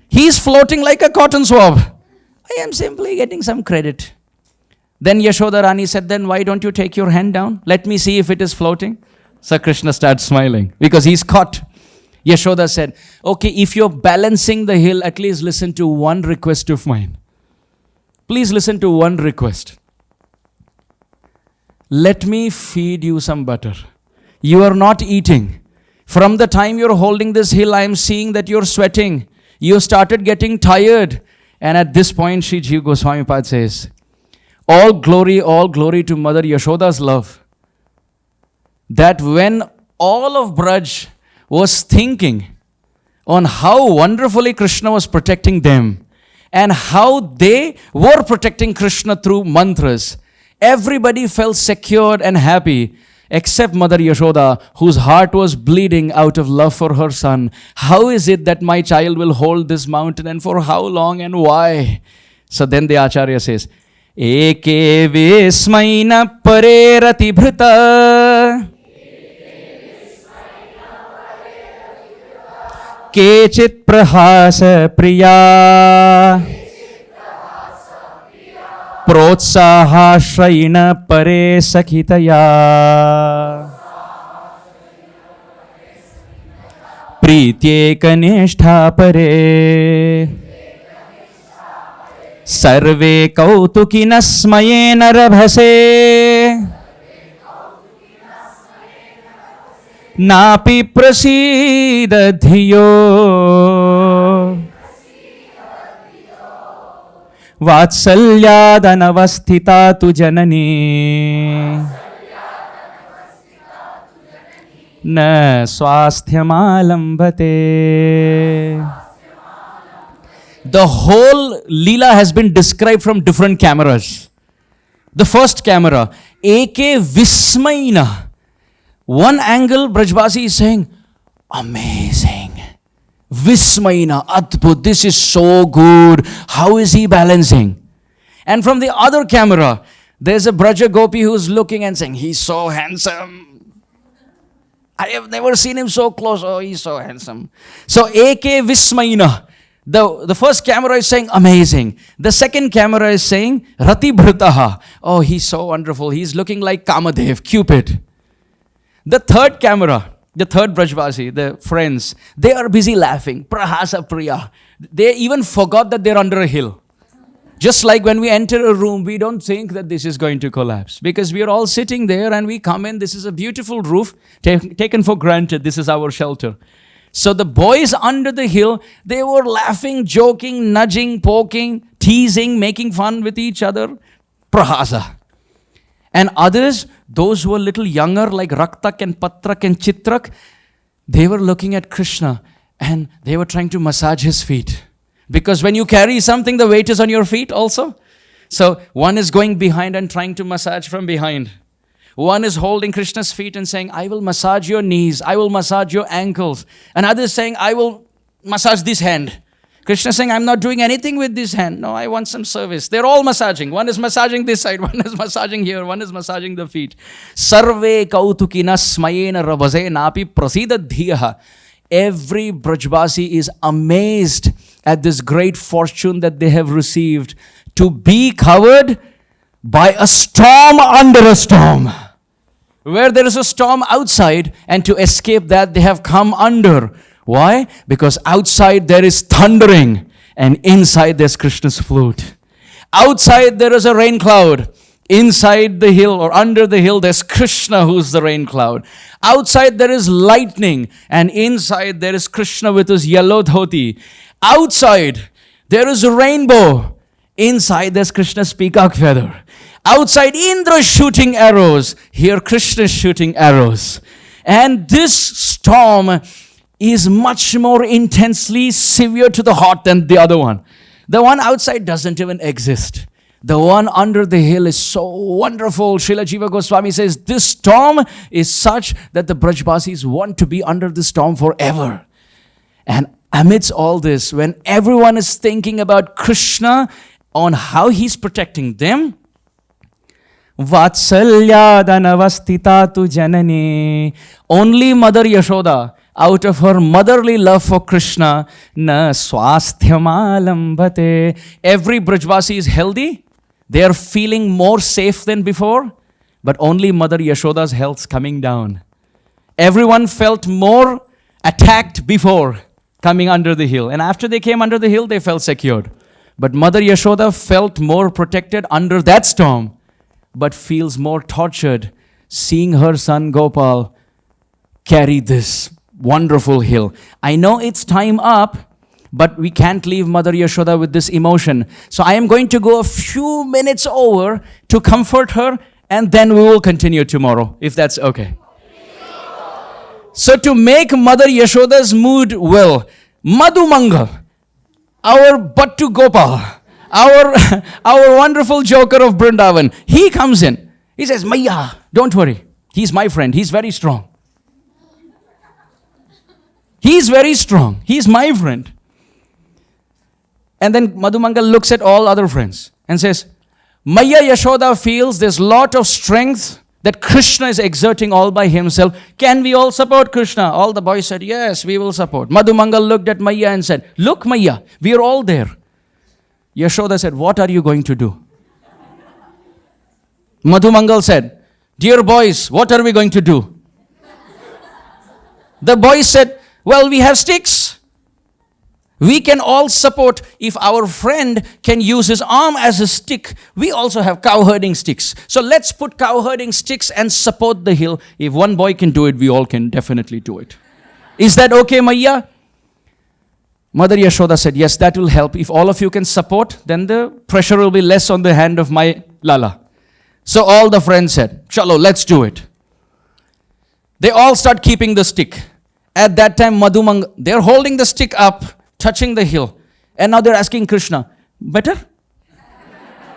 He's floating like a cotton swab. I am simply getting some credit. Then Yashoda Rani said, then why don't you take your hand down? Let me see if it is floating. So Krishna starts smiling because he's caught. Yashoda said, okay, if you're balancing the hill, at least listen to one request of mine. Please listen to one request. Let me feed you some butter. You are not eating. From the time you're holding this hill, I am seeing that you're sweating. You started getting tired. And at this point, Sri Jiva Goswami Pad says, all glory to Mother Yashoda's love. That when all of Braj was thinking on how wonderfully Krishna was protecting them and how they were protecting Krishna through mantras, everybody felt secured and happy except Mother Yashoda, whose heart was bleeding out of love for her son. How is it that my child will hold this mountain, and for how long and why? So then the Acharya says, Eke vismaina parerati bhrita Kechit prahasa priya Protsahashraina pare sakhitaya Prityeka nishtha pare Sarve kautukinasmayena rabhase Napi prasida dhiyo Vatsalyadanavasthita tu janani Na swasthyam The whole Lila has been described from different cameras. The first camera, Eke Vismaina. One angle, Brajbasi is saying, amazing. Vismaina, Adbhut, this is so good. How is he balancing? And from the other camera, there's a Braja Gopi who's looking and saying, he's so handsome. I have never seen him so close. Oh, he's so handsome. So, Eke Vismaina. The first camera is saying amazing. The second camera is saying Rati Bhritaha. Oh, he's so wonderful. He's looking like Kamadev, Cupid. The third camera, the third Brajbasi, the friends, they are busy laughing. Prahasa Priya. They even forgot that they're under a hill. Just like when we enter a room, we don't think that this is going to collapse because we are all sitting there and we come in. This is a beautiful roof taken for granted. This is our shelter. So the boys under the hill, they were laughing, joking, nudging, poking, teasing, making fun with each other. Prahasa. And others, those who were a little younger, like Raktak and Patrak and Chitrak, they were looking at Krishna and they were trying to massage his feet. Because when you carry something, the weight is on your feet also. So one is going behind and trying to massage from behind. One is holding Krishna's feet and saying, I will massage your knees, I will massage your ankles. Another is saying, I will massage this hand. Krishna saying, I'm not doing anything with this hand. No, I want some service. They're all massaging. One is massaging this side, one is massaging here, one is massaging the feet. Sarve kautukina smayena rabhaze napi prasida dhiyaha. Every Brajbasi is amazed at this great fortune that they have received to be covered by a storm under a storm. Where there is a storm outside, and to escape that they have come under. Why? Because outside there is thundering and inside there's Krishna's flute. Outside there is a rain cloud. Inside the hill or under the hill there's Krishna who's the rain cloud. Outside there is lightning and inside there is Krishna with his yellow dhoti. Outside there is a rainbow. Inside there's Krishna's peacock feather. Outside Indra shooting arrows. Here Krishna is shooting arrows. And this storm is much more intensely severe to the heart than the other one. The one outside doesn't even exist. The one under the hill is so wonderful. Srila Jiva Goswami says, this storm is such that the Brajbasis want to be under the storm forever. And amidst all this, when everyone is thinking about Krishna, on how he's protecting them, Vatsalyadanavastita tu janani. Only Mother Yashoda, out of her motherly love for Krishna, na swasthyam. Every Brajbasi is healthy. They are feeling more safe than before. But only Mother Yashoda's health's coming down. Everyone felt more attacked before coming under the hill. And after they came under the hill, they felt secured. But Mother Yashoda felt more protected under that storm, but feels more tortured seeing her son Gopal carry this wonderful hill. I know it's time up, but we can't leave Mother Yashoda with this emotion. So I am going to go a few minutes over to comfort her, and then we will continue tomorrow, if that's okay. So to make Mother Yashoda's mood well, Madhu Mangal, our Bhattu Gopal, our wonderful joker of Vrindavan, he comes in. He says, Maya, don't worry. He's my friend. He's very strong. He's very strong. He's my friend. And then Madhu Mangal looks at all other friends and says, Maya Yashoda feels there's lot of strength that Krishna is exerting all by himself. Can we all support Krishna? All the boys said, yes, we will support. Madhu Mangal looked at Maya and said, look Maya, we are all there. Yashoda said, what are you going to do? Madhu Mangal said, dear boys, what are we going to do? The boys said, well, we have sticks. We can all support. If our friend can use his arm as a stick, we also have cow herding sticks. So let's put cow herding sticks and support the hill. If one boy can do it, we all can definitely do it. Is that okay, Maya? Mother Yashoda said, yes, that will help. If all of you can support, then the pressure will be less on the hand of my Lala. So all the friends said, Chalo, let's do it. They all start keeping the stick. At that time, Madhu Mangal, they're holding the stick up, touching the hill. And now they're asking Krishna, better?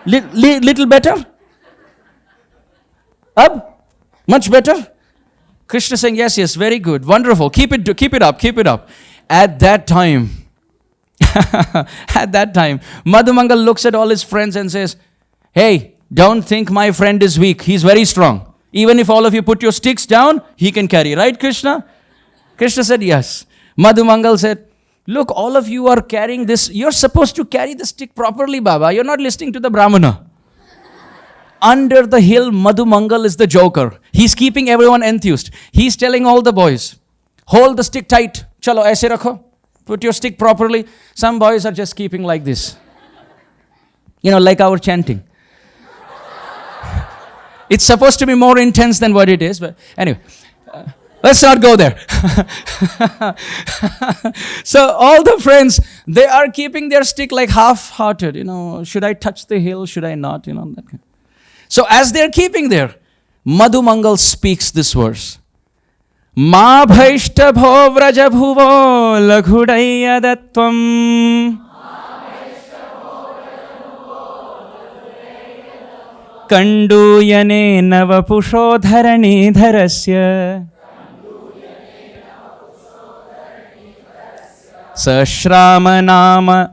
Little better? Up? Much better? Krishna saying, yes, very good, wonderful, keep it up. At that time, Madhu Mangal looks at all his friends and says, hey, don't think my friend is weak, he's very strong. Even if all of you put your sticks down, he can carry, right Krishna? Krishna said, yes. Madhu Mangal said, look, all of you are carrying this. You're supposed to carry the stick properly, Baba. You're not listening to the Brahmana. Under the hill, Madhu Mangal is the joker. He's keeping everyone enthused. He's telling all the boys, hold the stick tight. Chalo, aise rakho. Put your stick properly. Some boys are just keeping like this. Like our chanting. It's supposed to be more intense than what it is. But anyway. Let's not go there. So all the friends, they are keeping their stick like half-hearted. Should I touch the hill? Should I not? That kind. So as they're keeping there, Madhu Mangal speaks this verse. Ma bhaishta bho vraja bhuvo laghudaya dattvam Kanduyane navapusho dharani dharasya Sashramanama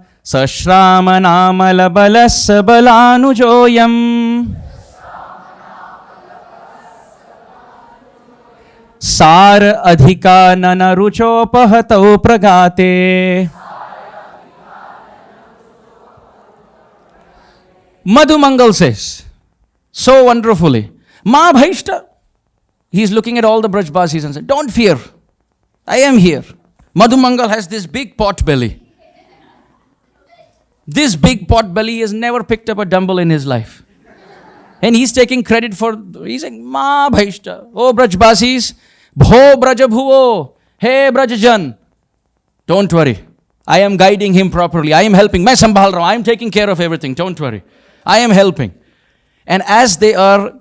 labalas balanujoyam Sar adhika nana ruchopahatau pragate. Madhu Mangal says, so wonderfully, Ma Bhaishta. He's looking at all the Brajbasis and said, don't fear, I am here. Madhu Mangal has this big pot belly. This big pot belly has never picked up a dumbbell in his life. And he's taking credit for, he's saying, Ma Bhaishta, oh Brajbasis, Bho Braja Bhuvo, hey Brajajan. Don't worry, I am guiding him properly. I am helping. Main sambhal raha hu. I am taking care of everything. Don't worry. I am helping. And as they are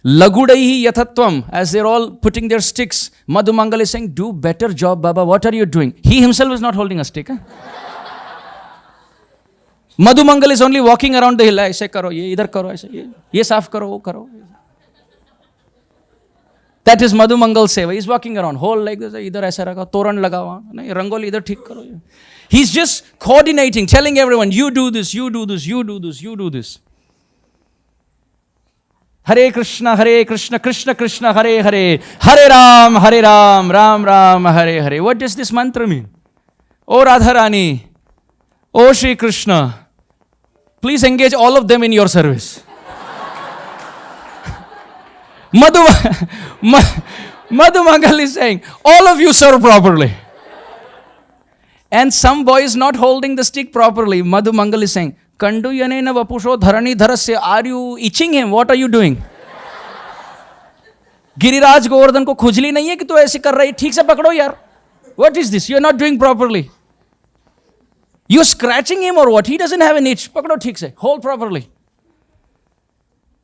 lagudaihi yathatvam, as they're all putting their sticks, Madhu Mangal is saying, do better job, Baba. What are you doing? He himself is not holding a stick. Madhu Mangal is only walking around the hill. Aise karo, ye idhar karo, aise ye saaf karo, wo karo. That is Madhu Mangal seva. He's walking around, whole like this, idhar aisa rakha, toran lagawa, rangoli idhar thik karo. He's just coordinating, telling everyone, you do this, you do this, you do this, you do this. Hare Krishna, Krishna Krishna, Hare Hare, Hare Ram, Ram Ram, Hare Hare. What does this mantra mean? Oh Radharani, oh Shri Krishna, please engage all of them in your service. Madhu Mangal is saying, all of you serve properly. And some boy is not holding the stick properly. Madhu Mangal is saying, Kandu yanena vapusho dharani dharasya. Are you itching him? What are you doing? Giriraj Govardhan को खुजली नहीं है कि तू ऐसे कर रही, ठीक से पकड़ो यार. What is this? You are not doing properly. You scratching him or what? He doesn't have an itch. पकड़ो ठीक से. Hold properly.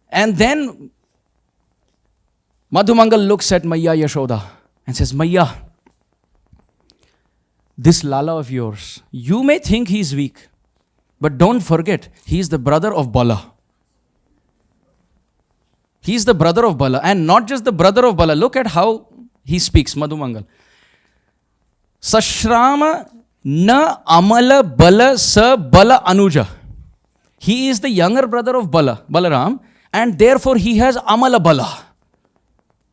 And then Madhu Mangal looks at Maiya Yashoda and says, Maiya, this Lala of yours, you may think he's weak, but don't forget, he's the brother of Bala. He's the brother of Bala, and not just the brother of Bala. Look at how he speaks, Madhu Mangal. Sashrama na amala bala sa bala anuja. He is the younger brother of Balaram, and therefore he has amala bala.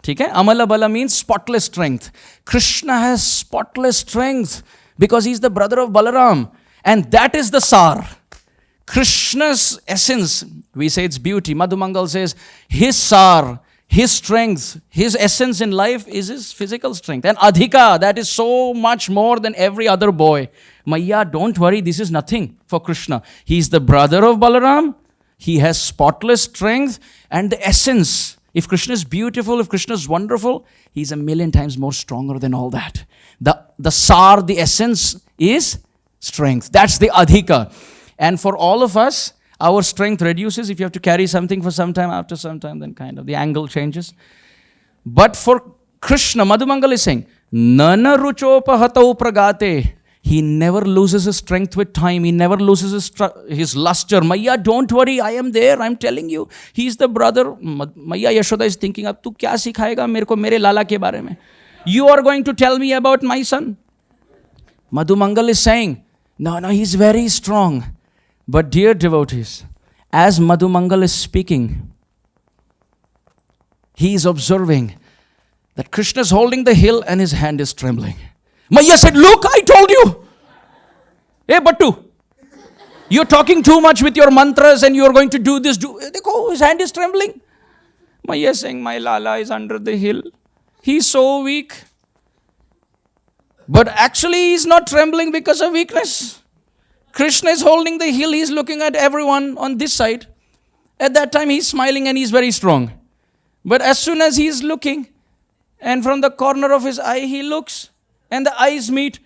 Okay? Amala bala means spotless strength. Krishna has spotless strength because he's the brother of Balaram. And that is the sar. Krishna's essence, we say it's beauty. Madhu Mangal says his sar, his strength, his essence in life is his physical strength. And adhika, that is so much more than every other boy. Maiya, don't worry, this is nothing for Krishna. He's the brother of Balaram. He has spotless strength and the essence. If Krishna is beautiful, if Krishna is wonderful, he's a million times more stronger than all that. The sar, the essence is strength. That's the adhika. And for all of us, our strength reduces. If you have to carry something for some time, after some time, then kind of the angle changes. But for Krishna, Madhu Mangal is saying, Nana ruchopahatau pragate. He never loses his strength with time. He never loses his luster. Maiya, don't worry, I am there. I'm telling you. He's the brother. Maiya Yashoda is thinking, ab tu kya sikhayega mereko mere lala ke bare mein? You are going to tell me about my son. Madhu Mangal is saying, no, he's very strong. But dear devotees, as Madhu Mangal is speaking, he is observing that Krishna is holding the hill and his hand is trembling. Maiya said, look, I told you. Hey, Battu, you're talking too much with your mantras and you're going to do this. Dekho, his hand is trembling. Maiya is saying, my Lala is under the hill. He's so weak. But actually, he's not trembling because of weakness. Krishna is holding the hill. He's looking at everyone on this side. At that time, he's smiling and he's very strong. But as soon as he's looking And from the corner of his eye, he looks, and the eyes meet.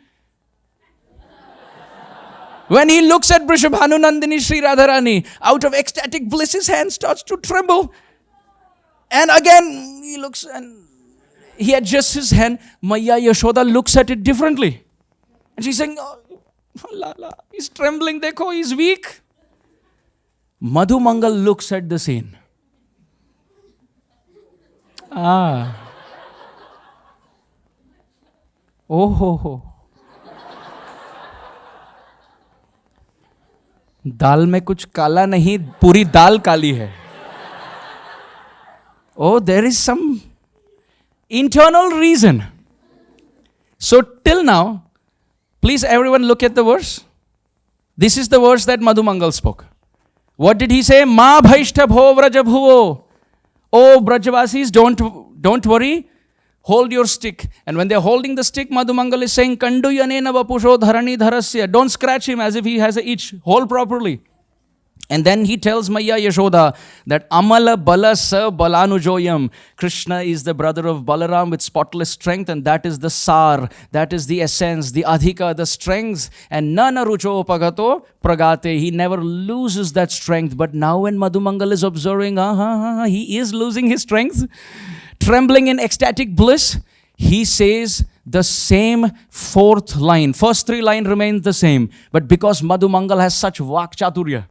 When he looks at Vrishabhanu Nandini Sri Radharani, out of ecstatic bliss, his hand starts to tremble. And again, he looks and he adjusts his hand. Maya Yashoda looks at it differently. And she's saying, oh, Lala, he's trembling, dekho, he's weak. Madhu Mangal looks at the scene. Oh ho. दाल में कुछ काला नहीं, पूरी दाल काली है. Oh, there is some internal reason. So till now, please everyone look at the verse. This is the verse that Madhu Mangal spoke. What did he say? Ma bhaishta bho vraja bhuvo. Oh Brajavasis, don't worry. Hold your stick. And when they're holding the stick, Madhu Mangal is saying, Kandu yanena vapusho dharani dharasya. Don't scratch him as if he has a itch. Hold properly. And then he tells Maya Yashoda that Amala Bala Sa Balanujoyam. Krishna is the brother of Balaram with spotless strength, and that is the Sar, that is the essence, the Adhika, the strength. And Nana Rucho Pagato Pragate. He never loses that strength. But now when Madhu Mangal is observing, he is losing his strength, trembling in ecstatic bliss, he says the same fourth line. First three lines remain the same. But because Madhu Mangal has such Vak Chaturya,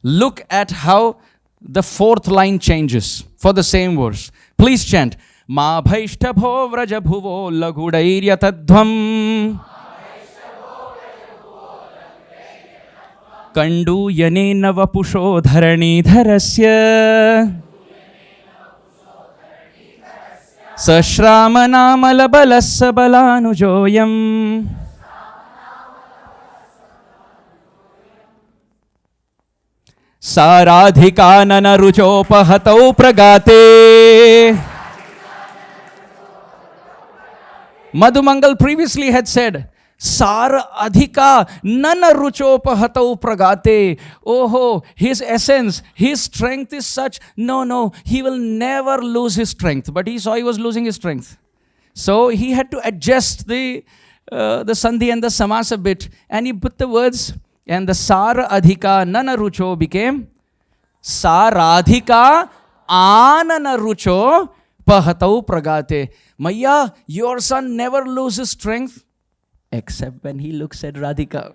look at how the fourth line changes for the same verse. Please chant. Ma bhaishta bho vraja bhuvo lagudairya tadhvam. Kandu yanena vapusho dharani dharasya. Sashramanamala balassa balanujoyam. Saradhika nana ruchopahatau pragate. Madhu Mangal previously had said, Sar adhika nana ruchopahatau pragate. Oh, his essence, his strength is such. No, he will never lose his strength. But he saw he was losing his strength. So he had to adjust the sandhi and the samas a bit. And he put the words, and the Sar adhika nana rucho became Saradhika anana rucho pahatau pragate. Maya, your son never loses strength except when he looks at Radhika.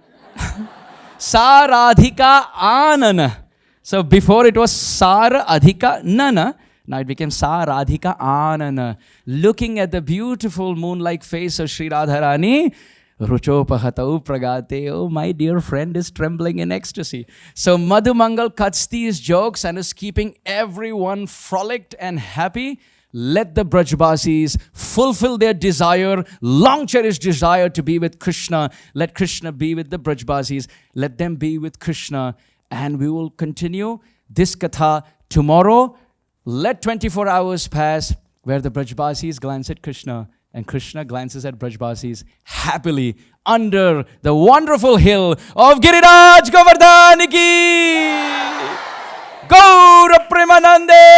Saradhika anana. So before it was Sar adhika nana, now it became Saradhika anana. Looking at the beautiful moon-like face of Sri Radharani, Rucho pahatau pragate. Oh, my dear friend is trembling in ecstasy. So Madhu Mangal cuts these jokes and is keeping everyone frolicked and happy. Let the Brajbasis fulfill their desire, long cherished desire to be with Krishna. Let Krishna be with the Brajbasis. Let them be with Krishna. And we will continue this katha tomorrow. Let 24 hours pass where the Brajbasis glance at Krishna and Krishna glances at Brajbasis happily under the wonderful hill of Giriraj Govardhana ki. Gaura Premanande.